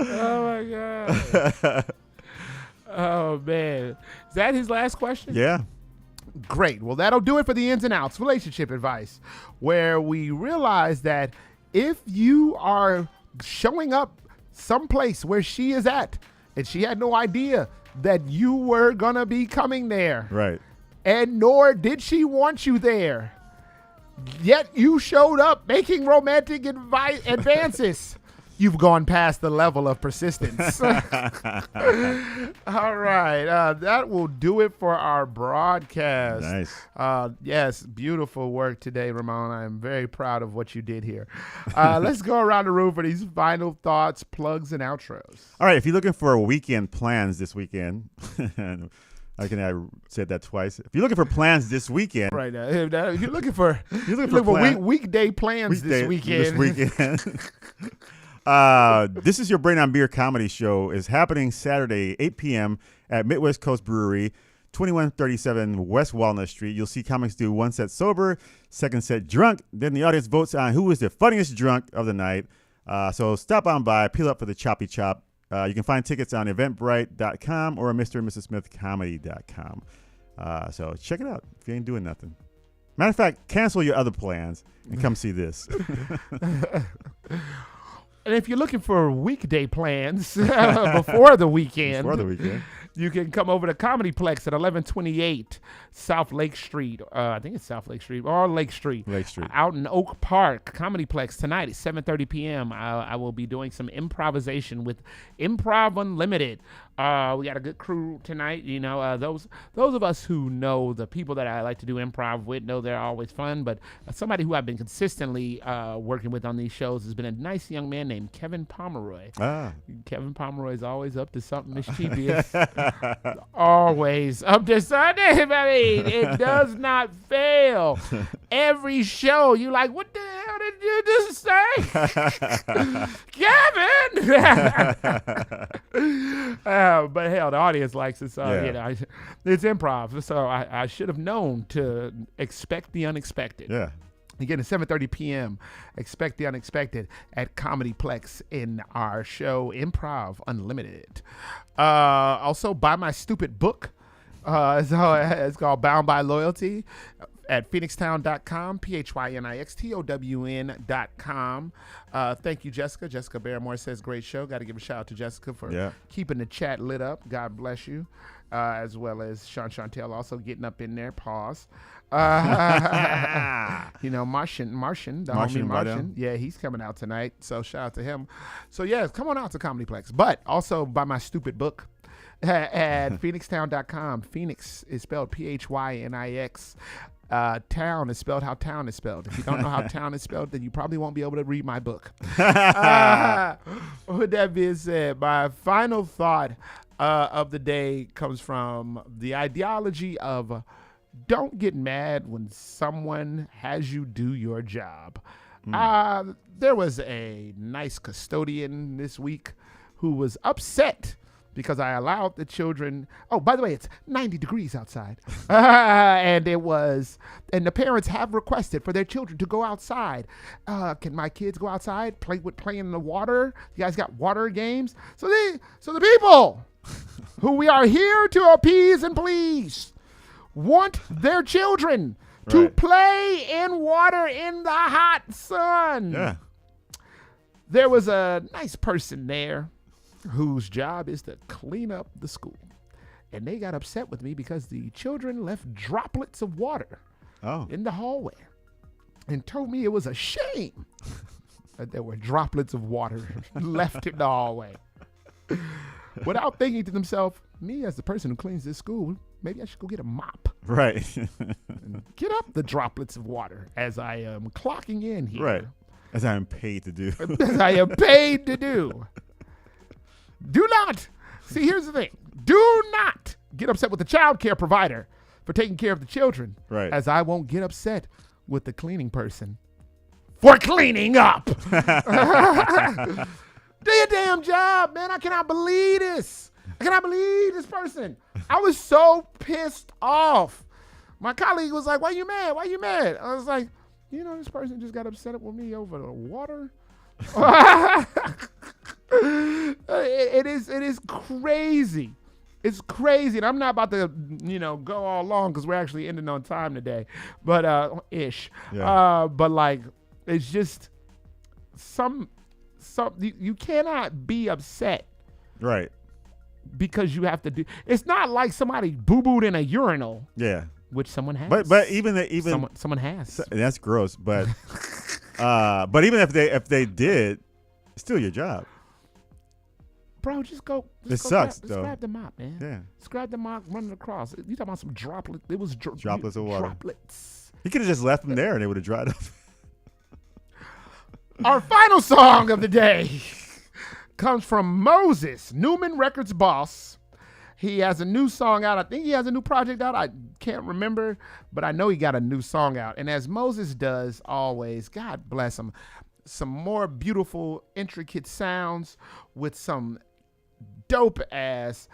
Oh my God! Oh man, is that his last question? Yeah. Great. Well, that'll do it for the ins and outs relationship advice, where we realize that if you are showing up someplace where she is at, and she had no idea that you were gonna be coming there, right? And nor did she want you there, yet you showed up making romantic advances. You've gone past the level of persistence. All right. That will do it for our broadcast. Nice. Yes, beautiful work today, Ramon. I am very proud of what you did here. Let's go around the room for these final thoughts, plugs, and outros. All right. If you're looking for weekend plans this weekend, I said that twice. If you're looking for plans this weekend. Right. If you're looking for, weekday plans this weekend. This is your Brain on Beer comedy show is happening Saturday, 8 p.m. at Midwest Coast Brewery, 2137 West Walnut Street. You'll see comics do one set sober, second set drunk. Then the audience votes on who is the funniest drunk of the night. So stop on by, peel up for the choppy chop. You can find tickets on eventbrite.com or Mr. and Mrs. Smith comedy.com. So check it out if you ain't doing nothing. Matter of fact, cancel your other plans and come see this. And if you're looking for weekday plans before the weekend, you can come over to Comedyplex at 1128 South Lake Street. I think it's South Lake Street or Lake Street. Lake Street. Out in Oak Park. Comedyplex tonight at 7:30 p.m. I will be doing some improvisation with Improv Unlimited. We got a good crew tonight. You know, those of us who know the people that I like to do improv with know they're always fun. But somebody who I've been consistently working with on these shows has been a nice young man named Kevin Pomeroy. Kevin Pomeroy is always up to something mischievous. Always up to something. I mean, it does not fail. Every show, you like, what the hell did you just say? Kevin! But hell, the audience likes it, so you know, it's improv. So I should have known to expect the unexpected. Yeah. Again, at 7:30 p.m., expect the unexpected at Comedyplex in our show Improv Unlimited. Also, buy my stupid book. It's called Bound by Loyalty at phoenixtown.com, phoenixtown.com. Thank you, Jessica. Jessica Barrymore says, great show. Got to give a shout out to Jessica for keeping the chat lit up. God bless you. As well as Sean Chantel also getting up in there. Pause. You know, Martian, the homie Martian. Yeah, he's coming out tonight. So shout out to him. So yeah, come on out to Comedyplex. But also buy my stupid book at phoenixtown.com. Phoenix is spelled P-H-Y-N-I-X. Town is spelled how town is spelled. If you don't know how town is spelled, then you probably won't be able to read my book. With that being said, my final thought of the day comes from the ideology of don't get mad when someone has you do your job. There was a nice custodian this week who was upset because I allowed the children. Oh, by the way, it's 90 degrees outside. And the parents have requested for their children to go outside. Can my kids go outside, play in the water? You guys got water games? So the people who we are here to appease and please want their children to play in water in the hot sun. Yeah. There was a nice person there whose job is to clean up the school. And they got upset with me because the children left droplets of water in the hallway and told me it was a shame that there were droplets of water left in the hallway. Without thinking to themselves, me as the person who cleans this school, maybe I should go get a mop. Right. And get up the droplets of water as I am clocking in here. Right. As I am paid to do. As I am paid to do. Do not. See, here's the thing. Do not get upset with the child care provider for taking care of the children. Right. As I won't get upset with the cleaning person for cleaning up. Do your damn job, man. I cannot believe this. I cannot believe this person. I was so pissed off. My colleague was like, why you mad? Why you mad? I was like, you know, this person just got upset with me over the water. It is crazy. It's crazy. And I'm not about to, go all long because we're actually ending on time today. But, ish. Yeah. But like, it's just you cannot be upset. Right. Because you have to do. It's not like somebody boo-booed in a urinal. Yeah. Which someone has. But even someone has. That's gross. But but even if they did, it's still your job. Bro, just go. It sucks though. Just grab the mop, man. Yeah. Just grab the mop, run it across. You talking about some droplets? It was droplets of water. Droplets. He could have just left them there and they would have dried up. Our final song of the day comes from Moses, Newman Records boss. He has a new song out. I think he has a new project out. I can't remember, but I know he got a new song out. And as Moses does always, God bless him, some more beautiful, intricate sounds with some dope ass,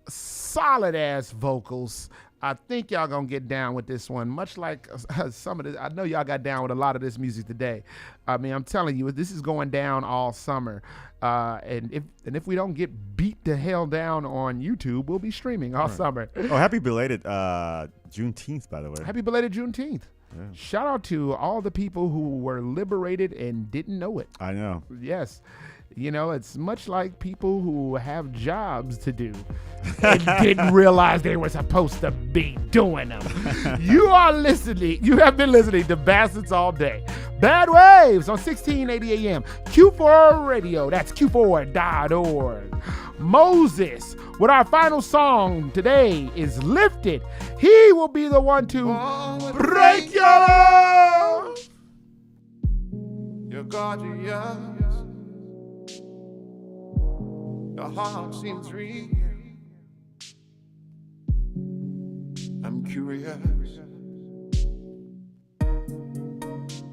solid ass vocals. I think y'all gonna get down with this one, much like some of this. I know y'all got down with a lot of this music today. I mean, I'm telling you, this is going down all summer. And if we don't get beat the hell down on YouTube, we'll be streaming all summer. Oh, happy belated Juneteenth, by the way. Happy belated Juneteenth. Yeah. Shout out to all the people who were liberated and didn't know it. I know. Yes. You know, it's much like people who have jobs to do and didn't realize they were supposed to be doing them. You have been listening to Bastards All Day. Bad Waves on 1680 AM. Q4 Radio. That's Q4.org. Moses, with our final song today, is Lifted. He will be the one to break your love. You're gorgeous. Your heart seems real. I'm curious.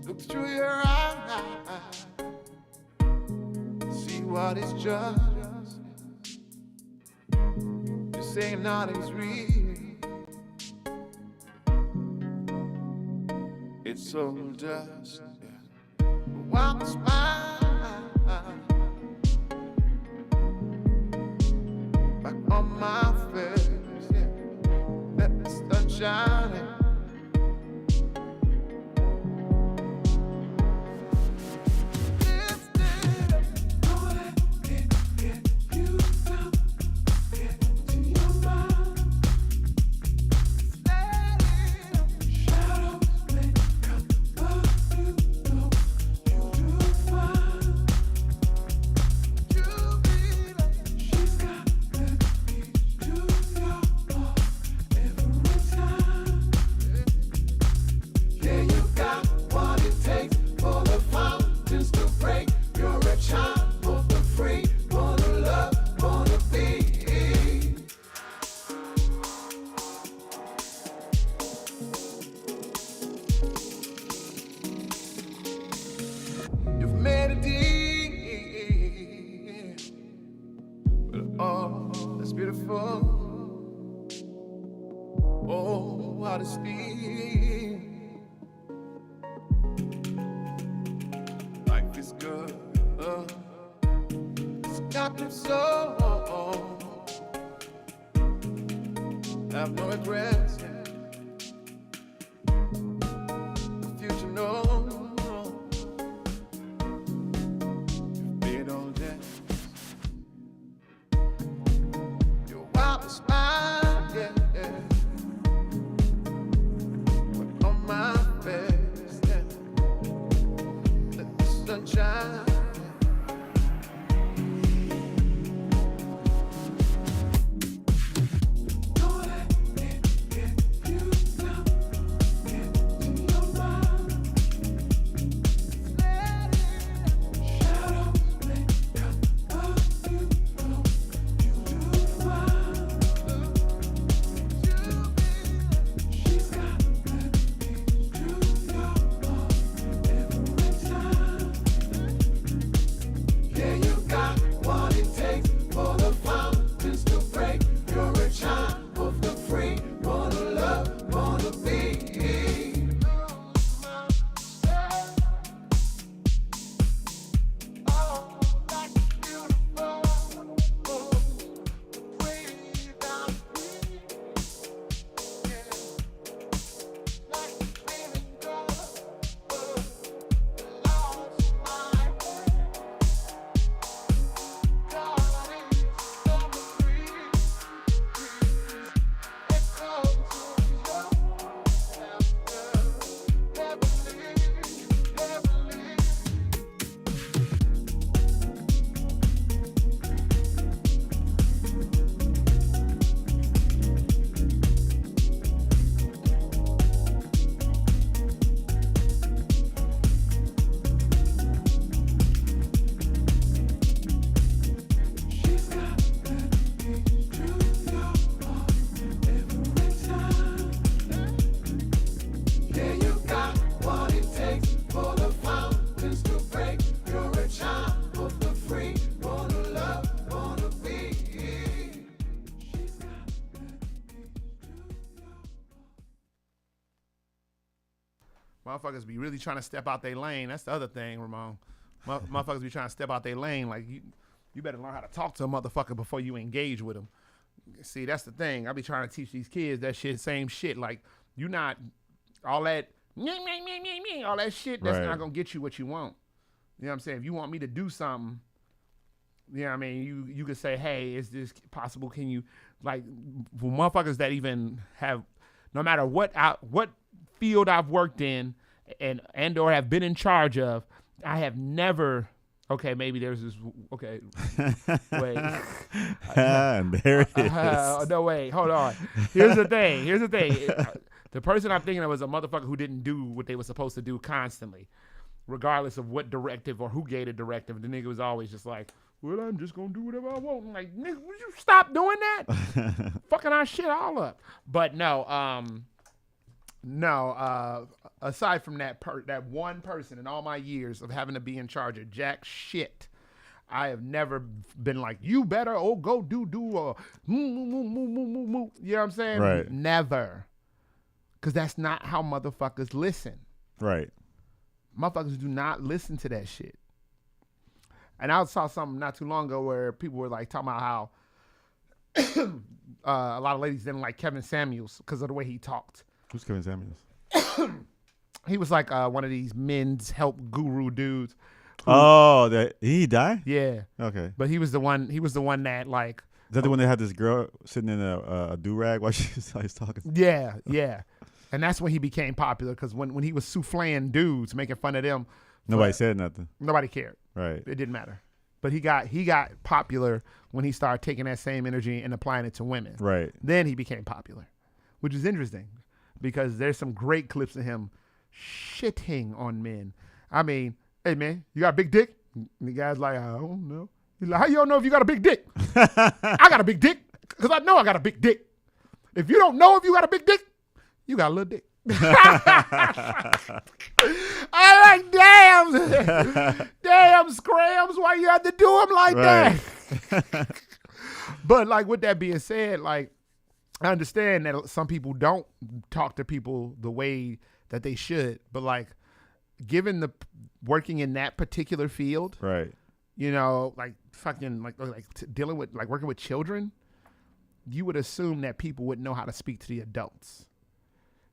Look through your eyes. See what is just. You're saying nothing's real. It's all dust. While I smile back on my face, yeah. Let the sun shine. Life is good. It's got me so. Have no regrets. The future knows. You've been all day. Your wild smile, yeah. On my face, yeah. Let the sunshine. Motherfuckers be really trying to step out their lane. That's the other thing, Ramon. Motherfuckers be trying to step out their lane. Like, you better learn how to talk to a motherfucker before you engage with them. See, that's the thing. I be trying to teach these kids that shit, same shit. Like, you not all that, all that shit, that's not going to get you what you want. You know what I'm saying? If you want me to do something, you know what I mean? You could say, hey, is this possible? Can you, like, for motherfuckers that even have, no matter what field I've worked in and or have been in charge of, I have never, okay, maybe there's this, okay, wait. And there it is. No, wait, hold on. Here's the thing. The person I'm thinking of was a motherfucker who didn't do what they were supposed to do constantly, regardless of what directive or who gave the directive. The nigga was always just like, well, I'm just going to do whatever I want. I'm like, nigga, would you stop doing that? Fucking our shit all up. But no, aside from that one person in all my years of having to be in charge of jack shit, I have never been like, you better go do or you know what I'm saying? Right. Never. Because that's not how motherfuckers listen. Right. Motherfuckers do not listen to that shit. And I saw something not too long ago where people were like talking about how a lot of ladies didn't like Kevin Samuels because of the way he talked. Who's Kevin Samuels? He was like one of these men's help guru dudes. Oh, did he die? Yeah. Okay. But he was the one that like. Is that the one that had this girl sitting in a do-rag while she was talking? Yeah, yeah. And that's when he became popular because when he was souffling dudes, making fun of them. Nobody said nothing. Nobody cared. Right. It didn't matter. But he got popular when he started taking that same energy and applying it to women. Right. Then he became popular, which is interesting because there's some great clips of him shitting on men. I mean, hey, man, you got a big dick? And the guy's like, I don't know. He's like, how you don't know if you got a big dick? I got a big dick because I know I got a big dick. If you don't know if you got a big dick, you got a little dick. I like, damn scrams, why you have to do them like that? But like with that being said, like I understand that some people don't talk to people the way that they should, but like given the working in that particular field, right? You know, like fucking like dealing with like working with children, you would assume that people would know how to speak to the adults.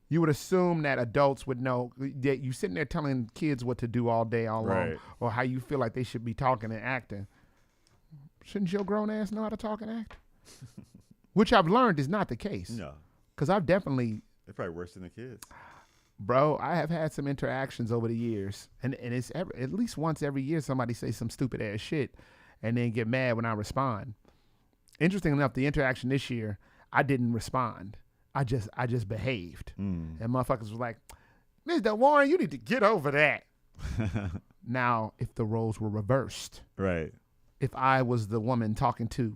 You would assume that adults would know that you sitting there telling kids what to do all day, all long, or how you feel like they should be talking and acting. Shouldn't your grown ass know how to talk and act? Which I've learned is not the case. No. Because I've definitely... They're probably worse than the kids. Bro, I have had some interactions over the years, and it's at least once every year somebody say some stupid ass shit and then get mad when I respond. Interesting enough, the interaction this year, I didn't respond. I just behaved. And motherfuckers was like, Mr. Warren, you need to get over that. Now, if the roles were reversed. Right. If I was the woman talking to,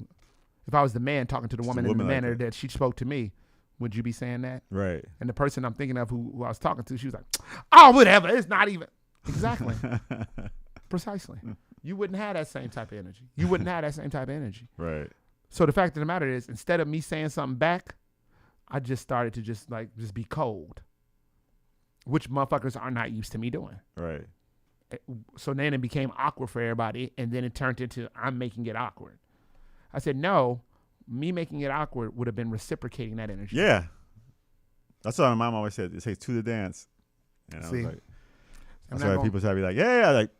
if I was the man talking to the woman in the manner that she spoke to me, would you be saying that? Right. And the person I'm thinking of who I was talking to, she was like, oh, whatever. It's not even. Exactly. Precisely. You wouldn't have that same type of energy. You wouldn't have that same type of energy. Right. So the fact of the matter is, instead of me saying something back, I just started to just be cold, which motherfuckers are not used to me doing. Right. So then it became awkward for everybody, and then it turned into I'm making it awkward. I said, no, me making it awkward would have been reciprocating that energy. Yeah. That's what my mom always said. It takes two to dance. And I was like, that's why people say, be like, yeah, like,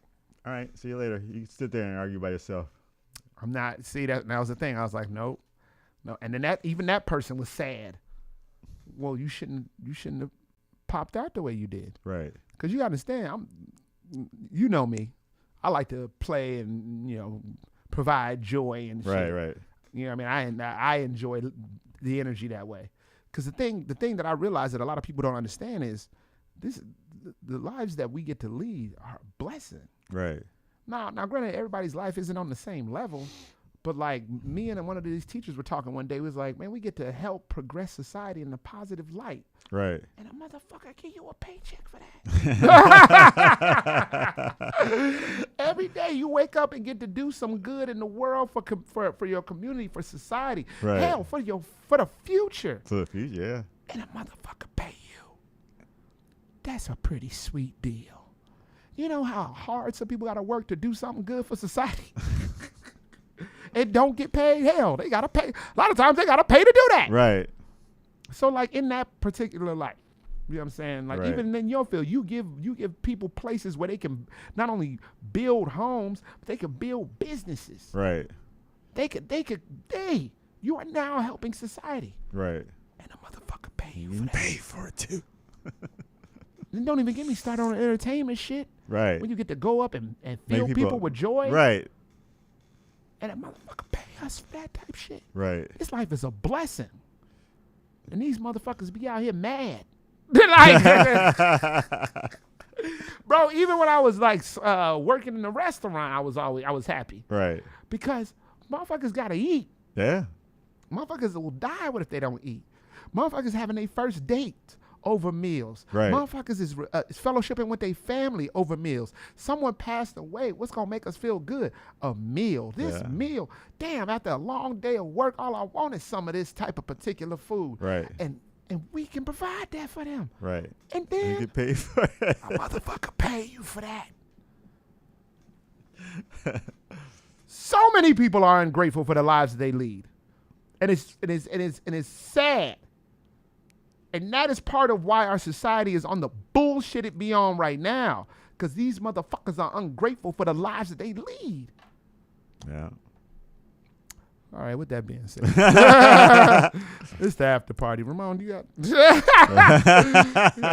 all right, see you later. You can sit there and argue by yourself. I'm not, see, that was the thing. I was like, no. And then even that person was sad. Well, you shouldn't have popped out the way you did. Right. Because you understand, you know me. I like to play and, provide joy and shit. Right. You know what I mean? I enjoy the energy that way. Because the thing that I realize that a lot of people don't understand is the lives that we get to lead are a blessing. Right. Now, granted, everybody's life isn't on the same level. But like me and one of these teachers were talking one day, we was like, man, we get to help progress society in a positive light. Right. And a motherfucker give you a paycheck for that. Every day you wake up and get to do some good in the world for your community, for society. Right. Hell, for the future. For the future, yeah. And a motherfucker pay you that's a pretty sweet deal. You know how hard some people got to work to do something good for society? And don't get paid. Hell, they got to pay. A lot of times they got to pay to do that. Right. So like in that particular life, you know what I'm saying? Like even in your field, you give people places where they can not only build homes, but they can build businesses. Right. You are now helping society. Right. And a motherfucker pay you for that. Pay for it too. And don't even get me started on the entertainment shit. Right. When you get to go up and fill people with joy. Right. And a motherfucker pay us for that type shit. Right. This life is a blessing. And these motherfuckers be out here mad. Like, bro, even when I was like working in a restaurant, I was happy. Right. Because motherfuckers gotta eat. Yeah. Motherfuckers will die if they don't eat. Motherfuckers having their first date over meals. Right. Motherfuckers is fellowshipping with their family over meals. Someone passed away. What's gonna make us feel good? A meal. This meal. Damn, after a long day of work, all I want is some of this type of particular food. Right. And we can provide that for them. Right. And then you get paid for it. A motherfucker pay you for that. So many people are ungrateful for the lives that they lead. And it's sad. And that is part of why our society is on the bullshit it be on right now. Because these motherfuckers are ungrateful for the lives that they lead. Yeah. All right, with that being said. It's the after party. Ramon, you got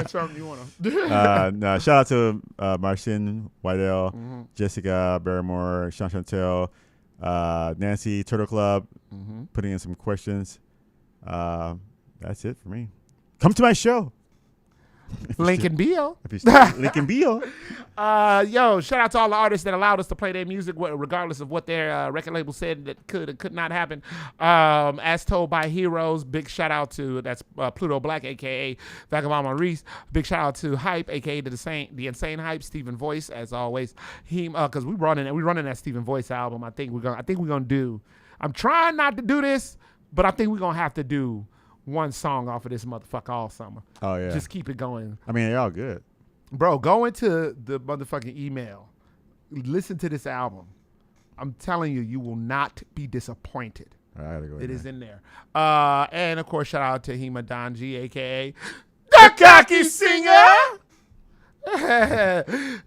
something you want to no, shout out to Marcin Weidel, Jessica Barrymore, Sean Chantel, Nancy, Turtle Club, putting in some questions. That's it for me. Come to my show. Lincoln Beal. Lincoln Beal. Yo, shout out to all the artists that allowed us to play their music, regardless of what their record label said that could and could not happen. As told by heroes, big shout out to Pluto Black, aka Vagabond Maurice. Big shout out to Hype, aka the Insane Hype, Stephen Voice, as always. Because we running that Stephen Voice album. I think we're gonna do. I'm trying not to do this, but I think we're gonna have to do one song off of this motherfucker all summer. Oh yeah. Just keep it going. I mean, they're all good. Bro, go into the motherfucking email. Listen to this album. I'm telling you, you will not be disappointed. I gotta go. It is in there. And of course, shout out to Hema Donji, aka the Cocky Singer.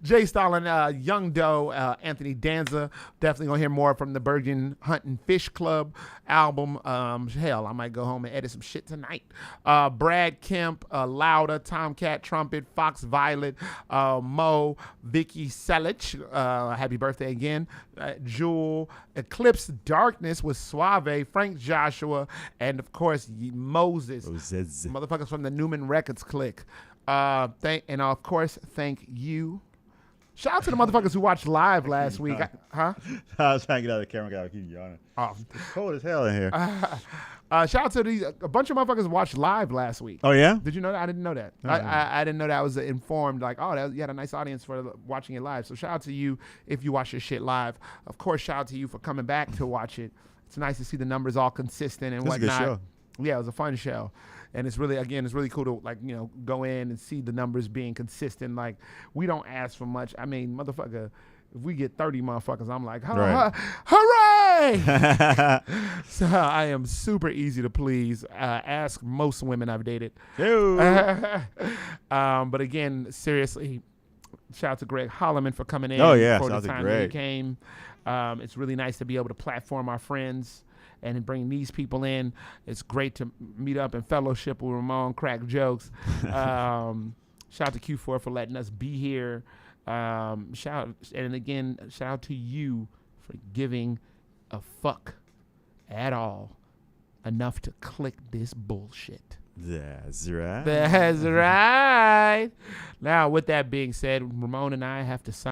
Jay Stalin, Young Doe, Anthony Danza. Definitely gonna hear more from the Bergen Hunt and Fish Club album. Hell, I might go home and edit some shit tonight. Brad Kemp, Lauda, Tomcat Trumpet, Fox Violet, Mo, Vicky Selich. Happy birthday again. Jewel, Eclipse Darkness with Suave, Frank Joshua, and of course Moses. Motherfuckers from the Newman Records clique. And of course, thank you. Shout out to the motherfuckers who watched live last week. I was trying to get out of the camera. Gotta keep yawning. It's cold as hell in here. Shout out to a bunch of motherfuckers watched live last week. Oh yeah? Did you know that? I didn't know that. I didn't know that. I was informed like, you had a nice audience for watching it live. So shout out to you if you watch your shit live. Of course, shout out to you for coming back to watch it. It's nice to see the numbers all consistent and whatnot. It was a good show. Yeah, it was a fun show. And it's really cool to go in and see the numbers being consistent. Like, we don't ask for much. I mean, motherfucker, if we get 30 motherfuckers, I'm like, hooray! So I am super easy to please. Ask most women I've dated. But again, seriously, shout out to Greg Holloman for coming in. Oh yeah, for shout the out to time Greg. that he came. It's really nice to be able to platform our friends and bring these people in. It's great to meet up and fellowship with Ramon, crack jokes. Shout out to Q4 for letting us be here. Shout out to you for giving a fuck at all enough to click this bullshit. That's right. That's right. Now, with that being said, Ramon and I have to sign.